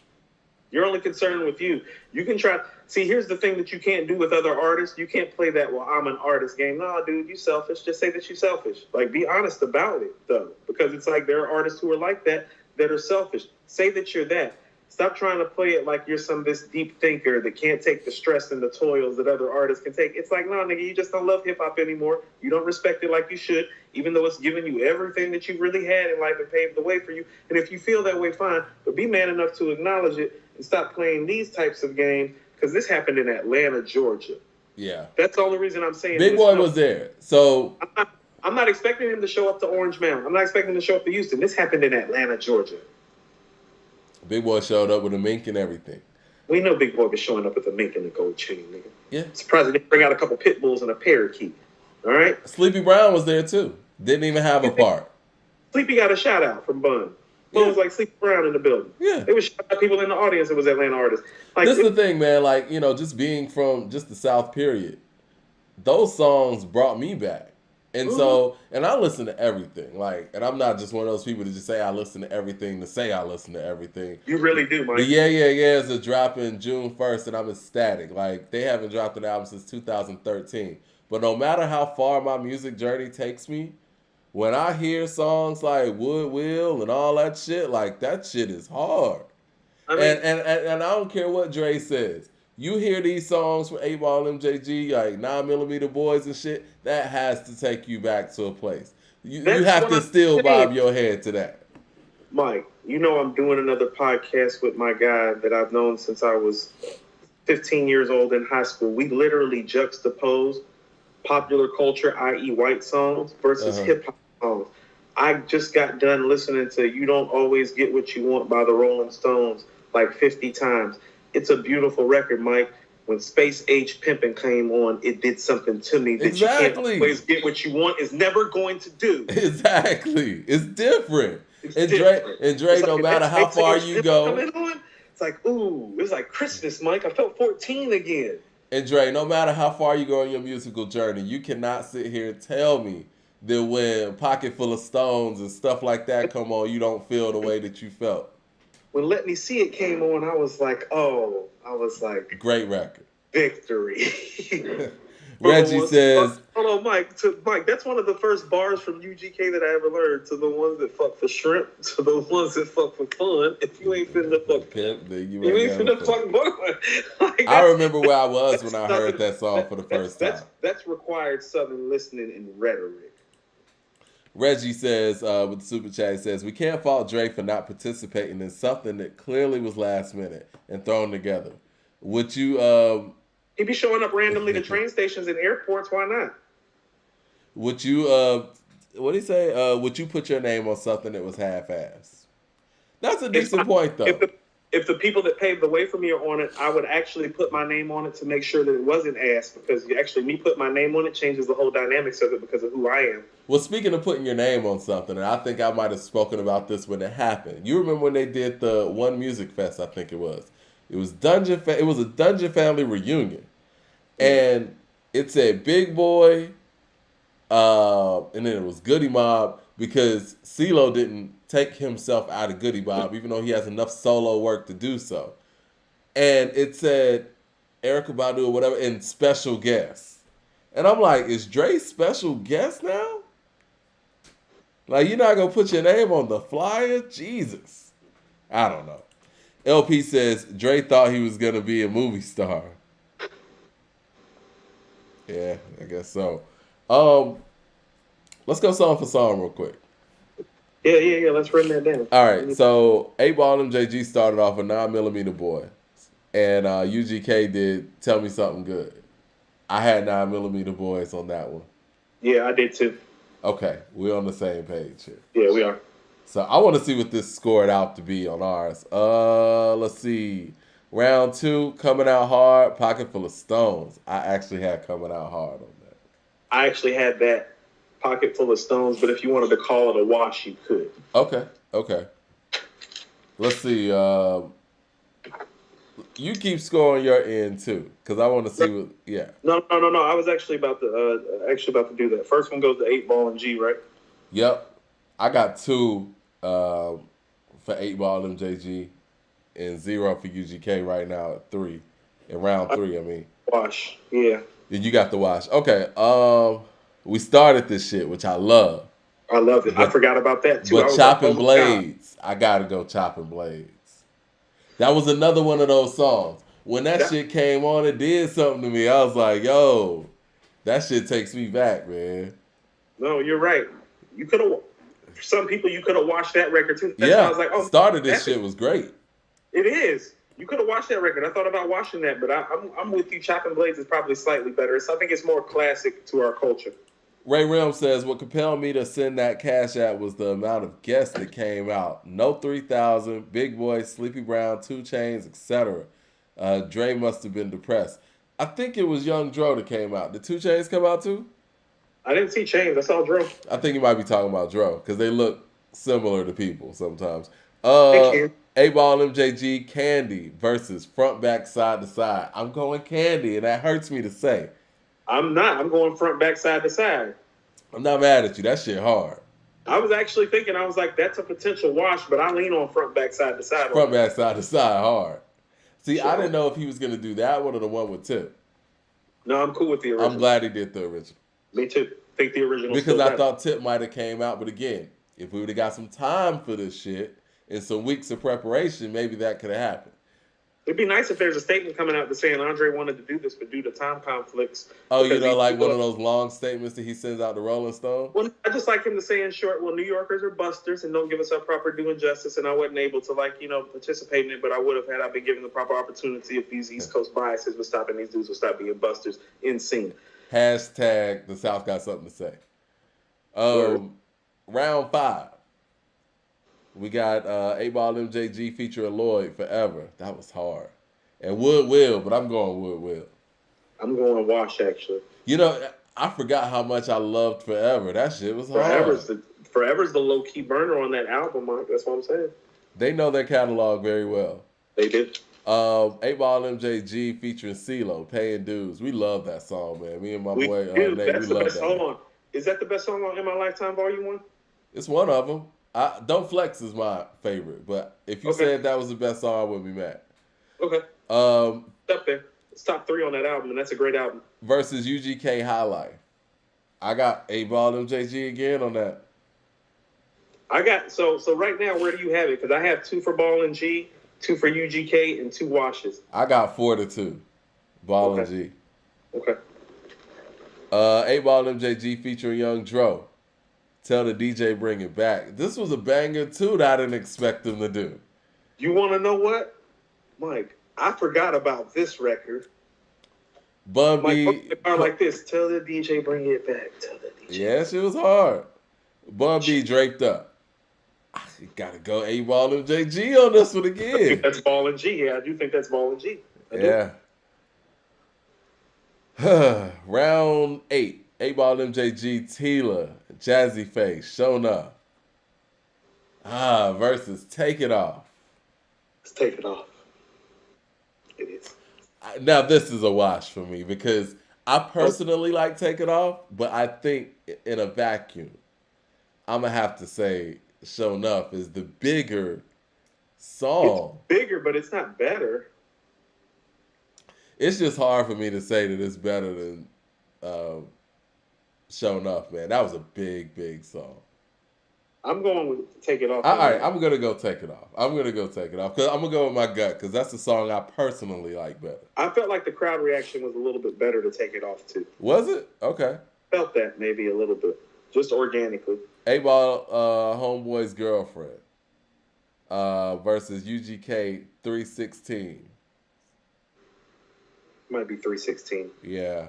You're only concerned with you. You can try. See, here's the thing that you can't do with other artists. You can't play that, well, I'm an artist game. No, dude, you selfish. Just say that you're selfish. Like, be honest about it, though. Because it's like there are artists who are like that are selfish. Say that you're that. Stop trying to play it like you're this deep thinker that can't take the stress and the toils that other artists can take. It's like, no, nigga, you just don't love hip-hop anymore. You don't respect it like you should, even though it's given you everything that you really had in life and paved the way for you. And if you feel that way, fine. But be man enough to acknowledge it and stop playing these types of games, because this happened in Atlanta, Georgia. Yeah. That's the only reason I'm saying Big Boy was there. So I'm not expecting him to show up to Orange Mound. I'm not expecting him to show up to Houston. This happened in Atlanta, Georgia. Big Boy showed up with a mink and everything. We know Big Boy was showing up with a mink and a gold chain, nigga. Yeah. Surprised he didn't bring out a couple pit bulls and a parakeet. All right? Sleepy Brown was there, too. Didn't even have a part. Sleepy got a shout-out from Bun. Bun was like Sleepy Brown in the building. Yeah. They was shout out people in the audience that was Atlanta artists. Like, this is the thing, man. Like, you know, just being from just the South period, those songs brought me back. And so, and I listen to everything. Like, and I'm not just one of those people to just say I listen to everything to say I listen to everything. You really do, Mike. The Yeah is a dropping June 1st, and I'm ecstatic. Like, they haven't dropped an album since 2013. But no matter how far my music journey takes me, when I hear songs like Wood Will and all that shit, like, that shit is hard. I mean, and I don't care what Dre says. You hear these songs from Eightball MJG, like 9mm Boys and shit, that has to take you back to a place. You have to still bob your head to that. Mike, you know I'm doing another podcast with my guy that I've known since I was 15 years old in high school. We literally juxtapose popular culture, i.e. white songs, versus hip-hop songs. I just got done listening to You Don't Always Get What You Want by the Rolling Stones like 50 times. It's a beautiful record, Mike. When Space Age Pimpin' came on, it did something to me that you can't always get what you want is never going to do. Exactly. It's different. Dre, no matter how far you go. It's like, ooh, it was like Christmas, Mike. I felt 14 again. And Dre, no matter how far you go on your musical journey, you cannot sit here and tell me that when Pocket Full of Stones and stuff like that come on, you don't feel the way that you felt. When Let Me See It came on, I was like, great record. Victory. Reggie says, hold on, Mike, that's one of the first bars from UGK that I ever learned. To the ones that fuck for shrimp, to the ones that fuck for fun. If you ain't finna fuck pimp, then you ain't finna fuck boy. I remember where I was when I heard that song for the first time. That's required Southern listening and rhetoric. Reggie says, with the super chat, he says, we can't fault Dre for not participating in something that clearly was last minute and thrown together. Would you... He'd be showing up randomly to train stations and airports. Why not? Would you... what did he say? Would you put your name on something that was half-assed? That's a decent point, though. If the people that paved the way for me are on it, I would actually put my name on it to make sure that it wasn't ass, because actually me putting my name on it changes the whole dynamics of it because of who I am. Well, speaking of putting your name on something, and I think I might have spoken about this when it happened. You remember when they did the One Music Fest, I think it was. It was a Dungeon Family reunion. And it said Big Boy, and then it was Goody Mob, because CeeLo didn't take himself out of Goody Mob, even though he has enough solo work to do so. And it said Erykah Badu or whatever, and special guest. And I'm like, is Dre special guest now? Like, you're not going to put your name on the flyer? Jesus. I don't know. LP says Dre thought he was going to be a movie star. Yeah, I guess so. Let's go song for song real quick. Yeah. Let's run that down. All right, so Eightball MJG started off with 9mm Boy. and UGK did Tell Me Something Good. I had 9mm Boys on that one. Yeah, I did too. Okay, we're on the same page here. Yeah, we are. So I want to see what this scored out to be on ours. Let's see. Round 2, Coming Out Hard, Pocket Full of Stones. I actually had Coming Out Hard on that. I actually had that Pocket Full of Stones, but if you wanted to call it a wash, you could. Okay. Let's see. You keep scoring your end too, because I want to see what. Yeah. No. I was actually about to do that. First one goes to 8-Ball MJG, right? Yep. I got 2 for 8-Ball MJG and 0 for UGK right now at 3. In round 3, I mean. Wash. Yeah. You got the wash. Okay. We started this shit, which I love. I love it. I forgot about that too. But Chopping Blades, I gotta go Chopping Blades. That was another one of those songs. When that shit came on, it did something to me. I was like, yo, that shit takes me back, man. No, you're right. You could have. For some people, you could have watched that record too. That's why I was like, oh, started this shit was great. It is. You could have watched that record. I thought about watching that, but I'm with you. Chopping Blades is probably slightly better. I think it's more classic to our culture. Ray Rim says, what compelled me to send that cash out was the amount of guests that came out. No 3000, Big Boy, Sleepy Brown, 2 Chainz, etc. Dre must have been depressed. I think it was Young Dro that came out. Did 2 Chainz come out too? I didn't see Chainz. I saw Dro. I think you might be talking about Dro because they look similar to people sometimes. 8-Ball MJG, Candy versus Front, Back, Side to Side. I'm going Candy, and that hurts me to say. I'm not. I'm going front, back, side to side. I'm not mad at you. That shit hard. I was actually thinking, I was like, that's a potential wash, but I lean on front, back, side to side. Front, back, side to side, hard. See, sure. I didn't know if he was going to do that one or the one with Tip. No, I'm cool with the original. I'm glad he did the original. Me too. Think the original. Because I thought Tip might have came out, but again, if we would have got some time for this shit and some weeks of preparation, maybe that could have happened. It'd be nice if there's a statement coming out that's saying Andre wanted to do this, but due to time conflicts. Oh, you know, like one of those long statements that he sends out to Rolling Stone? Well, I just like him to say in short, well, New Yorkers are busters and don't give us our proper due and justice, and I wasn't able to, participate in it, but I would have had I been given the proper opportunity if these East Coast biases would stop and these dudes would stop being busters in scene. Hashtag the South got something to say. Round 5. We got 8-Ball MJG featuring Lloyd, Forever. That was hard. And Wood Will, but I'm going Wood Will. I'm going Wash, actually. You know, I forgot how much I loved Forever. That shit was hard. Forever's the low-key burner on that album, Mike. That's what I'm saying. They know their catalog very well. They did. 8-Ball MJG featuring CeeLo, Paying Dues. We love that song, man. Me and my boy Nate, that's we love best that. Hold on. Is that the best song on In My Lifetime Volume 1? It's one of them. Don't Flex is my favorite, but if you said that was the best song, I wouldn't be mad. Okay. Up there. It's top 3 on that album, and that's a great album. Versus UGK High Life. I got 8-Ball MJG again on that. I got so right now. Where do you have it? Because I have 2 for Ball and G, 2 for UGK, and 2 washes. I got 4-2. Ball and G. Okay. 8-Ball MJG featuring Young Dro. Tell the DJ bring it back. This was a banger too that I didn't expect him to do. You want to know what, Mike? I forgot about this record. Bun B. Like this. Tell the DJ bring it back. Tell the DJ. Yeah, shit was hard. Bun B draped up. I gotta go 8-Ball MJG on this one again. I think that's Ball and G. Yeah, I do think that's Ball and G. Yeah. Round 8. 8-Ball MJG, Tila, Jazzy Face, Shown Up. Versus Take It Off. Let's take it off. It is. Now, this is a wash for me because I personally like Take It Off, but I think in a vacuum, I'm going to have to say Shown Up is the bigger song. It's bigger, but it's not better. It's just hard for me to say that it's better than Shown Up, man. That was a big, big song. I'm going with Take It Off. All right, I'm going to go Take It Off. I'm going to go Take It Off because I'm going to go with my gut because that's the song I personally like better. I felt like the crowd reaction was a little bit better to Take It Off, too. Was it? Okay. Felt that maybe a little bit, just organically. 8-Ball Homeboy's Girlfriend versus UGK 316. Might be 316. Yeah.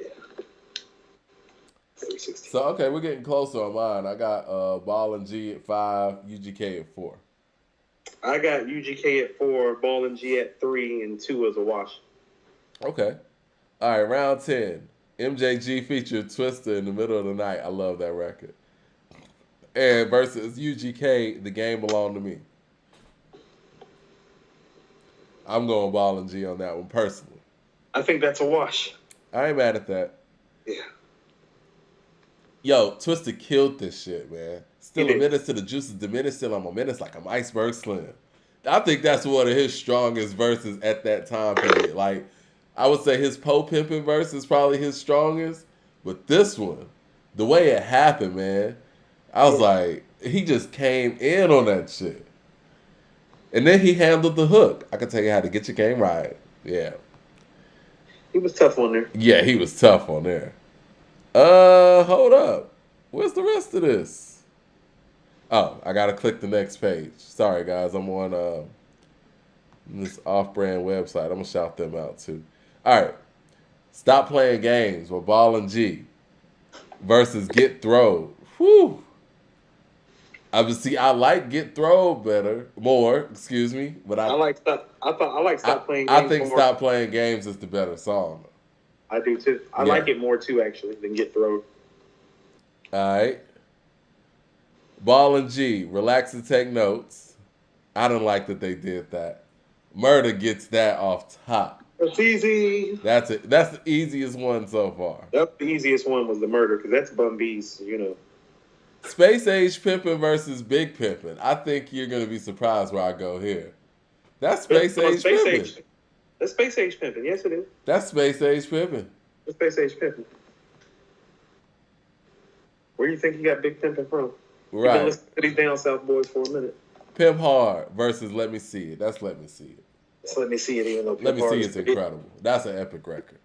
Yeah. 316. So, okay, we're getting closer on mine. I got Ball and G at 5, UGK at 4. I got UGK at 4, Ball and G at 3, and 2 as a wash. Okay. All right, round 10. MJG featured Twister in the middle of the night. I love that record. And versus UGK, The Game Belonged to Me. I'm going Ball and G on that one personally. I think that's a wash. I ain't mad at that. Yeah. Yo, Twister killed this shit, man. Still a menace to the juices diminished, still I'm a menace like I'm Iceberg Slim. I think that's one of his strongest verses at that time period. Like, I would say his Po Pimpin' verse is probably his strongest, but this one, the way it happened, man, I was like, he just came in on that shit. And then he handled the hook. I can tell you how to get your game right. Yeah. He was tough on there. Yeah, he was tough on there. Hold up. Where's the rest of this? Oh, I gotta click the next page. Sorry, guys. I'm on this off-brand website. I'm gonna shout them out too. All right. Stop Playing Games with Ball and G versus Get Throwed. Whew. I like Get Throwed more, excuse me, but I like Stop Playing Games. I think more. Stop Playing Games is the better song. I do too. I like it more too, actually, than Get Throwed. All right. Ball and G, Relax and Take Notes. I don't like that they did that. Murder gets that off top. It's easy. That's it. That's the easiest one so far. Yep, the easiest one was the Murder, because that's Bun B's, you know. Space Age Pimpin' versus Big Pimpin'. I think you're going to be surprised where I go here. That's Space Age Pimpin'. That's Space Age Pimpin'. Yes, it is. That's Space Age Pimpin'. That's Space Age Pimpin'. Where do you think you got Big Pimpin' from? Right. You've been listening to these down south boys for a minute. Pimp Hard versus Let Me See It. That's Let Me See It. Let's Let Me See It, even though Let Me See It's incredible. That's an epic record.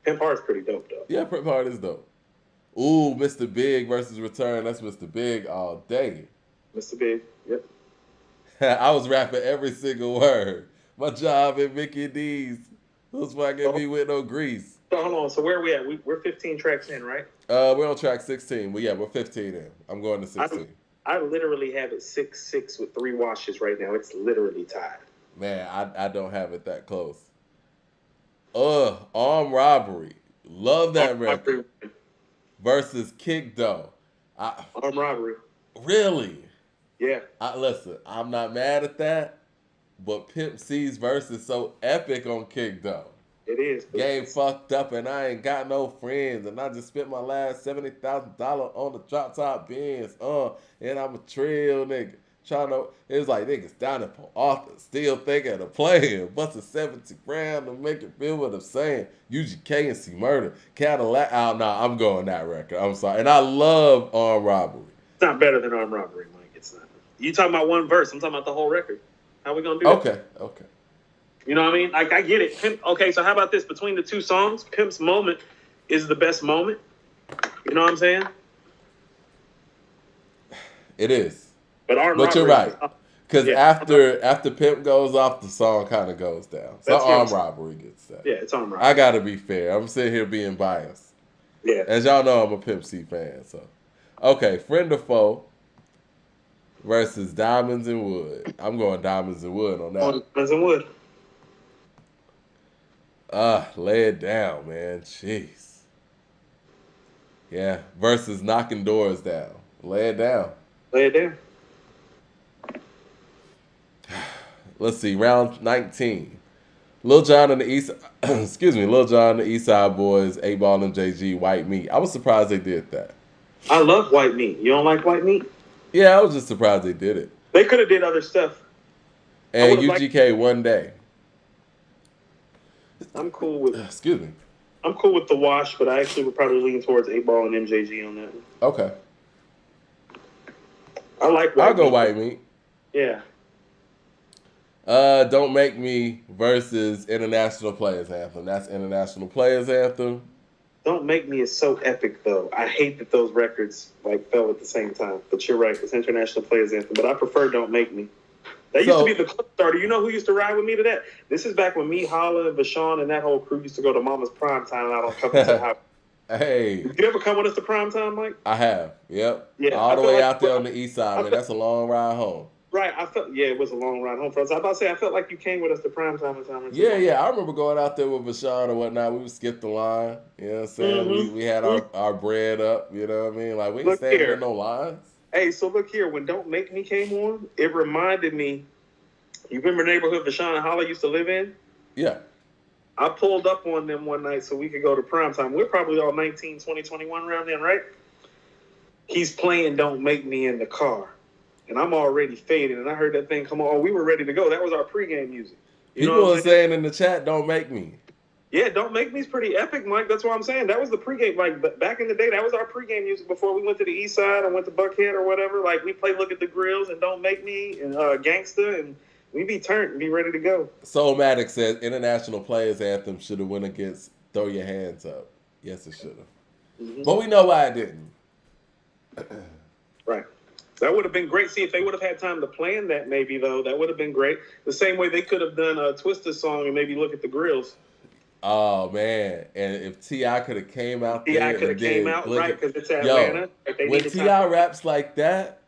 Pimp Hard's pretty dope, though. Yeah, Pimp Hard is dope. Ooh, Mr. Big versus Return. That's Mr. Big all day. Mr. Big, yep. I was rapping every single word. My job at Mickey D's. Who's fucking me with no grease? So hold on. So where are we at? We're 15 tracks in, right? We're on track 16. Well, yeah, we're 15 in. I'm going to 16. I literally have it 6-6 with 3 washes right now. It's literally tied. Man, I don't have it that close. Armed Robbery. Love that record. Versus Kick Dough. Armed Robbery. Really? Yeah. Listen, I'm not mad at that, but Pimp C's verse is so epic on Kick Dough. It is. Game fucked up and I ain't got no friends and I just spent my last $70,000 on the drop top Benz. And I'm a trail nigga. It was like niggas down in Port Arthur still thinking of playing. Busted 70 grand to make it feel what I'm saying. UGK and C Murder. Cadillac. Oh, no, I'm going that record. I'm sorry. And I love Armed Robbery. It's not better than Armed Robbery, Mike. It's not. You talking about one verse. I'm talking about the whole record. How we going to do that? Okay. You know what I mean? Like, I get it. Okay, so how about this? Between the 2 songs, Pimp's Moment is the best moment. You know what I'm saying? It is. But you're right. Because after Pimp goes off, the song kind of goes down. So Armed Robbery gets that. Yeah, it's Armed Robbery. I got to be fair. I'm sitting here being biased. Yeah. As y'all know, I'm a Pimp C fan. So, okay, Friend or Foe versus Diamonds and Wood. I'm going Diamonds and Wood on that. Diamonds and Wood. Lay it down, man. Jeez. Yeah. Versus Knocking Doors Down. Lay it down. Lay it down. Let's see, round 19. Lil Jon and the East Side Boys, Eightball MJG, White Meat. I was surprised they did that. I love White Meat. You don't like White Meat? Yeah, I was just surprised they did it. They could have did other stuff. And UGK One Day. I'm cool with. Excuse me. I'm cool with the wash, but I actually would probably lean towards Eightball and MJG on that one. Okay. I like White Meat. I'll go White Meat. Yeah. Don't Make Me versus International Players Anthem. That's International Players Anthem. Don't Make Me is so epic, though. I hate that those records fell at the same time. But you're right, it's International Players Anthem. But I prefer Don't Make Me. That used to be the club starter. You know who used to ride with me to that? This is back when me, Holla, and Vashon, and that whole crew used to go to Mama's Prime Time out on Covington High. Hey. Did you ever come with us to Prime Time, Mike? I have. Yep. Yeah. All the way out there on the east side, man. That's a long ride home. Right. it was a long ride home for us. I was about to say, I felt like you came with us to Prime Time and time. Yeah. I remember going out there with Vashon and whatnot. We would skip the line. You know what I'm saying? Mm-hmm. We had our bread up. You know what I mean? Like, we ain't standing in no lines. Hey, so look here. When Don't Make Me came on, it reminded me. You remember the neighborhood Vashon and Holla used to live in? Yeah. I pulled up on them one night so we could go to Prime Time. We're probably all 19, 20, 21 around then, right? He's playing Don't Make Me in the car. And I'm already faded. And I heard that thing come on. We were ready to go. That was our pregame music. People were saying in the chat, Don't Make Me. Yeah, Don't Make Me's pretty epic, Mike. That's what I'm saying. That was the pregame. Like, back in the day, that was our pregame music before we went to the east side and went to Buckhead or whatever. Like, we played Look at the Grills and Don't Make Me and Gangsta, and we be turned and be ready to go. Soulmatic says International Players Anthem should have went against Throw Your Hands Up. Yes, it should have. Mm-hmm. But we know why it didn't. Right. That would have been great. See, if they would have had time to plan that, maybe, though, that would have been great. The same way they could have done a Twista song and maybe Look at the Grills. Oh, man. And if T.I. could have came out there. T.I. could have came out, right, because it's Atlanta. Yo, when T.I. raps like that,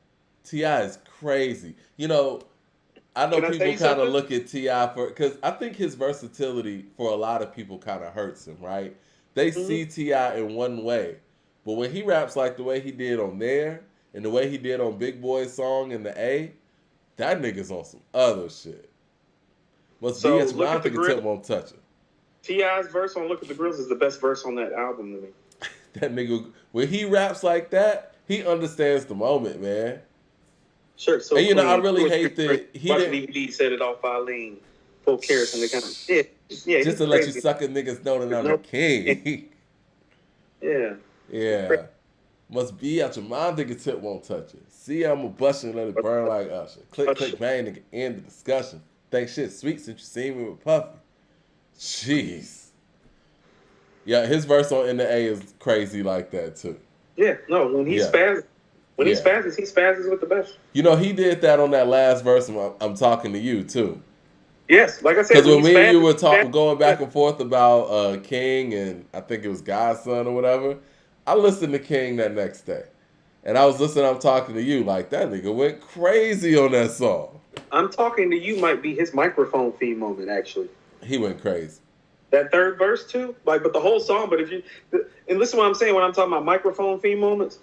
T.I. is crazy. You know, I know people kind of look at T.I. because I think his versatility for a lot of people kind of hurts him, right? They see T.I. in one way. But when he raps like the way he did on There and the way he did on Big Boy's song in the A, that nigga's on some other shit. Must be at your mouth, tip won't touch it. T.I.'s verse on Look at the Grills is the best verse on that album to me. That nigga, when he raps like that, he understands the moment, man. Sure. So, and you know, I really hate that he didn't. DVD set it off Eileen, 4 carats in the kind. Yeah. Just to let you sucker niggas know that I'm the king. Yeah. Must be out your mind, nigga tip won't touch it. See, I'm a bust and let it burn like Usher. Click, bang, nigga, end the discussion. Think shit sweet since you seen me with Puffy. Jeez. Yeah, his verse on In the A is crazy like that too. Yeah, no, when he spazzes, he spazzes with the best. You know, he did that on that last verse. I'm talking to you too. Yes, like I said, because when me and you were going back and forth about King and I think it was Godson or whatever, I listened to King that next day, and I was listening. I'm talking to you like that nigga went crazy on that song. I'm talking to you might be his microphone feed moment actually. He went crazy. That third verse too, but the whole song. But if you and listen, to what I'm saying when I'm talking about microphone feed moments.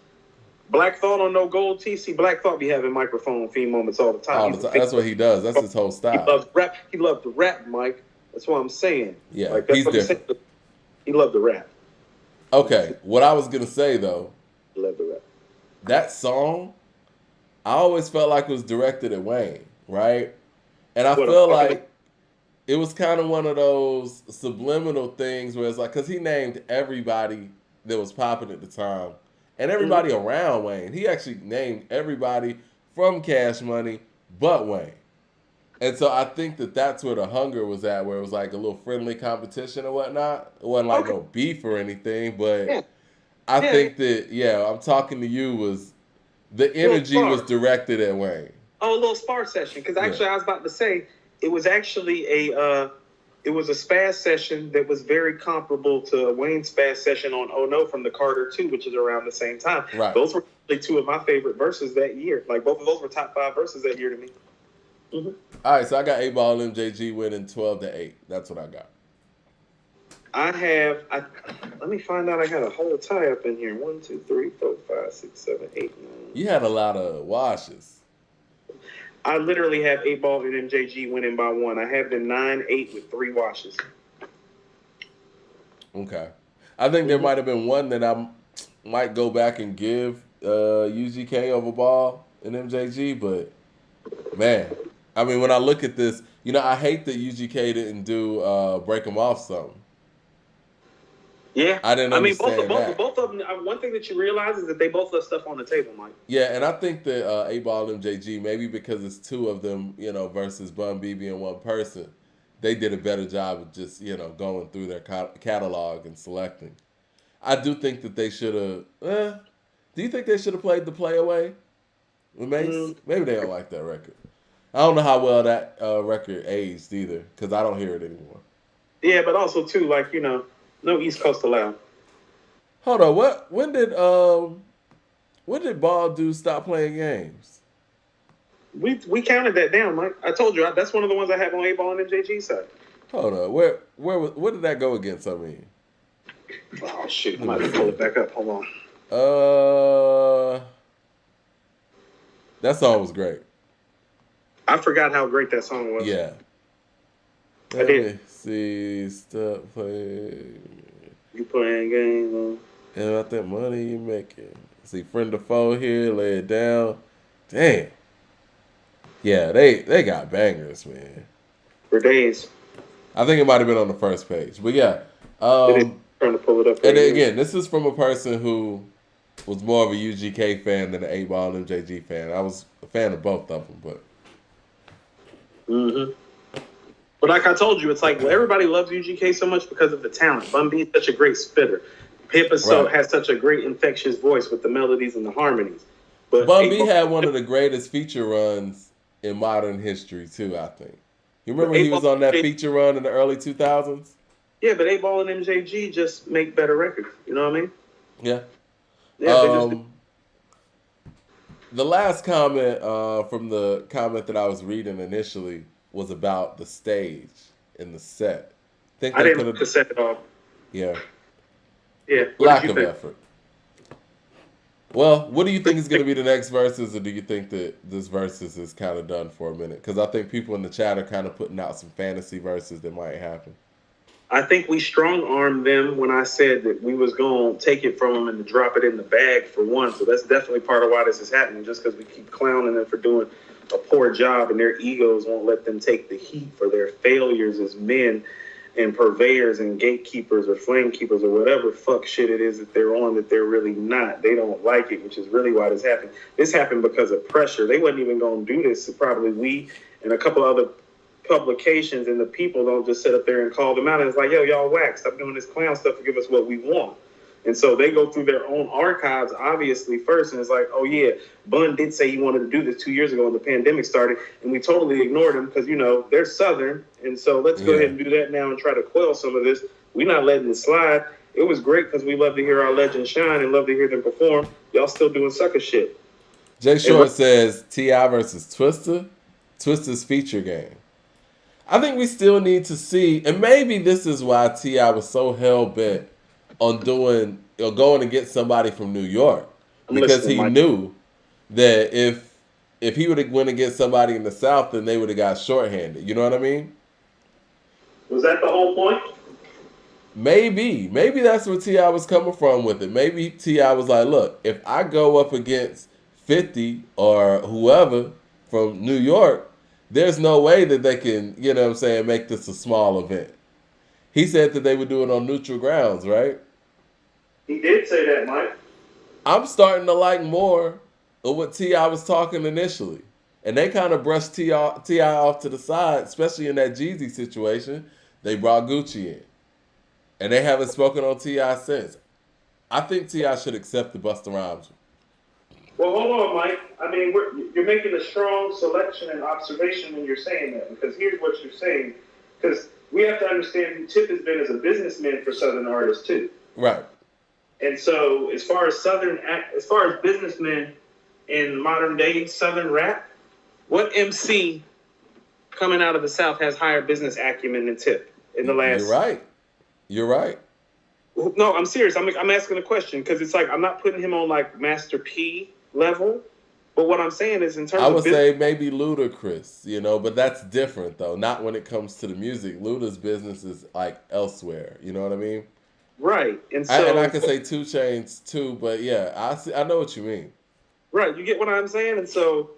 Black Thought on No Gold TC. Black Thought be having microphone feed moments all the time. That's what he does. That's his whole style. He loves rap. He loved to rap, Mike. That's what I'm saying. Yeah, like, he's different. He loved to rap. Okay, what I was gonna say though. He loved to rap. That song, I always felt like it was directed at Wayne, right? And I feel like it was kind of one of those subliminal things where it's like, because he named everybody that was popping at the time. And everybody around Wayne. He actually named everybody from Cash Money but Wayne. And so I think that's where the hunger was at, where it was like a little friendly competition or whatnot. It wasn't like no beef or anything, but I think that, I'm talking to you was the energy was directed at Wayne. Oh, a little spar session. Because actually I was about to say, it was actually a spaz session that was very comparable to Wayne's spaz session on Oh No from the Carter 2, which is around the same time. Right. Those were really 2 of my favorite verses that year. Like, both of those were top 5 verses that year to me. Mm-hmm. All right, so I got Eightball MJG winning 12-8. That's what I got. Let me find out. I got a whole tie up in here. 1, 2, 3, 4, 5, 6, 7, 8, 9. You had a lot of washes. I literally have Eightball and MJG winning by 1. I have them 9-8 with 3 washes. Okay. I think there might have been one that I might go back and give UGK over Ball and MJG, but man, I mean, when I look at this, I hate that UGK didn't do Break 'Em Off something. Yeah, I didn't understand that. Both of them. One thing that you realize is that they both left stuff on the table, Mike. Yeah, and I think that Eightball MJG, maybe because it's 2 of them, versus Bun BB and one person, they did a better job of just, going through their catalog and selecting. I do think that they should have. Do you think they should have played the Play Away with Mace? Maybe they don't like that record. I don't know how well that record aged either, because I don't hear it anymore. Yeah, but also too, like, no East Coast allowed. Hold on, what? When did Ball stop playing games? We counted that down, Mike. I told you that's one of the ones I have on Eightball and MJG side. Hold on, where did that go against? I mean, oh shit, I might have to pull it back up. Hold on. That song was great. I forgot how great that song was. Yeah. I did. See, stop playing. You playing games, and about that money you making. See, friend of foe here, lay it down. Damn. Yeah, they got bangers, man. For days. I think it might have been on the first page, but yeah. Trying to pull it up. And again, this is from a person who was more of a UGK fan than an 8Ball MJG fan. I was a fan of both of them, but. Mm-hmm. But like I told you, it's like everybody loves UGK so much because of the talent. Bun B is such a great spitter. Hip-Hop has such a great infectious voice with the melodies and the harmonies. But Bun B had one of the greatest feature runs in modern history too, I think. You remember he was on that feature run in the early 2000s? Yeah, but 8Ball and MJG just make better records. You know what I mean? Yeah. Yeah. The last comment from the comment that I was reading initially was about the stage and the set. I didn't look the set at all. Yeah. Yeah. Lack of effort. Well, what do you think is going to be the next Verzuz, or do you think that this Verzuz is kind of done for a minute? Because I think people in the chat are kind of putting out some fantasy Verzuz that might happen. I think we strong-armed them when I said that we was going to take it from them and drop it in the bag for one. So that's definitely part of why this is happening, just because we keep clowning them for doing a poor job and their egos won't let them take the heat for their failures as men and purveyors and gatekeepers or flame keepers or whatever fuck shit it is that they're on that they're really not. They don't like it, which is really why this happened. This happened because of pressure. They wasn't even going to do this. So probably we and a couple other publications and the people don't just sit up there and call them out and it's like, yo, y'all whack, stop doing this clown stuff and give us what we want. And so they go through their own archives, obviously, first, and it's like, oh, yeah, Bun did say he wanted to do this 2 years ago when the pandemic started, and we totally ignored him because, they're Southern, and so let's go ahead and do that now and try to quell some of this. We're not letting it slide. It was great because we love to hear our legends shine and love to hear them perform. Y'all still doing sucker shit. Jay Short says T.I. versus Twista, Twista's feature game. I think we still need to see, and maybe this is why T.I. was so hell-bent on going to get somebody from New York, because he knew that if he would have went to get somebody in the South, then they would have got shorthanded. You know what I mean? Was that the whole point? Maybe that's where T.I. was coming from with it. Maybe T.I. was like, look, if I go up against 50 or whoever from New York, there's no way that they can, make this a small event. He said that they would do it on neutral grounds, right? He did say that, Mike. I'm starting to like more of what T.I. was talking initially. And they kind of brushed T.I. off to the side, especially in that Jeezy situation. They brought Gucci in. And they haven't spoken on T.I. since. I think T.I. should accept the Busta Rhymes. Well, hold on, Mike. I mean, you're making a strong selection and observation when you're saying that, because here's what you're saying. Because we have to understand who Tip has been as a businessman for Southern artists, too. Right. And so as far as businessmen in modern day Southern rap, what MC coming out of the South has higher business acumen than Tip in the last... You're right. No, I'm serious. I'm asking a question because it's like I'm not putting him on like Master P level. But what I'm saying is in terms of... I would say maybe Ludacris, but that's different, though. Not when it comes to the music. Luda's business is, like, elsewhere. You know what I mean? Right. And so... I can say 2 Chainz, too, but, yeah, I know what you mean. Right. You get what I'm saying? And so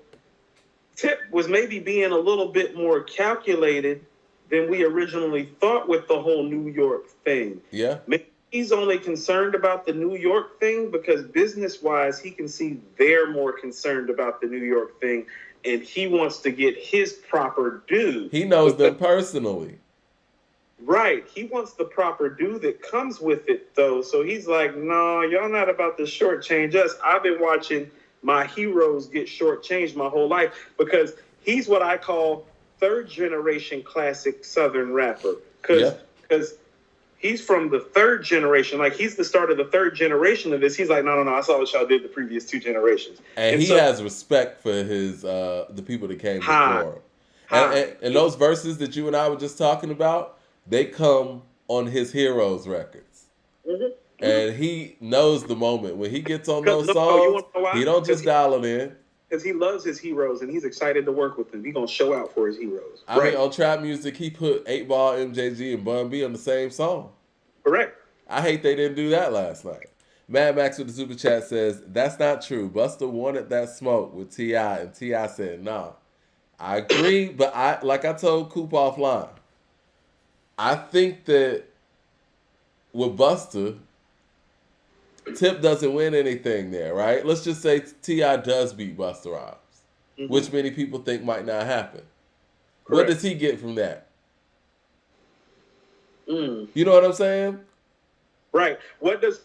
Tip was maybe being a little bit more calculated than we originally thought with the whole New York thing. Yeah. Maybe he's only concerned about the New York thing because business-wise, he can see they're more concerned about the New York thing, and he wants to get his proper due. He knows them personally. Right. He wants the proper due that comes with it, though. So he's like, no, y'all not about to shortchange us. I've been watching my heroes get shortchanged my whole life because he's what I call third generation classic Southern rapper. Yeah. Because he's from the third generation. Like, he's the start of the third generation of this. He's like, no, I saw what y'all did the previous 2 generations. And he has respect for his the people that came before him. And those verses that you and I were just talking about, they come on his Heroes records. Mm-hmm. And he knows the moment. When he gets on those songs, he don't just dial it in. Because he loves his heroes and he's excited to work with them. He's going to show out for his heroes. I mean, on trap music, he put 8-Ball MJG and Bun B on the same song. Correct. I hate they didn't do that last night. Mad Max with the super chat says, that's not true. Busta wanted that smoke with T.I. and T.I. said, nah. I agree, but like I told Coop offline, I think that with Busta, Tip doesn't win anything there, right? Let's just say T.I. does beat Busta Rhymes, mm-hmm. which many people think might not happen. Correct. What does he get from that? You know what I'm saying? Right. What does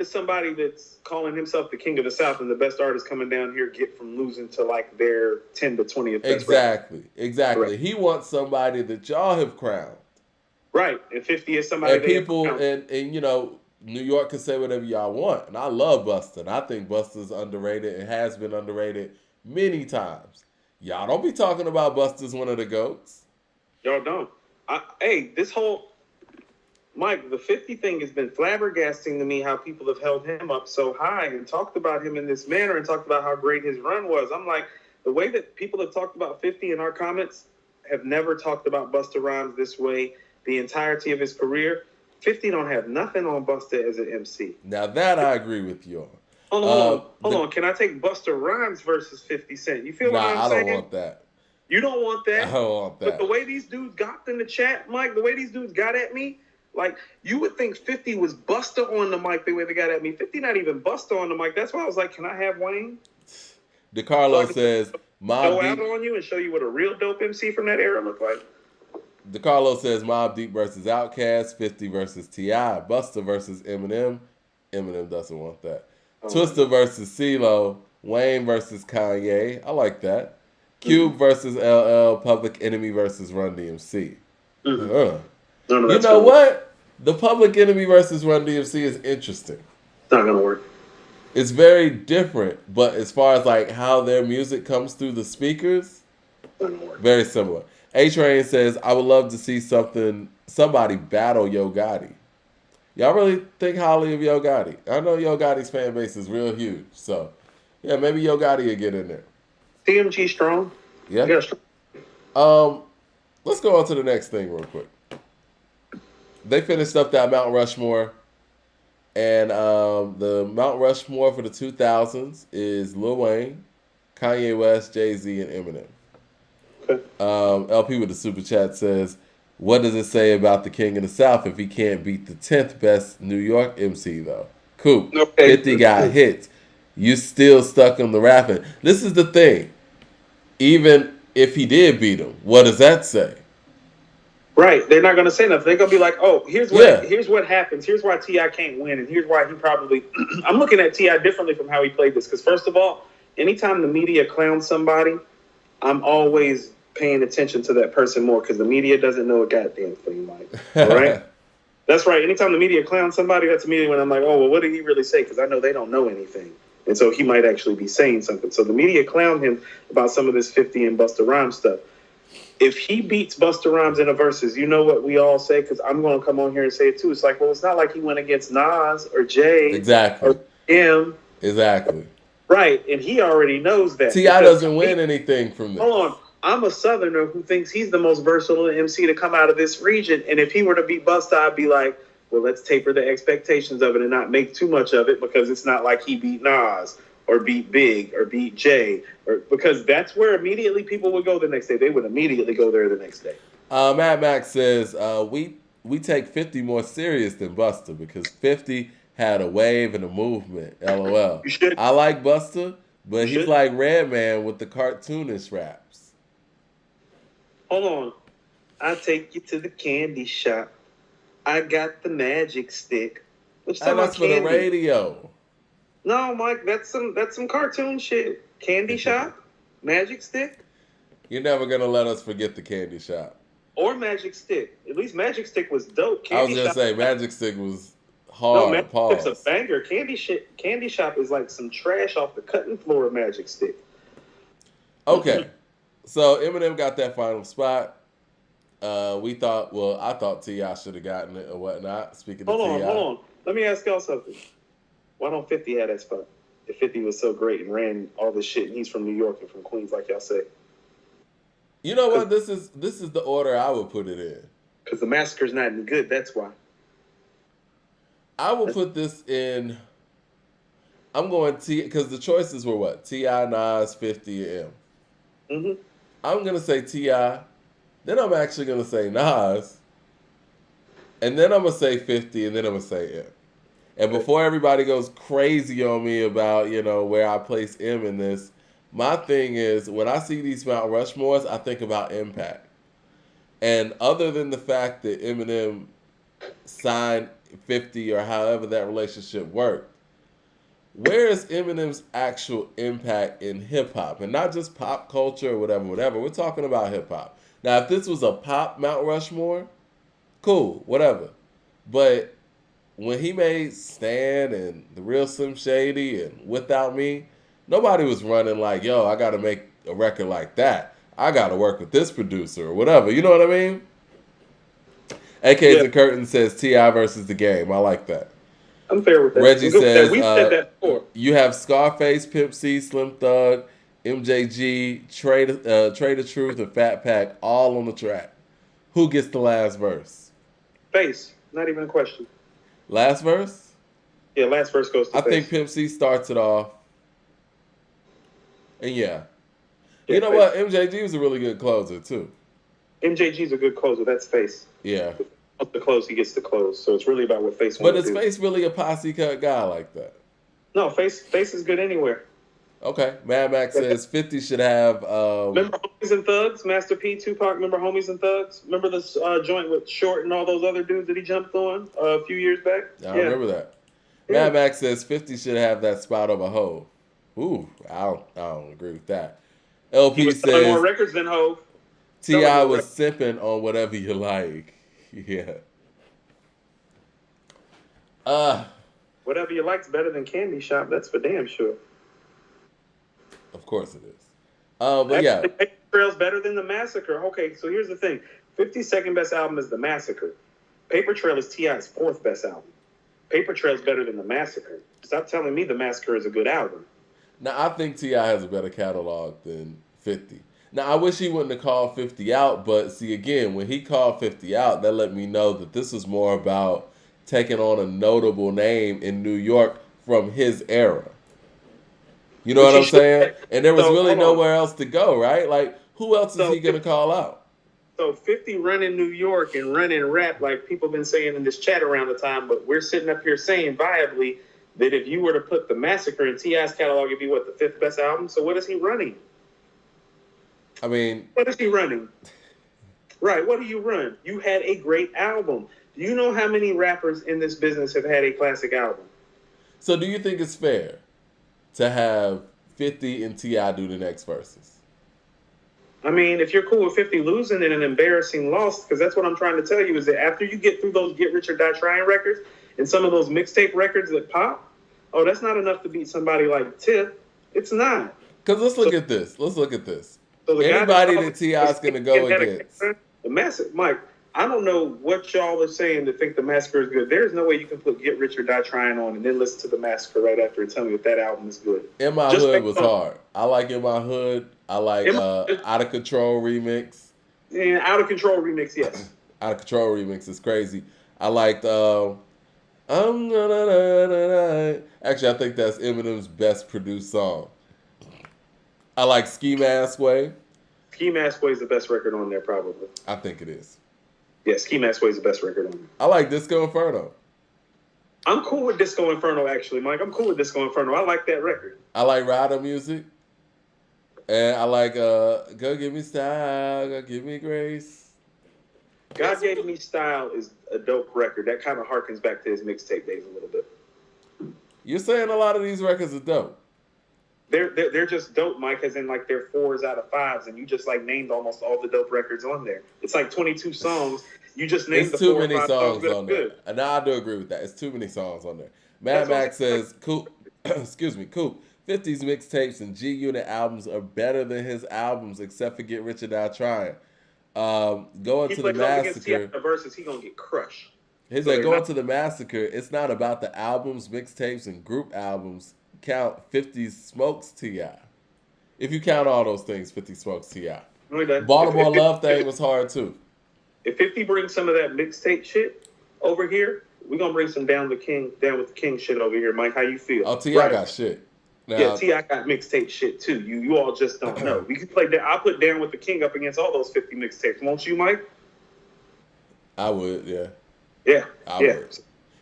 somebody that's calling himself the king of the South and the best artist coming down here get from losing to like their 10 to 20th best Exactly. rapper? Exactly. Right. He wants somebody that y'all have crowned. Right. And 50 is somebody and people and you know, New York can say whatever y'all want. And I love Busta. And I think Busta's underrated and has been underrated many times. Y'all don't be talking about Busta's one of the GOATs. Y'all don't. This whole Mike, the 50 thing has been flabbergasting to me how people have held him up so high and talked about him in this manner and talked about how great his run was. I'm like, the way that people have talked about 50 in our comments have never talked about Busta Rhymes this way the entirety of his career. 50 don't have nothing on Busta as an MC. Now that I agree with you on. Hold on. Can I take Busta Rhymes versus 50 Cent? You feel what I'm saying? I don't want that. You don't want that? I don't want that. But the way these dudes got in the chat, Mike, the way these dudes got at me, like, you would think 50 was Busta on the mic the way they got at me. 50 not even Busta on the mic. That's why I was like, can I have Wayne? DeCarlo says, Mobb Deep. Go out on you and show you what a real dope MC from that era looked like. DeCarlo says, Mobb Deep versus Outkast, 50 versus T.I., Busta versus Eminem. Eminem doesn't want that. Twista versus CeeLo, Wayne versus Kanye. I like that. Cube versus LL, Public Enemy versus Run DMC. You know what? The Public Enemy versus Run DMC is interesting. It's not gonna work. It's very different, but as far as like how their music comes through the speakers, very similar. A-Train says, I would love to see somebody battle Yo Gotti. Y'all really think highly of Yo Gotti? I know Yo Gotti's fan base is real huge, so yeah, maybe Yo Gotti will get in there. TMG strong. Yeah. Let's go on to the next thing real quick. They finished up that Mount Rushmore, and the Mount Rushmore for the 2000s is Lil Wayne, Kanye West, Jay-Z, and Eminem. Okay. LP with the super chat says, what does it say about the King of the South if he can't beat the 10th best New York MC, though? Cool. Okay. 50 got hits. You still stuck on the rapping. This is the thing. Even if he did beat him, what does that say? Right. They're not going to say nothing. They're going to be like, oh, here's what happens. Here's why T.I. can't win. And here's why he probably... I'm looking at T.I. differently from how he played this. Because first of all, anytime the media clowns somebody, I'm always paying attention to that person more because the media doesn't know a goddamn thing, Mike. All right? That's right. Anytime the media clowns somebody, that's immediately when I'm like, oh, well, what did he really say? Because I know they don't know anything. And so he might actually be saying something. So the media clowned him about some of this 50 and Busta Rhymes stuff. If he beats Busta Rhymes in a Verzuz, you know what we all say? Because I'm going to come on here and say it too. It's like, well, it's not like he went against Nas or Jay. Exactly. Or M. Exactly. Right. And he already knows that. T.I. doesn't win anything from this. Hold on. I'm a Southerner who thinks he's the most versatile MC to come out of this region. And if he were to beat Busta, I'd be like, well, let's taper the expectations of it and not make too much of it because it's not like he beat Nas or beat Big or beat Jay, or because that's where immediately people would go the next day. They would immediately go there the next day. Mad Max says, we take 50 more serious than Busta because 50 had a wave and a movement. LOL. You should. I like Busta, but he's like Redman with the cartoonish raps. Hold on. I'll take you to the candy shop. I got the magic stick. That's for the radio. No, Mike, that's some cartoon shit. Candy shop, magic stick. You're never gonna let us forget the Candy Shop. Or Magic Stick. At least Magic Stick was dope. I was Candy gonna Shop. say Magic Stick was No, Magic hard. Stick's a Pause. banger. Candy Shop is like some trash off the cutting floor of Magic Stick. Okay, so Eminem got that final spot. I thought T.I. should have gotten it or whatnot. Speaking of T.I. Hold on. Let me ask y'all something. Why don't 50 have that spot? If 50 was so great and ran all this shit, and he's from New York and from Queens, like y'all say. You know what? This is the order I would put it in. Because the Massacre's not any good, that's why. I will put this in. I'm going T because the choices were what? T.I., Nas, 50, and M. Mm-hmm. I'm gonna say T.I. Then I'm actually gonna say Nas, and then I'm gonna say 50, and then I'm gonna say M. And before everybody goes crazy on me about where I place M in this, my thing is when I see these Mount Rushmores, I think about impact. And other than the fact that Eminem signed 50 or however that relationship worked, where is Eminem's actual impact in hip hop? And not just pop culture or whatever. We're talking about hip hop. Now, if this was a pop Mount Rushmore, cool, whatever. But when he made Stan and The Real Slim Shady and Without Me, nobody was running like, yo, I got to make a record like that. I got to work with this producer or whatever. You know what I mean? AKs and Curtain says T.I. versus The Game. I like that. I'm fair with that. Reggie says, we've said that before. You have Scarface, Pimp C, Slim Thug, MJG, Trade of Truth, and Fat Pack all on the track. Who gets the last verse? Face. Not even a question. Last verse? Yeah, last verse goes to I Face. think Pimp C starts it off. And yeah. You know Face. what? MJG was a really good closer, too. MJG's a good closer. That's Face. Yeah. Up the close, he gets the close. So it's really about what Face But wants is to do. Face really a posse cut guy like that? No, Face is good anywhere. Okay. Mad Max says 50 should have... Remember Homies and Thugs? Master P, Tupac, remember Homies and Thugs? Remember this joint with Short and all those other dudes that he jumped on a few years back? I remember that. Yeah. Mad Max says 50 should have that spot over Hov. Ooh, I don't agree with that. He LP was selling more says records than Hov. T.I. was sipping on whatever you like. Yeah. Whatever you like's better than Candy Shop. That's for damn sure. Of course it is. But yeah. Paper Trail's better than The Massacre. Okay, so here's the thing. 50's second best album is The Massacre. Paper Trail is T.I.'s fourth best album. Paper Trail's better than The Massacre. Stop telling me The Massacre is a good album. Now, I think T.I. has a better catalog than 50. Now, I wish he wouldn't have called 50 out, but see, again, when he called 50 out, that let me know that this was more about taking on a notable name in New York from his era. You know what I'm saying? And there was really nowhere else to go, right? Like, who else is he going to call out? So 50 running New York and running rap, like people have been saying in this chat around the time, but we're sitting up here saying viably that if you were to put The Massacre in T.I.'s catalog, it'd be, what, the fifth best album? So what is he running? I mean... What is he running? Right, what do you run? You had a great album. Do you know how many rappers in this business have had a classic album? So do you think it's fair to have 50 and T.I. do the next verses? I mean, if you're cool with 50 losing in an embarrassing loss, because that's what I'm trying to tell you, is that after you get through those Get Rich or Die Trying records and some of those mixtape records that pop, oh, that's not enough to beat somebody like Tip. It's not. Because let's look at this. So anybody that T.I. is going to go against. The Massacre, Mike, I don't know what y'all are saying to think The Massacre is good. There's no way you can put Get Rich or Die Trying on and then listen to The Massacre right after and tell me if that album is good. In My Hood was hard. I like In My Hood. I like Out of Control remix. And Out of Control remix, yes. Out of Control remix is crazy. I liked I'm gonna actually, I think that's Eminem's best produced song. I like Ski Mask Way. Ski Mask Way is the best record on there, probably. I think it is. Yeah, Ski Mask Way is the best record on there. I like Disco Inferno. I'm cool with Disco Inferno, actually, Mike. I'm cool with Disco Inferno. I like that record. I like Rider Music. And I like Go Give Me Style, Go Give Me Grace. God Gave Me Style is a dope record. That kind of harkens back to his mixtape days a little bit. You're saying a lot of these records are dope. They're just dope, Mike, as in like they're 4s out of 5s, and you just like named almost all the dope records on there. It's like 22 songs. You just named It's the too 4 or many 5 songs that are on there. good. And I do agree with that. It's too many songs on there. Mad That's what I'm Max saying. says, Coop, excuse me, Coop, 50's mixtapes and G Unit albums are better than his albums except for Get Rich or Die Trying. Going He to the plays up against T.I. massacre. Versus, he gonna get crushed. He So said, they're going not. to the massacre, it's not about the albums, mixtapes, and group albums. Count 50 Smokes T.I. If you count all those things, 50 Smokes T.I. No, he doesn't. Baltimore Love thing was hard too. If 50 brings some of that mixtape shit over here, we're gonna bring some down with the king shit over here, Mike. How you feel? Oh, T.I. got shit. Now, Yeah, T.I. got mixtape shit too. You all just don't know. We can play. I'll put Down with the King up against all those 50 mixtapes. Won't you, Mike? I would, yeah. Yeah, I yeah. would.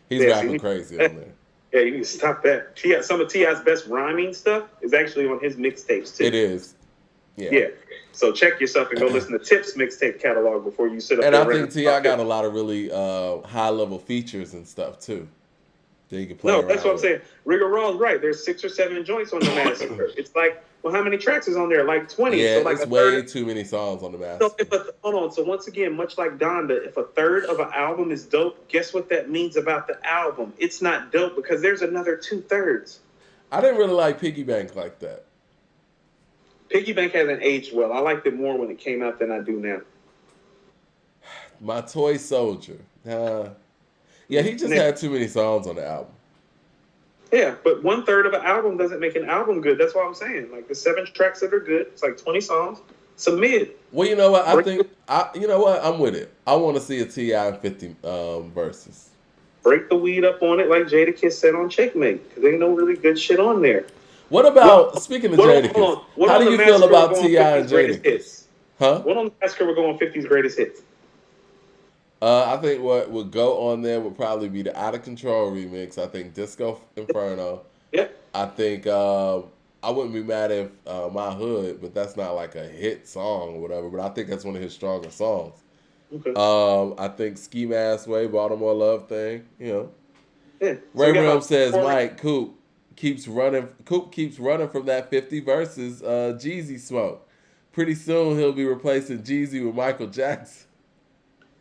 He's rapping crazy on there. Yeah, you need to stop that. Some of T.I.'s best rhyming stuff is actually on his mixtapes too. It is. Yeah. Yeah. So check yourself and go listen to Tip's mixtape catalog before you sit up And there. I think T.I. got a lot of really high level features and stuff too. That you can play. No, that's what I'm saying. Rigor Raw's right. There's 6 or 7 joints on the Massacre. It's like, well, how many tracks is on there? Like 20. Yeah, so like it's way too many songs on the Massacre. So hold on. So once again, much like Donda, if a third of an album is dope, guess what that means about the album? It's not dope because there's another 2/3. I didn't really like Piggy Bank like that. Piggy Bank hasn't aged well. I liked it more when it came out than I do now. My Toy Soldier. Yeah, he just had too many songs on the album. Yeah, but 1/3 of an album doesn't make an album good. That's what I'm saying. Like the 7 tracks that are good, it's like 20 songs. Some mid. Well, you know what? You know what? I'm with it. I want to see a T.I. and 50 versus. Break the weed up on it like Jadakiss said on Checkmate. Because ain't no really good shit on there. What about, speaking of Jadakiss, how do you feel about T.I. and Jadakiss? Huh? What on the Massacre we're going 50's greatest hits? I think what would go on there would probably be the Out of Control remix. I think Disco Inferno. Yeah. I think I wouldn't be mad if My Hood, but that's not like a hit song or whatever. But I think that's one of his stronger songs. Okay. I think Ski Mask Way, Baltimore Love thing. You know. Yeah. Ray Rim says Mike Coop keeps running from that 50 versus Jeezy smoke. Pretty soon he'll be replacing Jeezy with Michael Jackson.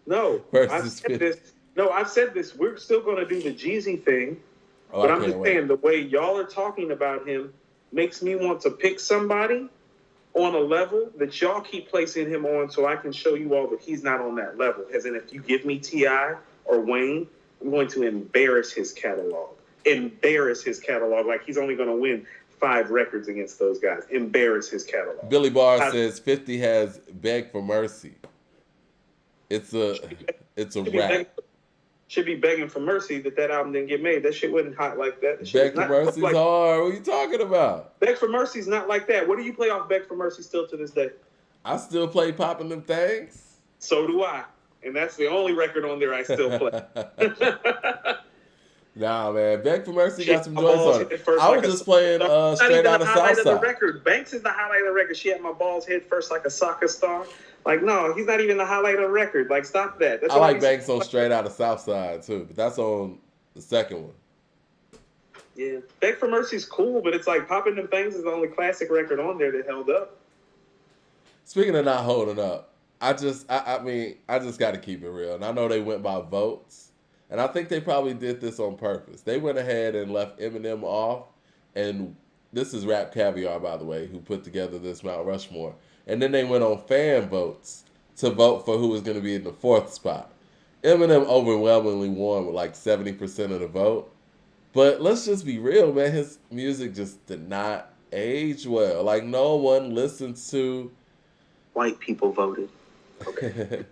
No, I've said this. We're still going to do the Jeezy thing, but I'm just saying the way y'all are talking about him makes me want to pick somebody on a level that y'all keep placing him on, so I can show you all that he's not on that level. As in, if you give me T.I. or Wayne, I'm going to embarrass his catalog. Like he's only going to win 5 records against those guys. Embarrass his catalog. Billy Barr says 50 has Beg for Mercy. It's a rap. Should be begging for mercy that album didn't get made. That shit wasn't hot like that. Beg for Mercy's like, hard. What are you talking about? Beg for Mercy's not like that. What do you play off Beg for Mercy still to this day? I still play Poppin' Them Things. So do I. And that's the only record on there I still play. Nah, man. Beg for Mercy got some joints on it. I was just playing Straight Outta Southside. Banks is the highlight of the record. She had my balls head first like a soccer star. Like, no, he's not even the highlight of the record. Like, stop that. I like Banks on Straight Outta Southside, too. But that's on the second one. Yeah. Beg for Mercy's cool, but it's like Poppin' Them Things is the only classic record on there that held up. Speaking of not holding up, I just got to keep it real. And I know they went by votes. And I think they probably did this on purpose. They went ahead and left Eminem off. And this is Rap Caviar, by the way, who put together this Mount Rushmore. And then they went on fan votes to vote for who was going to be in the 4th spot. Eminem overwhelmingly won with like 70% of the vote. But let's just be real, man. His music just did not age well. Like, no one listens to... White people voted. Okay.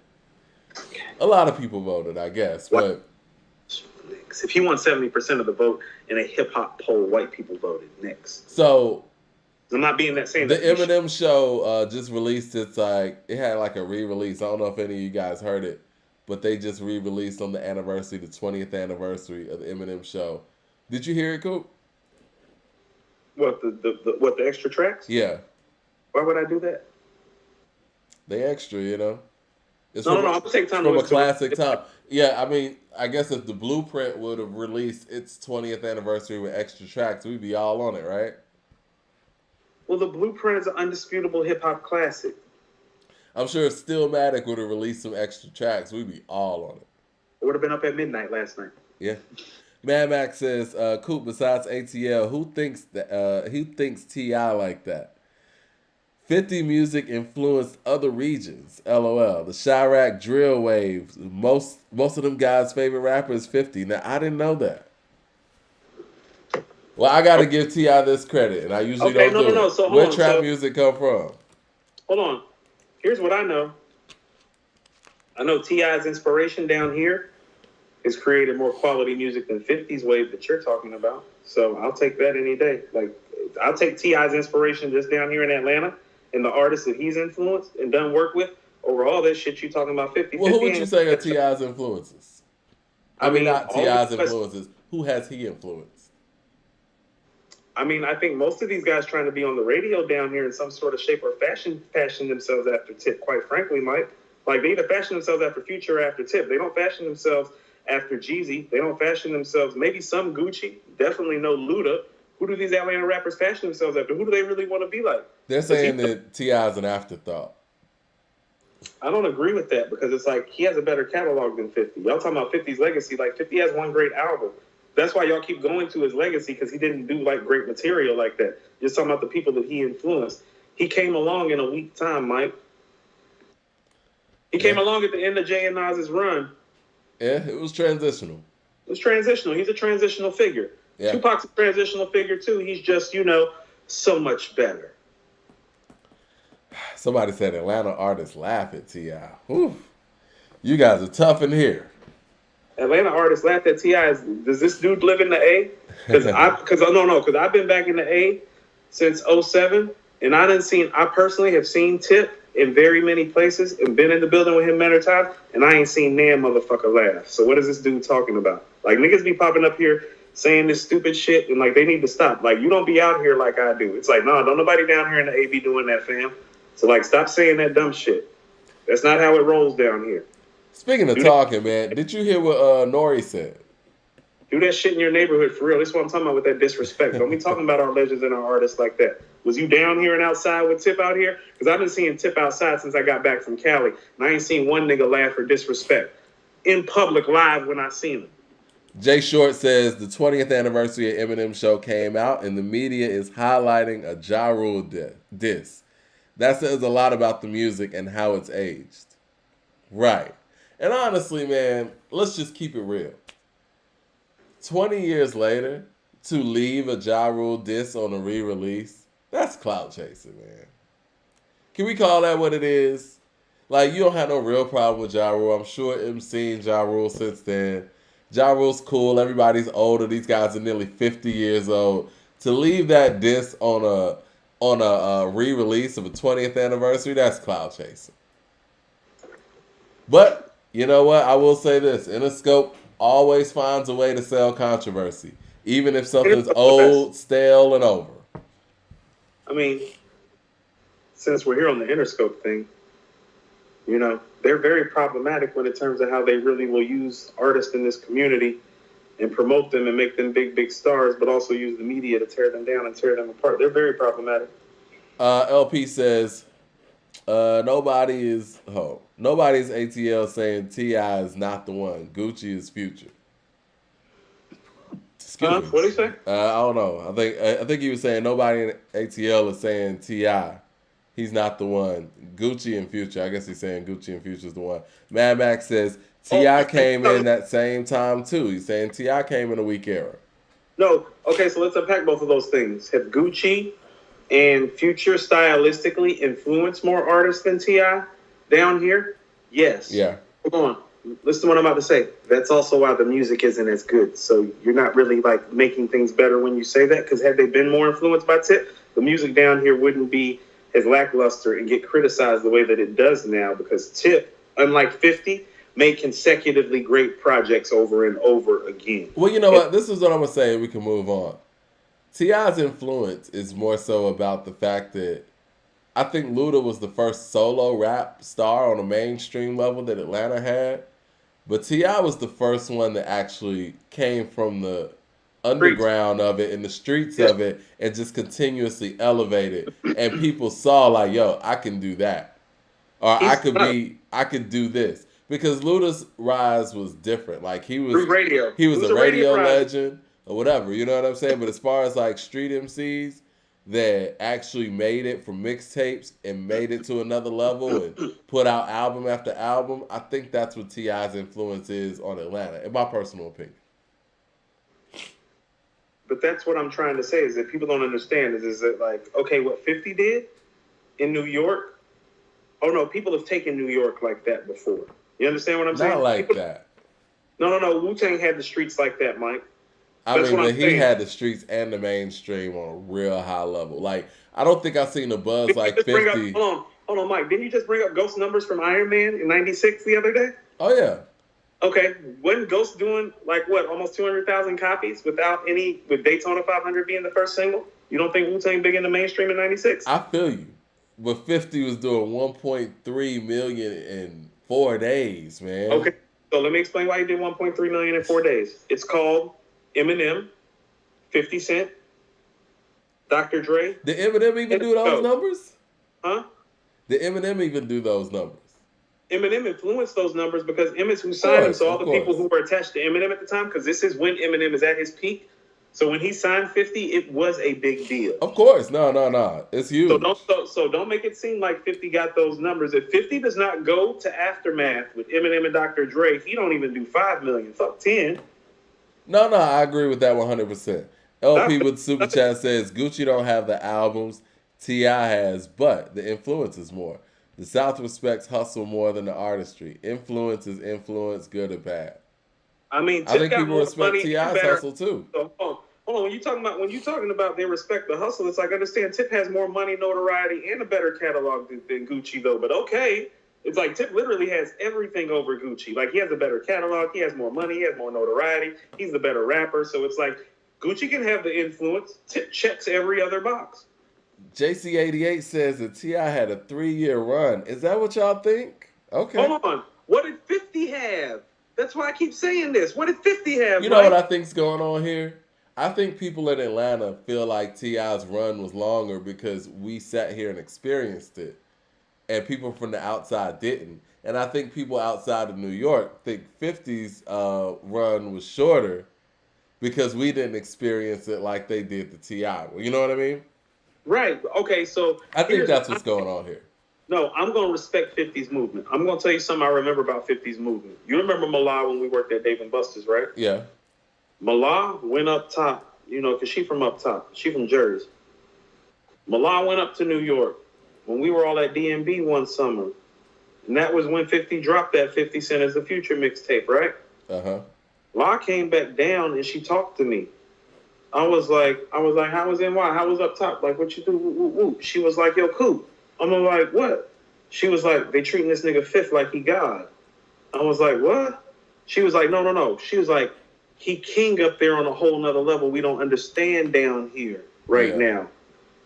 A lot of people voted, I guess. But if he won 70% of the vote in a hip-hop poll, white people voted next. So... I'm not being that same. The Eminem show just released it had like a re-release. I don't know if any of you guys heard it, but they just re-released on the 20th anniversary of the Eminem show. Did you hear it, Coop? What the extra tracks? Yeah. Why would I do that? They extra, you know. It's no. I'm taking time from a classic time. Yeah, I mean, I guess if the Blueprint would have released its 20th anniversary with extra tracks, we'd be all on it, right? Well, the Blueprint is an undisputable hip hop classic. I'm sure if Stillmatic would have released some extra tracks, we'd be all on it. I would have been up at midnight last night. Yeah. Mad Max says, Coop, besides ATL, who thinks T.I. like that? 50 music influenced other regions. LOL. The Chirac drill waves. Most of them guys' favorite rapper is 50. Now I didn't know that. Well, I got to give T.I. this credit, and I usually don't do it. So, where trap music come from? Hold on. Here's what I know. I know T.I.'s inspiration down here has created more quality music than 50's wave that you're talking about. So I'll take that any day. Like, I'll take T.I.'s inspiration just down here in Atlanta and the artists that he's influenced and done work with over all that shit you talking about 50. Well, who would you say are T.I.'s influences? I mean, not T.I.'s influences. Who has he influenced? I mean, I think most of these guys trying to be on the radio down here in some sort of shape or fashion themselves after Tip, quite frankly, Mike. Like, they either fashion themselves after Future or after Tip. They don't fashion themselves after Jeezy. They don't fashion themselves, maybe some Gucci, definitely no Luda. Who do these Atlanta rappers fashion themselves after? Who do they really want to be like? They're saying that T.I. is an afterthought. I don't agree with that because it's like he has a better catalog than 50. Y'all talking about 50's legacy. Like, 50 has one great album. That's why y'all keep going to his legacy, because he didn't do like great material like that. Just talking about the people that he influenced. He came along in a weak time, Mike. He came along at the end of Jay and Nas's run. Yeah, it was transitional. It was transitional. He's a transitional figure. Yeah. Tupac's a transitional figure too. He's just, so much better. Somebody said Atlanta artists laugh at T.I. Whew. You guys are tough in here. Atlanta artists laughed at T.I. Does this dude live in the A? Because I've been back in the A since 07, and I personally have seen Tip in very many places and been in the building with him many times, and I ain't seen damn motherfucker laugh. So what is this dude talking about? Like, niggas be popping up here saying this stupid shit, and like, they need to stop. Like, you don't be out here like I do. It's like, no, don't nobody down here in the A be doing that, fam. So like, stop saying that dumb shit. That's not how it rolls down here. Speaking of talking, man, did you hear what Nori said? Do that shit in your neighborhood for real. That's what I'm talking about with that disrespect. Don't be talking about our legends and our artists like that. Was you down here and outside with Tip out here? Because I've been seeing Tip outside since I got back from Cali, and I ain't seen one nigga laugh or disrespect in public live when I seen him. Jay Short says the 20th anniversary of Eminem show came out, and the media is highlighting a Ja Rule diss. That says a lot about the music and how it's aged. Right. And honestly, man, let's just keep it real. 20 years later, to leave a Ja Rule diss on a re-release, that's clout chasing, man. Can we call that what it is? Like, you don't have no real problem with Ja Rule. I'm sure M's seen Ja Rule since then. Ja Rule's cool. Everybody's older. These guys are nearly 50 years old. To leave that diss on a re-release of a 20th anniversary, that's clout chasing. But you know what? I will say this. Interscope always finds a way to sell controversy, even if something's old, stale, and over. I mean, since we're here on the Interscope thing, they're very problematic when in terms of how they really will use artists in this community and promote them and make them big, big stars, but also use the media to tear them down and tear them apart. They're very problematic. LP says, nobody's ATL saying T.I. is not the one. Gucci is Future. What did he say? I don't know. I think he was saying nobody in ATL is saying T.I. He's not the one. Gucci and Future. I guess he's saying Gucci and Future is the one. Mad Max says T.I. came in that same time too. He's saying T.I. came in a weak era. No. Okay, so let's unpack both of those things. Have Gucci and Future stylistically influenced more artists than T.I. down here? Yes. Yeah. Hold on. Listen to what I'm about to say. That's also why the music isn't as good. So you're not really like making things better when you say that, because had they been more influenced by Tip, the music down here wouldn't be as lackluster and get criticized the way that it does now, because Tip, unlike 50, made consecutively great projects over and over again. Well, you know what? This is what I'm going to say. We can move on. T.I.'s influence is more so about the fact that I think Luda was the first solo rap star on a mainstream level that Atlanta had. But T.I. was the first one that actually came from the underground of it and the streets of it and just continuously elevate it. And people saw like, yo, I can do that. Or I could do this. Because Luda's rise was different. Like he was a radio legend or whatever, you know what I'm saying? But as far as like street MCs that actually made it from mixtapes and made it to another level and put out album after album, I think that's what T.I.'s influence is on Atlanta, in my personal opinion. But that's what I'm trying to say is that people don't understand is that like, okay, what 50 did in New York? Oh no, people have taken New York like that before. You understand what I'm saying? Not like that. No. Wu-Tang had the streets like that, Mike. He had the streets and the mainstream on a real high level. Like, I don't think I've seen a buzz like 50. Hold on, Mike. Didn't you just bring up Ghost numbers from Iron Man in 96 the other day? Oh, yeah. Okay. Wasn't Ghost doing, like, what, almost 200,000 copies with Daytona 500 being the first single? You don't think Wu-Tang big in the mainstream in 96? I feel you. But 50 was doing 1.3 million in 4 days, man. Okay. So let me explain why he did 1.3 million in 4 days. It's called Eminem, 50 Cent, Dr. Dre. Did Eminem even do those numbers? Huh? Did Eminem even do those numbers? Eminem influenced those numbers because Emmett who signed him, so all the people who were attached to Eminem at the time, because this is when Eminem is at his peak. So when he signed 50, it was a big deal. Of course. No. It's huge. So don't make it seem like 50 got those numbers. If 50 does not go to Aftermath with Eminem and Dr. Dre, he don't even do 5 million. Fuck 10. No, I agree with that 100%. LP with Super Chat says, Gucci don't have the albums T.I. has, but the influence is more. The South respects hustle more than the artistry. Influence is influence, good or bad. I mean, I think people respect T.I.'s hustle too. So, hold on. When you're talking about they respect the hustle, it's like, I understand Tip has more money, notoriety, and a better catalog than Gucci, though. But okay. It's like Tip literally has everything over Gucci. Like, he has a better catalog. He has more money. He has more notoriety. He's the better rapper. So it's like Gucci can have the influence. Tip checks every other box. JC88 says that T.I. had a 3-year run. Is that what y'all think? Okay. Hold on. What did 50 have? That's why I keep saying this. What did 50 have, You know what I think's going on here? I think people in Atlanta feel like T.I.'s run was longer because we sat here and experienced it. And people from the outside didn't. And I think people outside of New York think 50's run was shorter because we didn't experience it like they did the T.I. You know what I mean? Right. Okay, so I think that's what's going on here. No, I'm going to respect 50's movement. I'm going to tell you something I remember about 50's movement. You remember Malaa when we worked at Dave & Buster's, right? Yeah. Malaa went up top, because she from up top. She from Jersey. Malaa went up to New York when we were all at DMB one summer. And that was when 50 dropped that 50 Cent as the Future mixtape, right? Uh-huh. La came back down and she talked to me. I was like, how was NY? How was up top? Like, what you do? Woo, woo, woo. She was like, yo, cool. I'm like, what? She was like, they treating this nigga Fifth like he God. I was like, what? She was like, no. She was like, he king up there on a whole nother level we don't understand down here now.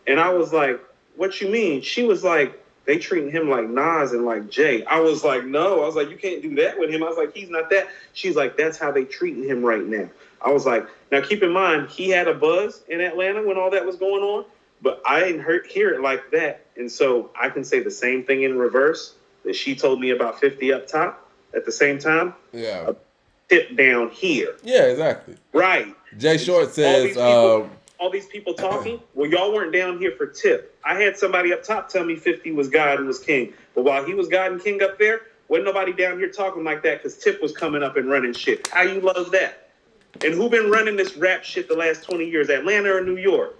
And I was like, what you mean? She was like, they treating him like Nas and like Jay. I was like, no. I was like, you can't do that with him. I was like, he's not that. She's like, that's how they treating him right now. I was like, now keep in mind, he had a buzz in Atlanta when all that was going on, but I didn't hear it like that. And so I can say the same thing in reverse that she told me about 50 up top at the same time. Yeah. Tip down here. Yeah, exactly. Right. Jay Short says... all these people talking, well, y'all weren't down here for Tip. I had somebody up top tell me 50 was God and was king. But while he was God and king up there, wasn't nobody down here talking like that because Tip was coming up and running shit. How you love that? And who been running this rap shit the last 20 years, Atlanta or New York?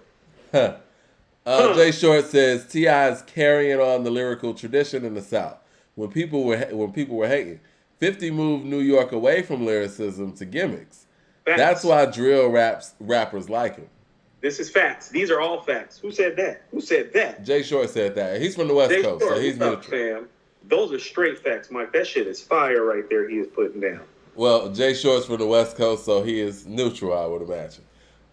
Jay Short says T.I. is carrying on the lyrical tradition in the South. When people were hating, 50 moved New York away from lyricism to gimmicks. Facts. That's why drill rappers like him. This is facts. These are all facts. Who said that? Jay Short said that. He's from the West Coast, so he's neutral. Fam. Those are straight facts, Mike. That shit is fire right there he is putting down. Well, Jay Short's from the West Coast, so he is neutral, I would imagine.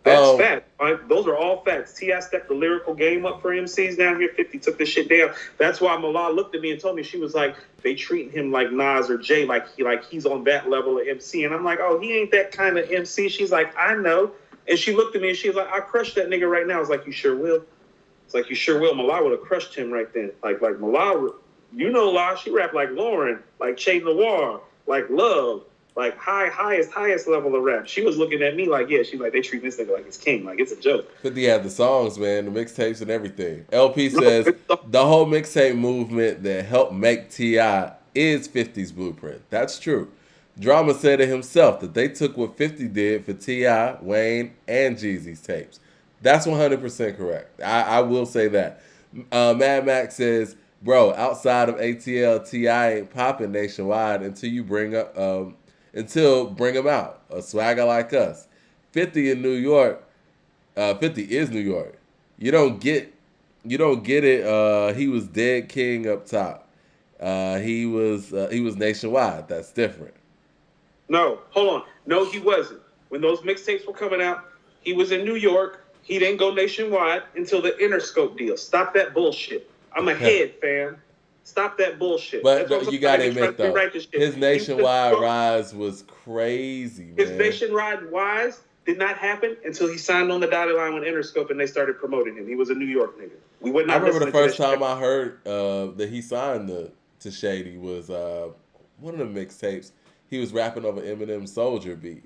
That's fact. Mike. Those are all facts. T.I. stepped the lyrical game up for MCs down here. 50 took this shit down. That's why Malaa looked at me and told me, she was like, they treating him like Nas or Jay, like he's on that level of MC. And I'm like, oh, he ain't that kind of MC. She's like, I know. And she looked at me and she was like, I crushed that nigga right now. I was like, you sure will? It's like, you sure will. Malaa would have crushed him right then. Like Malaa, you know La, she rapped like Lauren, like Che Noir, like Love, like highest level of rap. She was looking at me like, yeah, she's like, they treat this nigga like it's king, like it's a joke. 50 had the songs, man, the mixtapes and everything. LP says the whole mixtape movement that helped make T.I. is 50's blueprint. That's true. Drama said it himself that they took what 50 did for T.I., Wayne, and Jeezy's tapes. That's 100% correct. I will say that. Mad Max says, bro, outside of ATL, T.I. ain't popping nationwide until bring him out. A swagger like us. 50 in New York. 50 is New York. You don't get it. He was dead king up top. He was nationwide. That's different. No, hold on. No, he wasn't. When those mixtapes were coming out, he was in New York. He didn't go nationwide until the Interscope deal. Stop that bullshit. I'm ahead, fam. Stop that bullshit. But you got to admit, though, his nationwide rise was crazy, man. His nationwide rise did not happen until he signed on the dotted line with Interscope and they started promoting him. He was a New York nigga. I remember the first time I heard that he signed to Shady was one of the mixtapes. He was rapping over Eminem Soldier beat.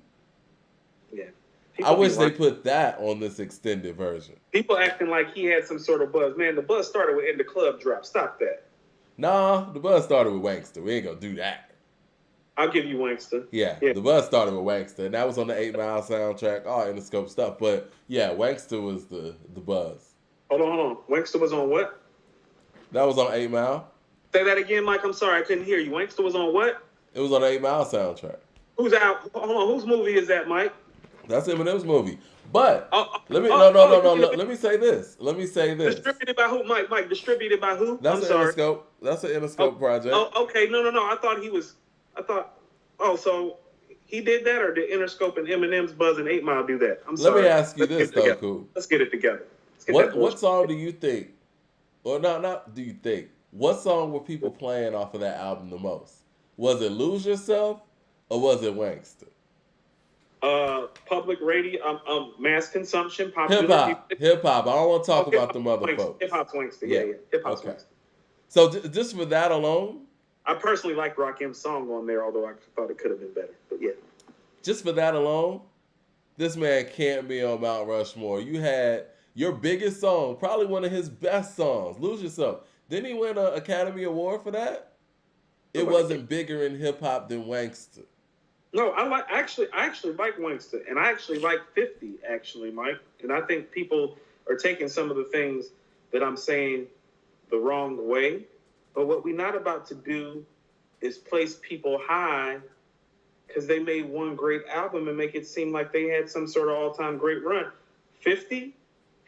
Yeah. I wish they put that on this extended version. People acting like he had some sort of buzz. Man, the buzz started with In the Club Drop. Stop that. Nah, the buzz started with Wankster. We ain't gonna do that. I'll give you Wankster. Yeah, the buzz started with Wankster. And that was on the 8 Mile soundtrack, all Interscope stuff. But yeah, Wankster was the buzz. Hold on. Wankster was on what? That was on 8 Mile. Say that again, Mike. I'm sorry, I couldn't hear you. Wankster was on what? It was on the 8 Mile soundtrack. Who's out? Hold on. Whose movie is that, Mike? That's Eminem's movie. But let me say this. Distributed by who, Mike? Mike, distributed by who? That's an Interscope. That's an Interscope project. Oh, okay. No. So he did that, or did Interscope and Eminem's Buzz and 8 Mile do that? I'm sorry. Let me ask you this, though, Cool. Let's get it together. What song do you think, or not do you think, what song were people playing off of that album the most? Was it Lose Yourself, or was it Wankster? Public radio, mass consumption, popular hip hop. I don't want to talk about the other folks. Hip hop's Wankster, yeah. Hip hop's Wankster. So just for that alone, I personally like Rakim's song on there, although I thought it could have been better. But yeah, just for that alone, this man can't be on Mount Rushmore. You had your biggest song, probably one of his best songs, "Lose Yourself." Didn't he win an Academy Award for that? It wasn't bigger in hip hop than Wankster. No, I actually like Wankster, and I actually like 50, actually, Mike. And I think people are taking some of the things that I'm saying the wrong way. But what we're not about to do is place people high because they made one great album and make it seem like they had some sort of all-time great run. 50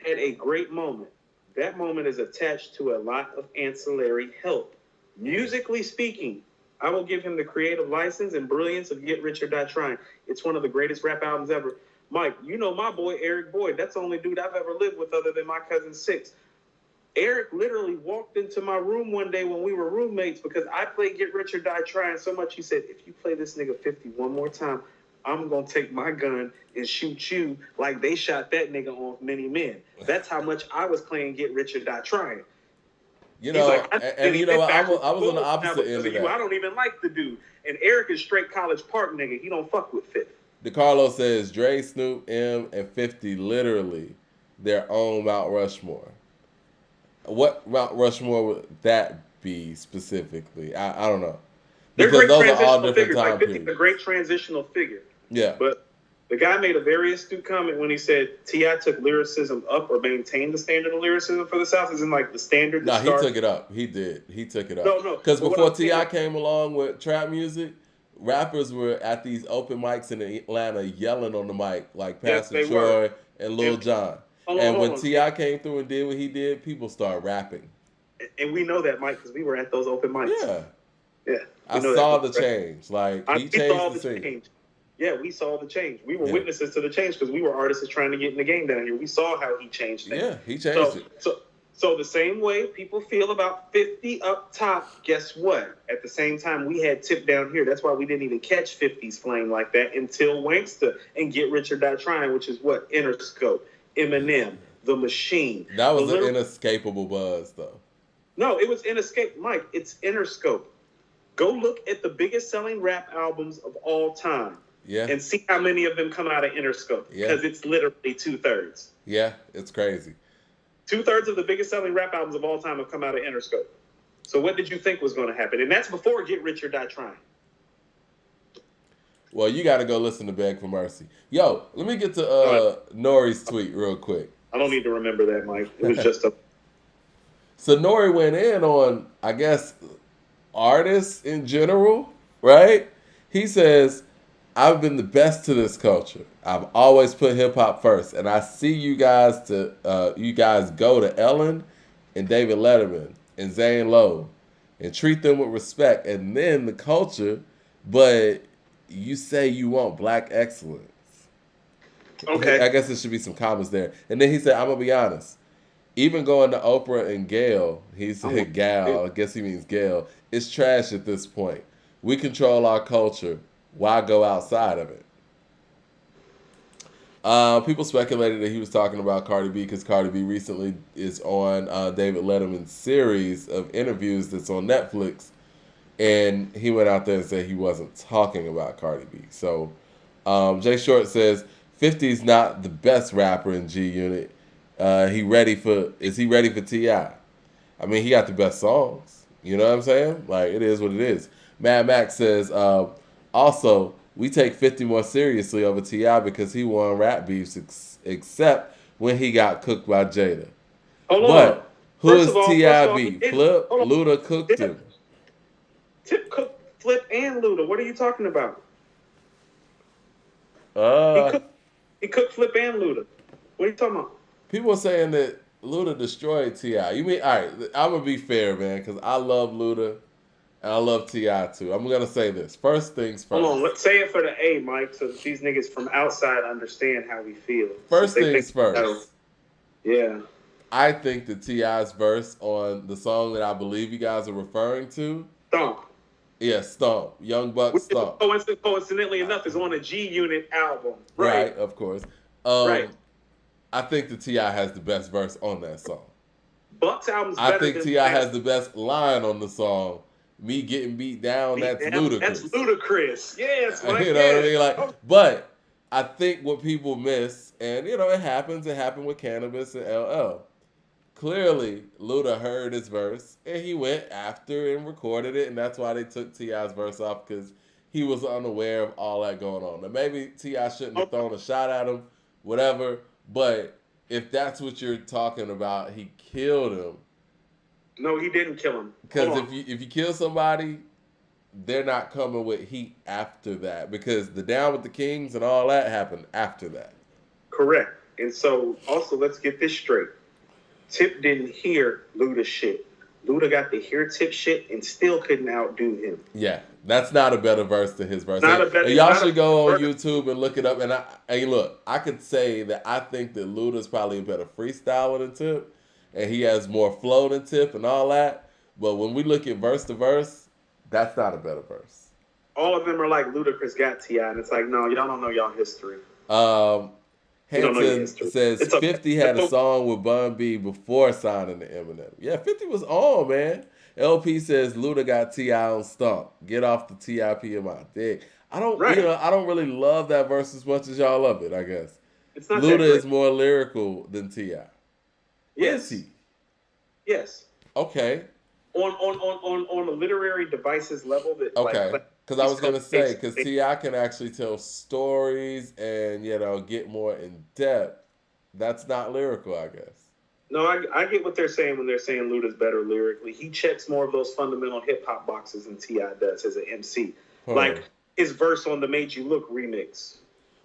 had a great moment. That moment is attached to a lot of ancillary help. Musically speaking, I will give him the creative license and brilliance of Get Rich or Die Trying. It's one of the greatest rap albums ever. Mike, you know my boy, Eric Boyd. That's the only dude I've ever lived with other than my cousin Six. Eric literally walked into my room one day when we were roommates because I played Get Rich or Die Trying so much. He said, if you play this nigga 50 one more time, I'm going to take my gun and shoot you like they shot that nigga on Many Men. That's how much I was playing Get Rich or Die Trying. You know, like, and you know what? I was on the opposite end of that. I don't even like the dude. And Eric is straight College Park nigga. He don't fuck with 50. DeCarlo says Dre, Snoop, M, and 50 literally their own Mount Rushmore. What Mount Rushmore would that be specifically? I don't know. Because those are all different time periods. A great transitional figure. Yeah. But the guy made a very astute comment when he said T.I. took lyricism up or maintained the standard of lyricism for the South. Isn't like the standard. No, he took it up. He did. He took it up. No. Because before T.I. came along with trap music, rappers were at these open mics in Atlanta yelling on the mic like Pastor Troy and Lil Jon. And when T.I. came through and did what he did, people started rapping. And we know that, Mike, because we were at those open mics. Yeah. I saw the change. Like, he changed the scene. Yeah, we saw the change. We were witnesses to the change because we were artists trying to get in the game down here. We saw how he changed things. Yeah, he changed it. So the same way people feel about 50 up top, guess what? At the same time, we had Tip down here. That's why we didn't even catch 50's flame like that until Wanksta and Get Rich or Die Trying, which is what? Interscope, Eminem, The Machine. That was an inescapable buzz, though. No, it was Inescape. Mike, it's Interscope. Go look at the biggest selling rap albums of all time. Yeah. And see how many of them come out of Interscope. Because it's literally 2/3. Yeah, it's crazy. 2/3 of the biggest selling rap albums of all time have come out of Interscope. So what did you think was going to happen? And that's before Get Rich or Die Trying. Well, you got to go listen to Beg for Mercy. Yo, let me get to Nori's tweet real quick. I don't need to remember that, Mike. It was just a... So Nori went in on, I guess, artists in general, right? He says, I've been the best to this culture. I've always put hip hop first, and I see you guys go to Ellen and David Letterman and Zane Lowe and treat them with respect, and then the culture. But you say you want black excellence. Okay. I guess there should be some comments there. And then he said, I'm gonna be honest. Even going to Oprah and Gail, he said Gal, I guess he means Gail, it's trash at this point. We control our culture. Why go outside of it? People speculated that he was talking about Cardi B because Cardi B recently is on David Letterman's series of interviews that's on Netflix. And he went out there and said he wasn't talking about Cardi B. So Jay Short says, 50's not the best rapper in G Unit. Is he ready for T.I.? I mean, he got the best songs. You know what I'm saying? Like, it is what it is. Mad Max says, also, we take 50 more seriously over T.I. because he won rap beefs except when he got cooked by Jada. But who is T.I. beef? Flip? Luda cooked him. Tip cooked Flip and Luda. What are you talking about? He cooked Flip and Luda. What are you talking about? People are saying that Luda destroyed T.I. You mean, all right, I'm going to be fair, man, because I love Luda and I love T.I. too. I'm going to say this. First things first. Hold on, let's say it for the A, Mike, so that these niggas from outside understand how we feel. First things first. Yeah. I think that T.I.'s verse on the song that I believe you guys are referring to. Stomp. Yeah, Stomp. Young Buck Stomp. Coincidentally enough, is on a G Unit album. Right, of course. Right. I think that T.I. has the best verse on that song. Buck's album's better. I think T.I. has the best line on the song. Me getting beat down, that's ludicrous. That's ludicrous. Yes, you know what I mean? Like, but I think what people miss, and you know, it happens. It happened with Cannabis and LL. Clearly, Luda heard his verse, and he went after and recorded it, and that's why they took T.I.'s verse off, because he was unaware of all that going on. Now, maybe T.I. shouldn't have thrown a shot at him, whatever, but if that's what you're talking about, he killed him. No, he didn't kill him. Because if you kill somebody, they're not coming with heat after that, because the Down with the Kings and all that happened after that. Correct. And so, also, let's get this straight. Tip didn't hear Luda shit. Luda got to hear Tip shit and still couldn't outdo him. Yeah, that's not a better verse than his verse. Y'all should go on YouTube and look it up. And I could say that I think that Luda's probably a better freestyler than Tip, and he has more flow than Tip and all that. But when we look at verse to verse, that's not a better verse. All of them are like Ludacris got T.I., and it's like, no, y'all don't know y'all history. Hanson says 50 had a song with Bun B before signing to Eminem. Yeah, 50 was on, man. LP says Luda got T.I. on Stomp. Get off the T.I.P. in my dick. I don't really love that verse as much as y'all love it, I guess. It's not Luda is more lyrical than T.I. Yes. Is he? Yes. Okay. On a literary devices level that okay. Because I was going to say, because T.I. can actually tell stories and, get more in depth. That's not lyrical, I guess. No, I get what they're saying when they're saying Luda's better lyrically. He checks more of those fundamental hip-hop boxes than T.I. does as an MC. Like his verse on the Made You Look remix.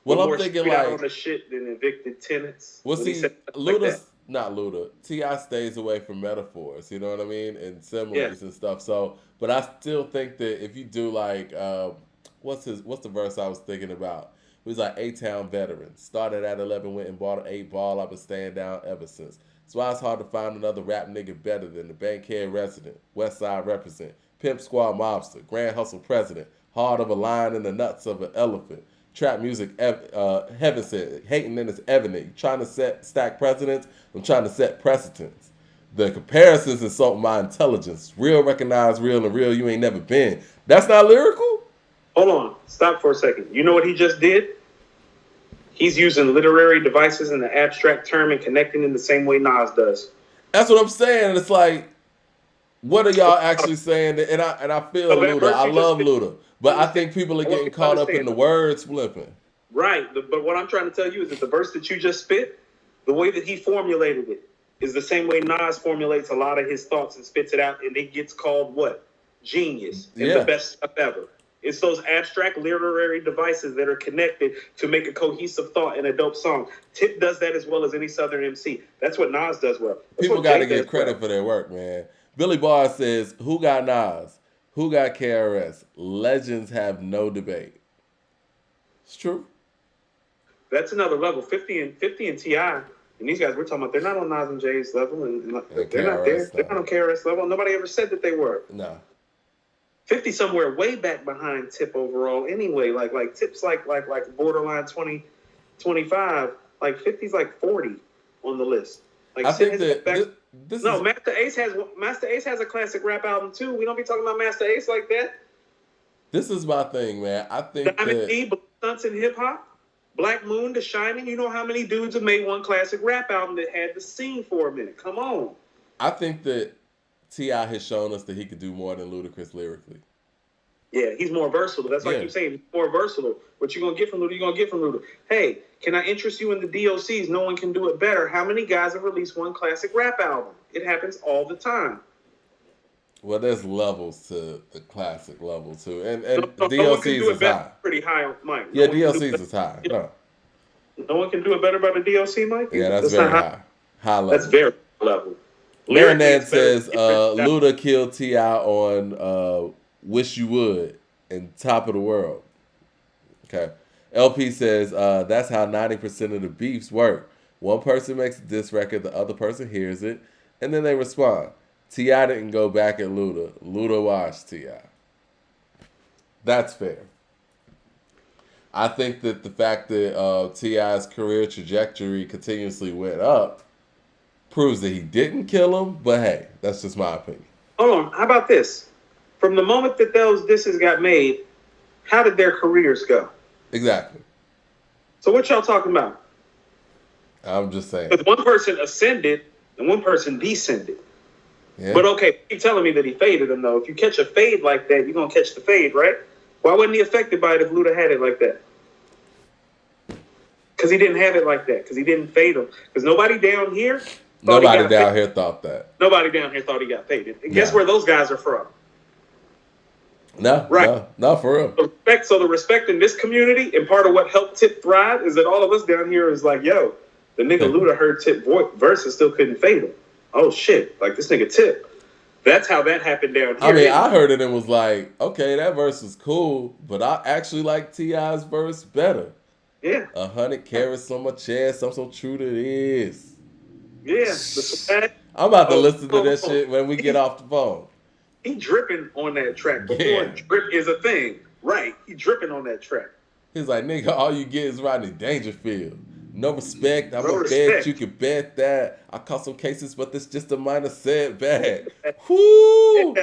Well, I'm thinking like... on the shit than Evicted Tenants. Well, see, Luda's... Not Luda. T.I. stays away from metaphors, you know what I mean? And similes and stuff. So, but I still think that if you do like, what's the verse I was thinking about? It was like A-Town veteran. Started at 11, went and bought an 8 ball. I've been staying down ever since. That's why it's hard to find another rap nigga better than the Bankhead resident, West Side represent, Pimp Squad mobster, Grand Hustle president, heart of a lion and the nuts of an elephant. Trap music, heaven said, hating in is evident. You trying to stack precedents, I'm trying to set precedents. The comparisons insult my intelligence. Real recognize real and real you ain't never been. That's not lyrical? Hold on. Stop for a second. You know what he just did? He's using literary devices in the abstract term and connecting in the same way Nas does. That's what I'm saying. It's like, what are y'all actually saying? And I feel Luda. I love Luda. But I think people are getting caught up in the words flipping. Right. But what I'm trying to tell you is that the verse that you just spit, the way that he formulated it, is the same way Nas formulates a lot of his thoughts and spits it out, and it gets called what? Genius. And the best stuff ever. It's those abstract literary devices that are connected to make a cohesive thought in a dope song. Tip does that as well as any Southern MC. That's what Nas does well. People got to give credit for their work, man. Billy Barr says, who got Nas? Who got KRS? Legends have no debate. It's true. That's another level. 50 and T.I., and these guys we're talking about, they're not on Nas and Jay's level, and they're not there. They're not on KRS level. Nobody ever said that they were. No. 50 somewhere way back behind Tip overall. Anyway, like Tip's like borderline 20, 25. Like 50's like 40 on the list. Like I think that Master Ace has a classic rap album too. We don't be talking about Master Ace like that. This is my thing, man. I think Diamond D, Stunts in hip hop. Black Moon, The Shining, you know how many dudes have made one classic rap album that had the scene for a minute? Come on. I think that T.I. has shown us that he could do more than Ludacris lyrically. Yeah, he's more versatile. That's like you're saying, he's more versatile. What you going to get from Luda, you're going to get from Luda. Hey, can I interest you in the DOCs? No one can do it better. How many guys have released one classic rap album? It happens all the time. Well, there's levels to the classic level, too. And DOCs is high. Pretty high, Mike. Yeah, DOCs is high. No one can do it better by the DOC, Mike? Yeah, that's very high. High level. That's very high level. Marinette says Luda killed T.I. on Wish You Would and Top of the World. Okay. LP says that's how 90% of the beefs work. One person makes a diss record, the other person hears it, and then they respond. T.I. didn't go back at Luda. Luda watched T.I. That's fair. I think that the fact that T.I.'s career trajectory continuously went up proves that he didn't kill him, but hey, that's just my opinion. Hold on. How about this? From the moment that those disses got made, how did their careers go? Exactly. So what y'all talking about? I'm just saying. Because one person ascended and one person descended. Yeah. But okay, you're telling me that he faded him, though. If you catch a fade like that, you're going to catch the fade, right? Why wasn't he affected by it if Luda had it like that? Because he didn't have it like that. Because he didn't fade him. Because nobody down here thought that. Nobody down here thought he got faded. And guess where those guys are from? No, right. No, for real. So the respect in this community and part of what helped Tip thrive is that all of us down here is like, yo, the nigga Luda heard Tip verse and still couldn't fade him. Oh, shit. Like, this nigga Tip. That's how that happened down here. I mean, I heard it and was like, okay, that verse is cool, but I actually like T.I.'s verse better. Yeah. 100 carats on my chest. I'm so true to this. Yeah. I'm about to listen to that shit when we get off the phone. He dripping on that track before drip is a thing. Right. He dripping on that track. He's like, nigga, all you get is Rodney Dangerfield. No respect. I'm a bet you can bet that. I caught some cases, but this just a minor setback. Whoo!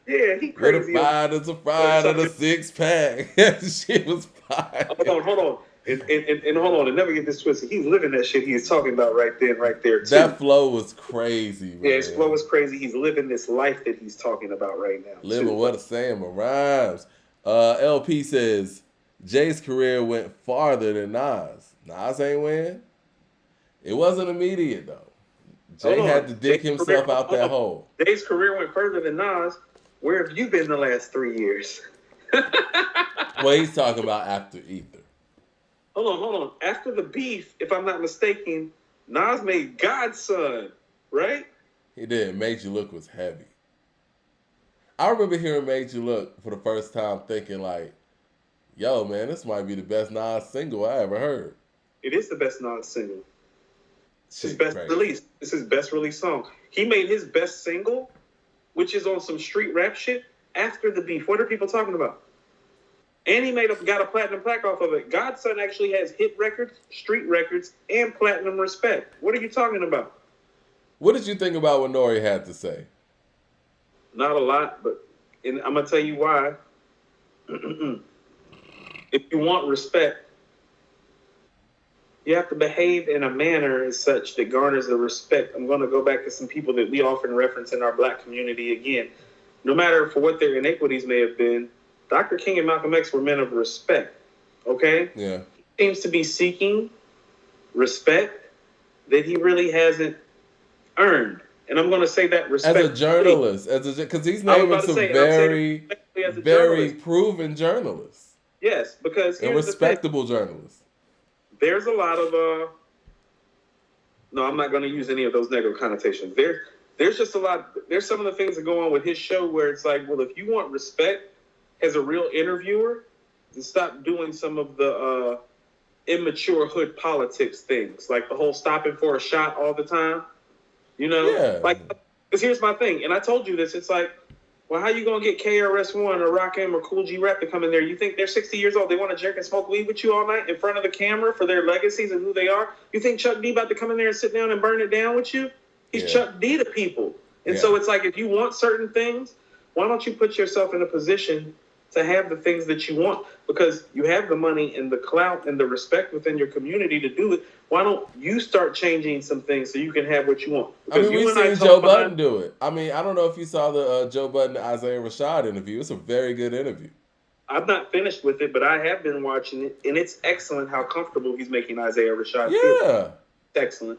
Yeah, he crazy. With a five, there's a fried and a six pack. Shit was fire. Hold on. And hold on, and never get this twisted. He's living that shit he is talking about right there, too. That flow was crazy, man. Yeah, his flow was crazy. He's living this life that he's talking about right now. Living what a saying, my rhymes. LP says, Jay's career went farther than Nas. Nas ain't win. It wasn't immediate, though. Jay had to dig himself out that hole. Jay's career went further than Nas. Where have you been the last 3 years? Well, he's talking about after Ether. Hold on. After the beef, if I'm not mistaken, Nas made Godson, right? He did. Made You Look was heavy. I remember hearing Made You Look for the first time thinking like, yo, man, this might be the best Nas single I ever heard. It is the best Nas single. His best release. It's his best release song. He made his best single, which is on some street rap shit, after the beef. What are people talking about? And he got a platinum plaque off of it. Godson actually has hit records, street records, and platinum respect. What are you talking about? What did you think about what Nori had to say? Not a lot, but I'm going to tell you why. If you want respect, you have to behave in a manner as such that garners the respect. I'm going to go back to some people that we often reference in our black community again. No matter for what their iniquities may have been, Dr. King and Malcolm X were men of respect. Okay? Yeah. He seems to be seeking respect that he really hasn't earned. And I'm going to say that respect. As a journalist, because he's naming some very proven journalists. Yes, because and respectable journalists. There's a lot of no, I'm not going to use any of those negative connotations. There's just a lot. There's some of the things that go on with his show where it's like, well, if you want respect as a real interviewer, then stop doing some of the immature hood politics things, like the whole stopping for a shot all the time. You know, like, because here's my thing, and I told you this. It's like, well, how you gonna get KRS-One or Rakim or Cool G Rap to come in there? You think they're 60 years old? They want to drink and smoke weed with you all night in front of the camera for their legacies and who they are? You think Chuck D about to come in there and sit down and burn it down with you? He's Chuck D to people. And so it's like, if you want certain things, why don't you put yourself in a position to have the things that you want? Because you have the money and the clout and the respect within your community to do it. Why don't you start changing some things so you can have what you want? Because I mean, we've seen Joe Budden do it. I mean, I don't know if you saw the Joe Budden Isaiah Rashad interview. It's a very good interview. I've not finished with it, but I have been watching it, and it's excellent how comfortable he's making Isaiah Rashad feel. Yeah. It's excellent.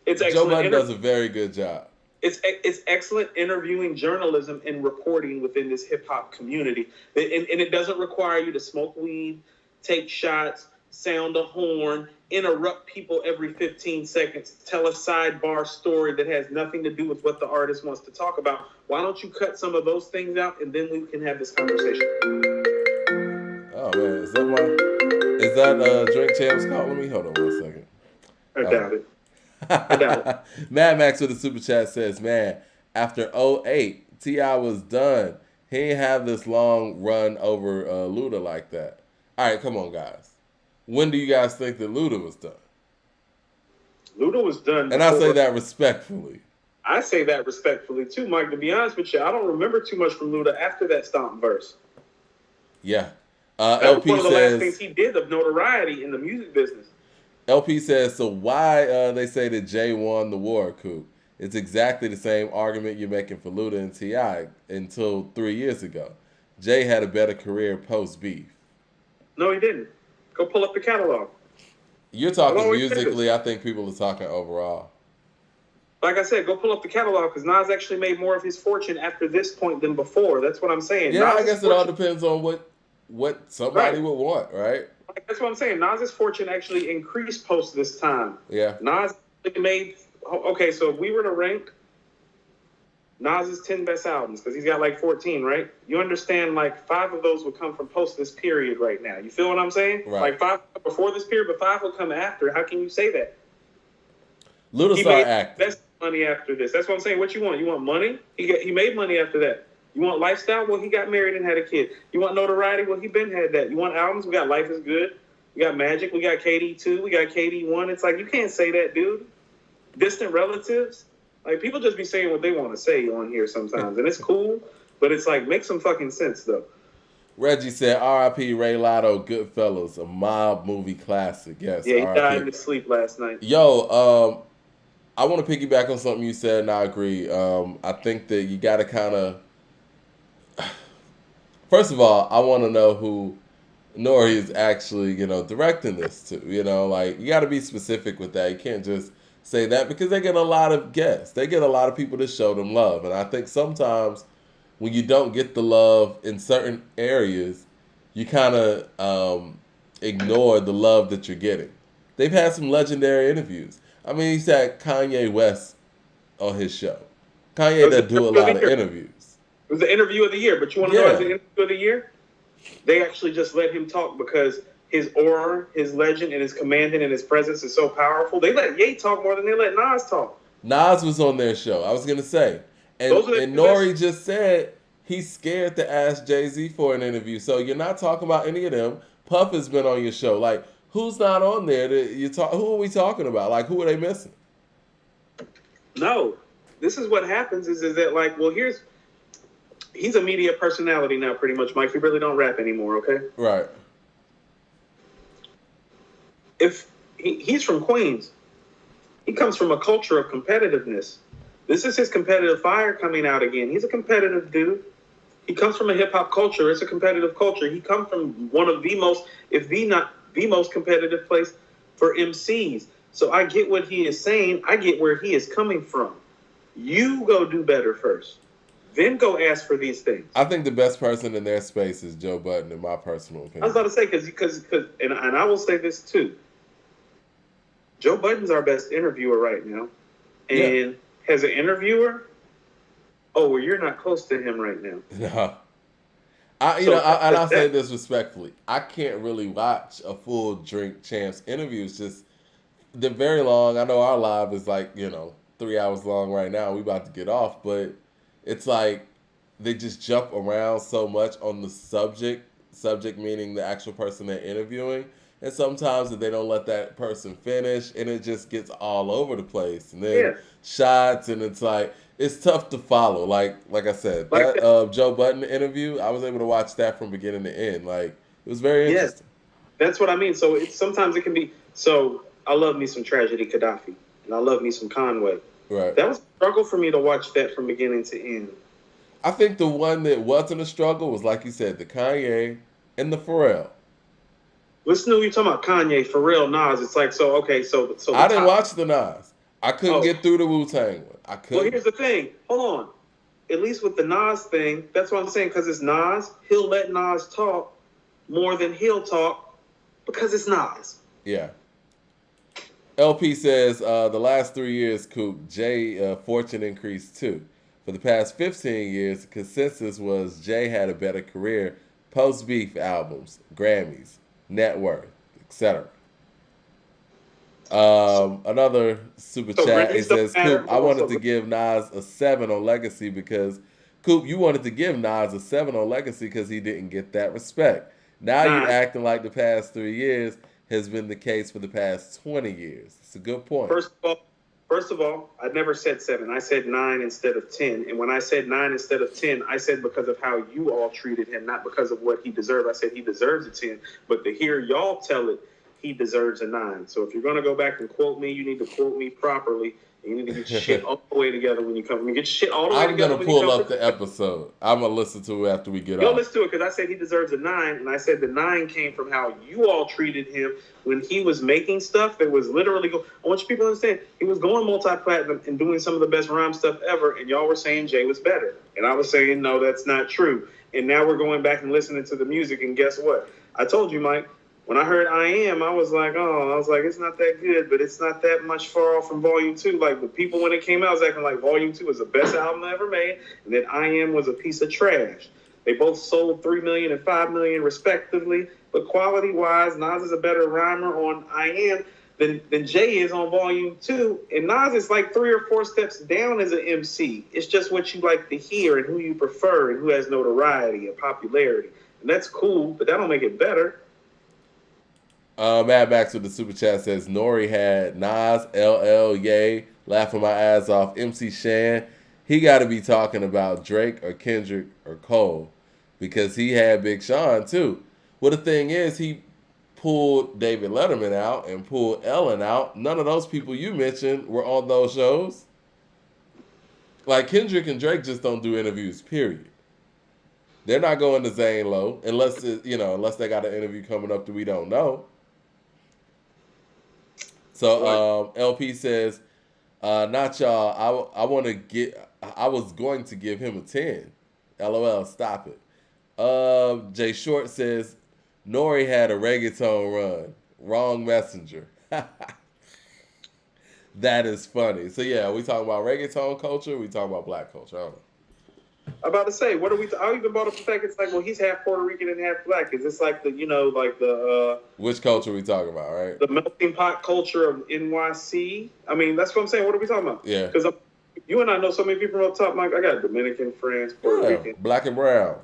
It's excellent. Joe Budden does a very good job. It's excellent interviewing journalism and reporting within this hip-hop community. And it doesn't require you to smoke weed, take shots, sound a horn, interrupt people every 15 seconds, tell a sidebar story that has nothing to do with what the artist wants to talk about. Why don't you cut some of those things out, and then we can have this conversation? Oh, man. Is that Drink Champs calling me? Hold on 1 second. I doubt it. Mad Max with the super chat says, man, after 08, T.I. was done. He ain't have this long run over Luda like that. All right, come on, guys. When do you guys think that Luda was done? Luda was done. And I say that respectfully. I say that respectfully too, Mike. To be honest with you, I don't remember too much from Luda after that Stomp verse. Yeah. That LP was one of the says, last things he did of notoriety in the music business. LP says, so why they say that Jay won the war, Coop? It's exactly the same argument you're making for Luda and T.I. until 3 years ago. Jay had a better career post-beef. No, he didn't. Go pull up the catalog. You're talking musically. I think people are talking overall. Like I said, go pull up the catalog, because Nas actually made more of his fortune after this point than before. That's what I'm saying. Yeah, Nas' I guess it all depends on what somebody would want, right? That's what I'm saying. Nas's fortune actually increased post this time. Yeah. Nas made... Okay, so if we were to rank Nas's 10 best albums, because he's got like 14, right? You understand, like, 5 of those would come from post this period right now. You feel what I'm saying? Right. Like 5 before this period, but 5 will come after. How can you say that? Luda started acting. Best money after this. That's what I'm saying. What you want? You want money? He made money after that. You want lifestyle? Well, he got married and had a kid. You want notoriety? Well, he been had that. You want albums? We got Life is Good. We got Magic. We got KD2. We got KD1. It's like, you can't say that, dude. Distant relatives. Like, people just be saying what they want to say on here sometimes. And it's cool, but it's like, make some fucking sense, though. Reggie said, R.I.P. Ray Lotto, Goodfellas, a mob movie classic. Yes, yeah, he died in his sleep last night. Yo, I want to piggyback on something you said, and I agree. I think that you got to kind of... First of all, I want to know who Nori is actually, directing this to. Like, you got to be specific with that. You can't just say that, because they get a lot of guests. They get a lot of people to show them love. And I think sometimes when you don't get the love in certain areas, you kind of ignore the love that you're getting. They've had some legendary interviews. I mean, he's had Kanye West on his show. Kanye doesn't do a lot of interviews. It was the interview of the year, but you want to know as the interview of the year? They actually just let him talk because his aura, his legend, and his commanding and his presence is so powerful. They let Ye talk more than they let Nas talk. Nas was on their show. I was gonna say, and Nori just said he's scared to ask Jay-Z for an interview. So you're not talking about any of them. Puff has been on your show. Like, who's not on there? Who are we talking about? Like, who are they missing? No, this is what happens. Is that like, well, he's a media personality now, pretty much, Mike. He really don't rap anymore. Okay, right. If he's from Queens, he comes from a culture of competitiveness. This is his competitive fire coming out again. He's a competitive dude. He comes from a hip-hop culture. It's a competitive culture. He comes from one of the most, if the not the most competitive place for MCs. So I get what he is saying. I get where he is coming from. You go do better first. Then go ask for these things. I think the best person in their space is Joe Budden, in my personal opinion. I was about to say, because and I will say this too. Joe Budden's our best interviewer right now. And as an interviewer, well, you're not close to him right now. No. I'll say this respectfully. I can't really watch a full Drink Champs interview. It's just, they're very long. I know our live is 3 hours long right now. We about to get off, but it's like they just jump around so much on the subject meaning the actual person they're interviewing. And sometimes they don't let that person finish, and it just gets all over the place. And then shots, and it's like, it's tough to follow. Like I said, that Joe Budden interview, I was able to watch that from beginning to end. Like, it was very interesting. That's what I mean. So sometimes it can be. So I love me some Tragedy Gaddafi, and I love me some Conway. Right. That was a struggle for me to watch that from beginning to end. I think the one that wasn't a struggle was, like you said, the Kanye and the Pharrell. Listen to what you're talking about, Kanye, Pharrell, Nas. It's like, so I didn't watch the Nas. I couldn't get through the Wu-Tang one. I couldn't. Well, here's the thing. Hold on. At least with the Nas thing, that's what I'm saying, because it's Nas. He'll let Nas talk more than he'll talk because it's Nas. Yeah. LP says, the last 3 years, Coop, Jay fortune increased too. For the past 15 years, the consensus was Jay had a better career, post-beef albums, Grammys, net worth, etc. Another super chat, it says, Coop, I wanted to give Nas a 7 on Legacy because, Coop, you wanted to give Nas a 7 on Legacy because he didn't get that respect. Now you're acting like the past 3 years has been the case for the past 20 years. It's a good point. First of all, I never said 7. I said 9 instead of 10. And when I said 9 instead of 10, I said because of how you all treated him, not because of what he deserved. I said he deserves a 10. But to hear y'all tell it, he deserves a 9. So if you're going to go back and quote me, you need to quote me properly. You need to get your shit all the way together when you come. Get your shit all the way together. I'm going to pull up the episode. I'm going to listen to it after we get off. You'll listen to it because I said he deserves a 9, and I said the 9 came from how you all treated him when he was making stuff that was literally I want you people to understand, he was going multi-platinum and doing some of the best rhyme stuff ever, and y'all were saying Jay was better. And I was saying, no, that's not true. And now we're going back and listening to the music, and guess what? I told you, Mike, when I heard I Am, I was like, it's not that good, but it's not that much far off from Volume 2. Like, the people, when it came out, was acting like Volume 2 was the best album I ever made, and that I Am was a piece of trash. They both sold 3 million and 5 million respectively, but quality-wise, Nas is a better rhymer on I Am than Jay is on Volume 2, and Nas is like 3 or 4 steps down as an MC. It's just what you like to hear and who you prefer and who has notoriety and popularity. And that's cool, but that don't make it better. Mad Max with the super chat says, Nori had Nas, LL, Ye, laughing my ass off, MC Shan. He got to be talking about Drake or Kendrick or Cole because he had Big Sean too. Well, the thing is, he pulled David Letterman out and pulled Ellen out. None of those people you mentioned were on those shows. Like, Kendrick and Drake just don't do interviews, period. They're not going to Zane Lowe unless they got an interview coming up that we don't know. So LP says, not y'all. I was going to give him a 10. LOL, stop it. Jay Short says, Nori had a reggaeton run. Wrong messenger. That is funny. So yeah, we talking about reggaeton culture. We talking about black culture. I don't know. I'm about to say, what are we? I even brought up the fact it's like, well, he's half Puerto Rican and half black. Is this like the, like the Which culture we talking about, right? the melting pot culture of NYC? I mean, that's what I'm saying. What are we talking about? Yeah. Because you and I know so many people up top, Mike. I got Dominican friends, Puerto Rican, black and brown.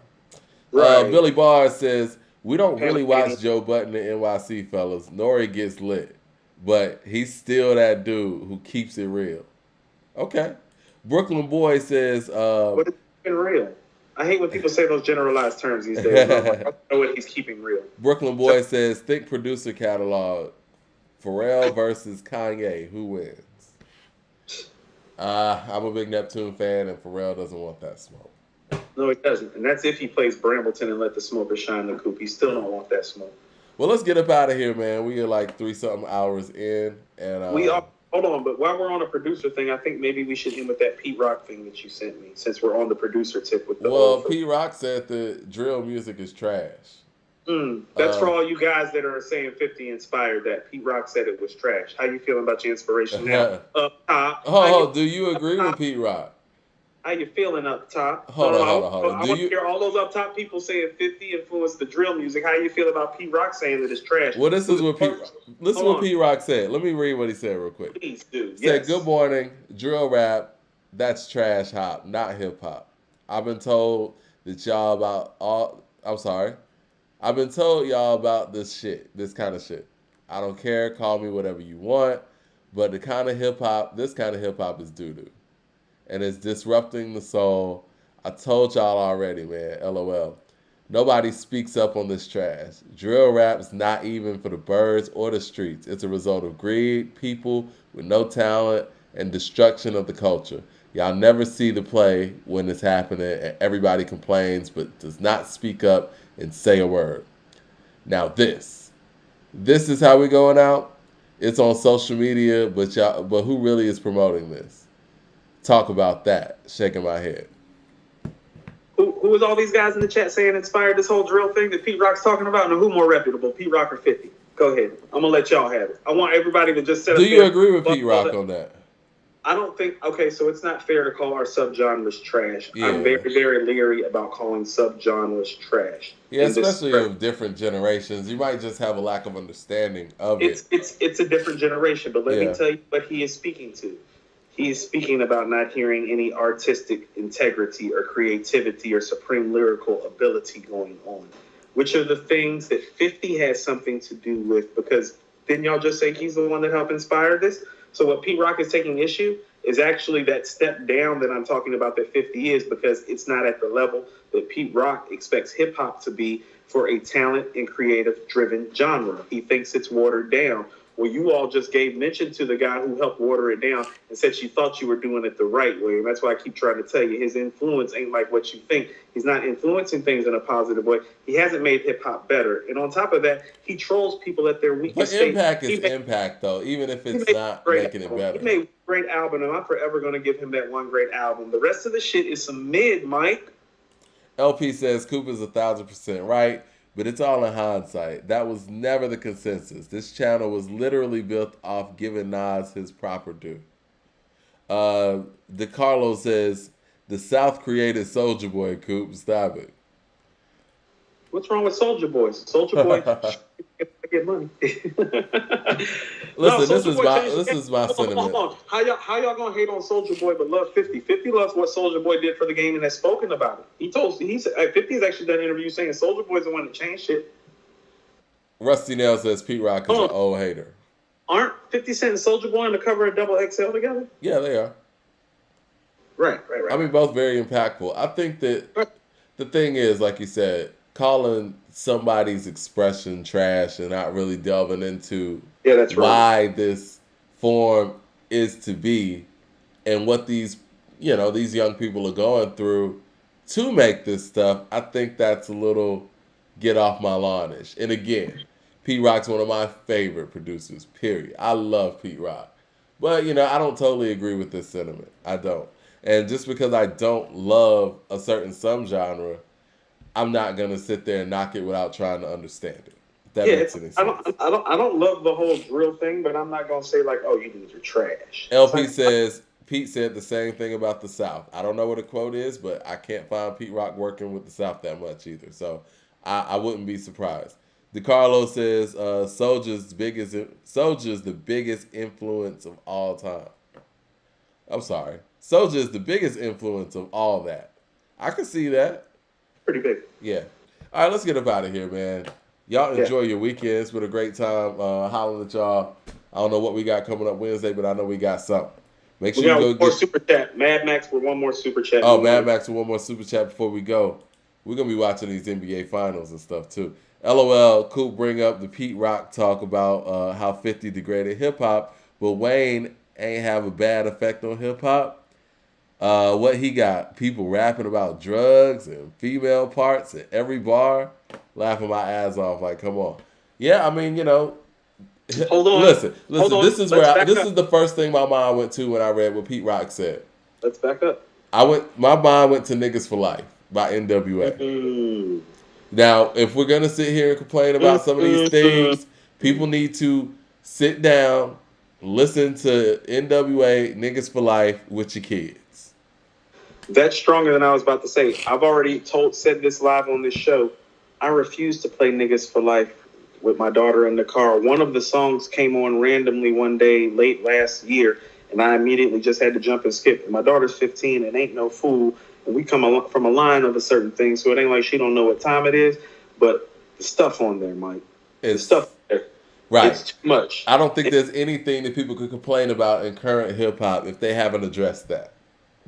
right? Billy Barr says we don't really watch Joe Budden in NYC, fellas. Nori gets lit, but he's still that dude who keeps it real. Okay. Brooklyn Boy says, what is keeping real? I hate when people say those generalized terms these days. I don't know what he's keeping real. Brooklyn Boy says, think producer catalog. Pharrell versus Kanye. Who wins? I'm a big Neptune fan, and Pharrell doesn't want that smoke. No, he doesn't. And that's if he plays Brambleton and let the smokers shine the coop. He still don't want that smoke. Well, let's get up out of here, man. We are like 3-something hours in. And we are. Hold on, but while we're on a producer thing, I think maybe we should end with that Pete Rock thing that you sent me, since we're on the producer tip with the. Well, Pete Rock said the drill music is trash. That's for all you guys that are saying 50 inspired that. Pete Rock said it was trash. How you feeling about your inspiration now? Up top. Do you agree with Pete Rock? How you feeling up top? Hold on. I want to hear all those up top people saying 50 influenced the drill music. How you feel about Pete Rock saying that it's trash? Well, this is what Pete Rock said. Let me read what he said real quick. Please do. He said, good morning, drill rap, that's trash hop, not hip hop. I've been told y'all about this kind of shit. I don't care, call me whatever you want, but this kind of hip hop is doo-doo. And it's disrupting the soul. I told y'all already, man, LOL. Nobody speaks up on this trash. Drill rap's not even for the birds or the streets. It's a result of greed, people with no talent, and destruction of the culture. Y'all never see the play when it's happening, and everybody complains but does not speak up and say a word. Now this is how we going out. It's on social media, but who really is promoting this? Talk about that. Shaking my head. Who is all these guys in the chat saying inspired this whole drill thing that Pete Rock's talking about? And who more reputable, Pete Rock or 50? Go ahead. I'm gonna let y'all have it. I want everybody to just set up. Do you agree with Pete Rock on that? I don't think. Okay, so it's not fair to call our subgenres trash. Yeah. I'm very, very leery about calling subgenres trash. Yeah, especially of different generations. You might just have a lack of understanding of it. It's a different generation, but let me tell you what he is speaking to. He is speaking about not hearing any artistic integrity or creativity or supreme lyrical ability going on, which are the things that 50 has something to do with, because didn't y'all just say he's the one that helped inspire this? So what Pete Rock is taking issue is actually that step down that I'm talking about that 50 is, because it's not at the level that Pete Rock expects hip-hop to be for a talent and creative-driven genre. He thinks it's watered down. Well, you all just gave mention to the guy who helped water it down and said you thought you were doing it the right way. And that's why I keep trying to tell you, his influence ain't like what you think. He's not influencing things in a positive way. He hasn't made hip-hop better. And on top of that, he trolls people at their weakest state. But impact is impact, though, even if it's not making it better. He made a great album, and I'm forever going to give him that one great album. The rest of the shit is some mid, Mike. LP says Cooper's 1,000% right. But it's all in hindsight. That was never the consensus. This channel was literally built off giving Nas his proper due. DeCarlo says, the South created Soulja Boy, Coop. Stop it. What's wrong with Soulja Boy? Soulja Boy get money. Listen, this is my sentiment. Hold on. How y'all gonna hate on Soulja Boy but love 50? 50 loves what Soulja Boy did for the game and has spoken about it. 50's actually done interviews saying Soulja Boy's the one that changed shit. Rusty Nail says Pete Rock is an old hater. Aren't 50 Cent and Soulja Boy on the cover of Double XL together? Yeah, they are. Right. I mean, both very impactful. I think that the thing is, like you said, calling somebody's expression trash and not really delving into why this form is to be and what these young people are going through to make this stuff, I think that's a little get off my lawn-ish. And again, Pete Rock's one of my favorite producers, period. I love Pete Rock. But, I don't totally agree with this sentiment. I don't. And just because I don't love a certain subgenre, I'm not going to sit there and knock it without trying to understand it. If that makes any sense. I don't love the whole drill thing, but I'm not going to say like, oh, you dudes are trash. LP says Pete said the same thing about the South. I don't know what the quote is, but I can't find Pete Rock working with the South that much either. So I wouldn't be surprised. DeCarlo says Soulja's the biggest influence of all time. I'm sorry. Soulja is the biggest influence of all that. I can see that. Pretty big. Yeah. All right, let's get up out of here, man. Y'all enjoy your weekend. It's been a great time hollering at y'all. I don't know what we got coming up Wednesday, but I know we got something. Make sure we got you go one more super chat. Mad Max for one more super chat. Oh, Mad Max for one more super chat before we go. We're going to be watching these NBA finals and stuff, too. LOL, Coop bring up the Pete Rock talk about how 50 degraded hip-hop, but Wayne ain't have a bad effect on hip-hop. What he got? People rapping about drugs and female parts at every bar. Laughing my ass off. Like, come on. Yeah, I mean, you know. Hold on. Listen. Hold on. This is is the first thing my mind went to when I read what Pete Rock said. Let's back up. My mind went to Niggas for Life by NWA. Mm-hmm. Now, if we're gonna sit here and complain about some of these things, people need to sit down, listen to NWA Niggas for Life with your kids. That's stronger than I was about to say. I've already said this live on this show. I refuse to play Niggas for Life with my daughter in the car. One of the songs came on randomly one day late last year, and I immediately just had to jump and skip. My daughter's 15 and ain't no fool. And we come from a line of a certain thing, so it ain't like she don't know what time it is. But the stuff on there, Mike. The stuff there. Right. It's too much. I don't think there's anything that people could complain about in current hip-hop if they haven't addressed that.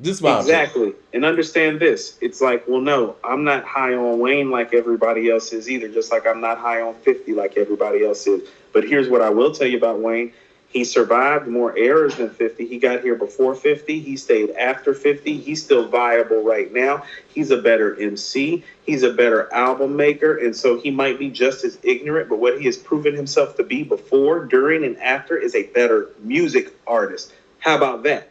Exactly. And understand this. It's like, well, no, I'm not high on Wayne like everybody else is either, just like I'm not high on 50 like everybody else is. But here's what I will tell you about Wayne. He survived more errors than 50. He got here before 50. He stayed after 50. He's still viable right now. He's a better MC. He's a better album maker. And so he might be just as ignorant, but what he has proven himself to be before, during, and after is a better music artist. How about that?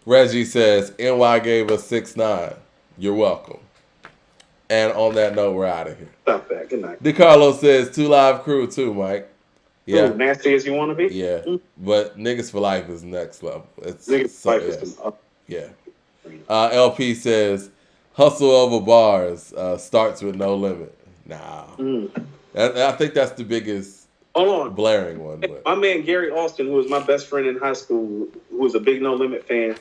Reggie says, NY gave us 6'9". You're welcome. And on that note, we're out of here. Stop that. Good night. DeCarlo says, 2 Live Crew too, Mike. Yeah. Ooh, nasty as you want to be? Yeah. But Niggas for Life is next level. Niggas for Life is up. Yeah. LP says, hustle over bars starts with No Limit. Nah. I think that's the biggest blaring one. But. My man Gary Austin, who was my best friend in high school, who was a big No Limit fan,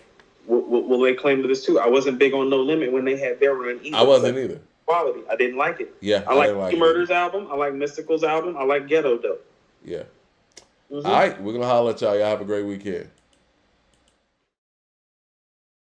will lay claim to this too. I wasn't big on No Limit when they had their run either. I wasn't either. Quality. I didn't like it. Yeah. I like Murder's album. I like Mystical's album. I like Ghetto Dope. Yeah. All right. We're going to holler at y'all. Y'all have a great weekend.